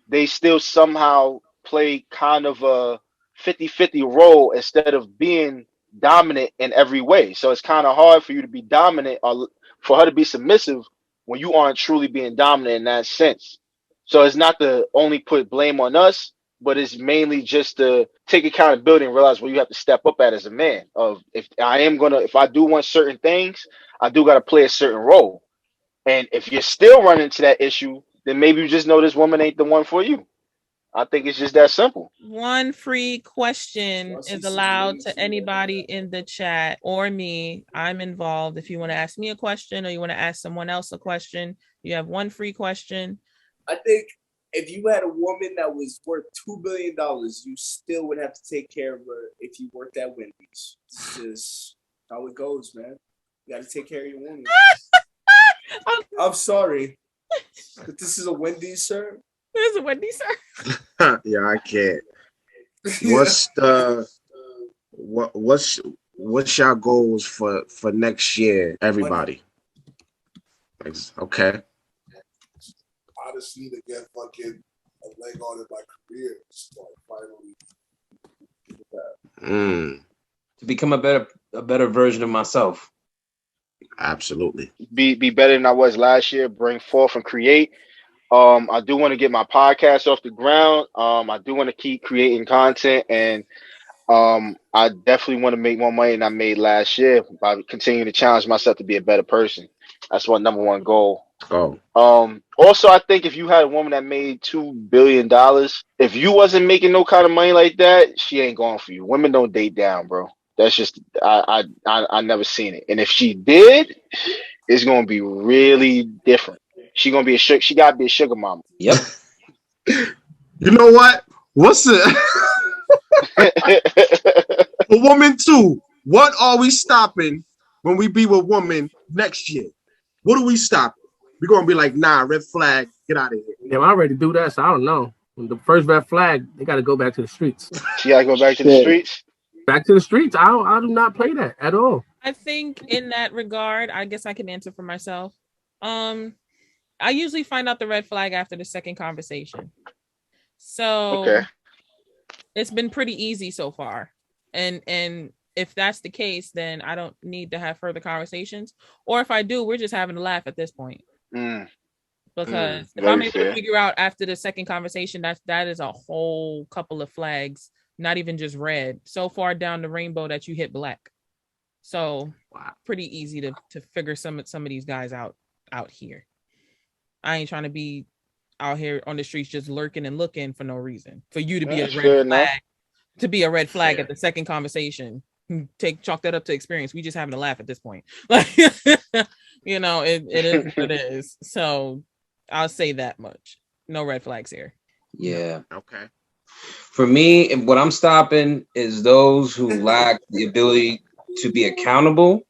they still somehow play kind of a 50-50 role instead of being dominant in every way. So it's kind of hard for you to be dominant or for her to be submissive when you aren't truly being dominant in that sense. So it's not to only put blame on us, but it's mainly just to take accountability and realize where you have to step up at as a man. Of if I do want certain things, I do got to play a certain role. And if you're still running into that issue, then maybe you just know this woman ain't the one for you. I think it's just that simple. One free question is allowed to anybody in the chat or me. I'm involved. If you want to ask me a question or you want to ask someone else a question, you have one free question. I think if you had a woman that was worth $2 billion, you still would have to take care of her if you worked at Wendy's. It's just how it goes, man. You got to take care of your woman. I'm sorry, but this is a Wendy's, sir. This is a Wendy's, sir. Yeah, I can't. What's your goals for next year, everybody? Okay. I just need to get fucking a leg on in my career. So finally, to become a better version of myself. Absolutely. Be better than I was last year. Bring forth and create. I do want to get my podcast off the ground. I do want to keep creating content, and I definitely want to make more money than I made last year by continuing to challenge myself to be a better person. That's my number one goal. Oh. Also, I think if you had a woman that made $2 billion, if you wasn't making no kind of money like that, she ain't going for you. Women don't date down, bro. That's just I never seen it. And if she did, it's gonna be really different. She gonna be she gotta be a sugar mama. Yep. You know what? What's it? For woman too, what are we stopping when we be with woman next year? What are we stopping? We're gonna be like, nah, red flag, get out of here. Yeah, I already do that, so I don't know. When the first red flag, they got to go back to the streets. She gotta go back to the streets. Back to the streets. I do not play that at all. I think in that regard, I guess I can answer for myself. I usually find out the red flag after the second conversation. So it's been pretty easy so far. And if that's the case, then I don't need to have further conversations. Or if I do, we're just having a laugh at this point. Because if I'm able to figure out after the second conversation, that is a whole couple of flags, not even just red, so far down the rainbow that you hit black. So pretty easy to figure some of these guys out here. I ain't trying to be out here on the streets just lurking and looking for no reason. For you to be a red flag at the second conversation. Chalk that up to experience. We just having a laugh at this point. Like, you know, it is what it is. So I'll say that much. No red flags here. Yeah. Okay. For me, what I'm stopping is those who lack the ability to be accountable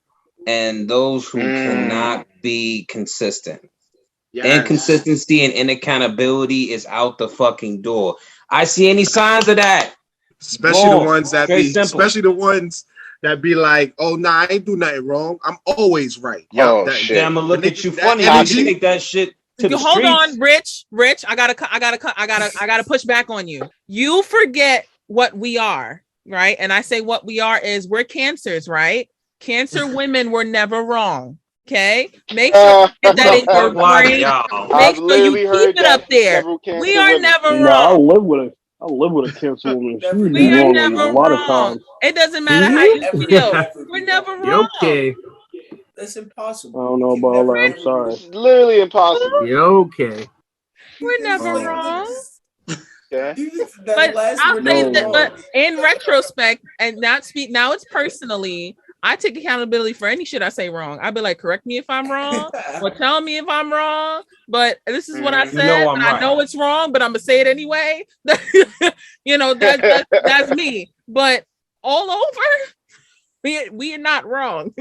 and those who cannot be consistent. Yes. Inconsistency and inaccountability is out the fucking door. I see any signs of that. Especially the ones that be like, oh nah, I ain't do nothing wrong. I'm always right. Yo, shit. I'ma look at you funny. You take that shit to the Hold streets. on, Rich. I gotta push back on you. You forget what we are, right? And I say what we are is we're cancers, right? Cancer women were never wrong. Okay, make sure you get that in your brain. Make sure you keep it up there. We are never wrong. I live with a cancer woman. She would We be are wrong never a lot of wrong. times. It doesn't matter how you feel. We're never wrong. Okay. That's impossible. I don't know about all that. I'm sorry. It's literally impossible. Okay. We're never wrong. Yeah. But I'll say that. But in retrospect, and now it's personally. I take accountability for any shit I say wrong. I'll be like, correct me if I'm wrong, or tell me if I'm wrong. But this is what I said. I know it's wrong, but I'm gonna say it anyway. You know, that's me. But all over, we are not wrong.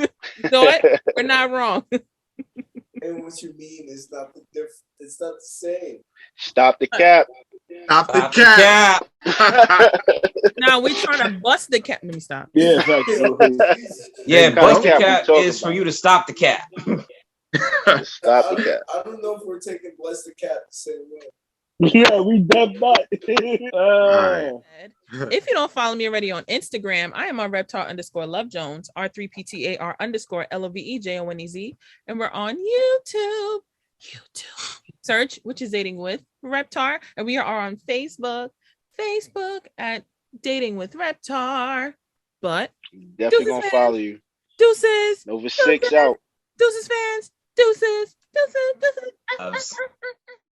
So we're not wrong. And what you mean is not the difference. It's not the same. Stop the cap. Stop the cap. Now we trying to bust the cap. Let me stop. Yeah, exactly. Yeah, bust the cap is for you to stop the cap. Stop the cap. I don't know if we're taking bless the cap the same way. Yeah, we done that. If you don't follow me already on Instagram, I am on Reptar_Love_Jones, R3PTAR_LOVEJONEZ, and we're on YouTube. Search which is Dating with Reptar, and we are on Facebook at Dating with Reptar. But definitely gonna follow you. Deuces. Nova 6 out. Deuces fans. Deuces.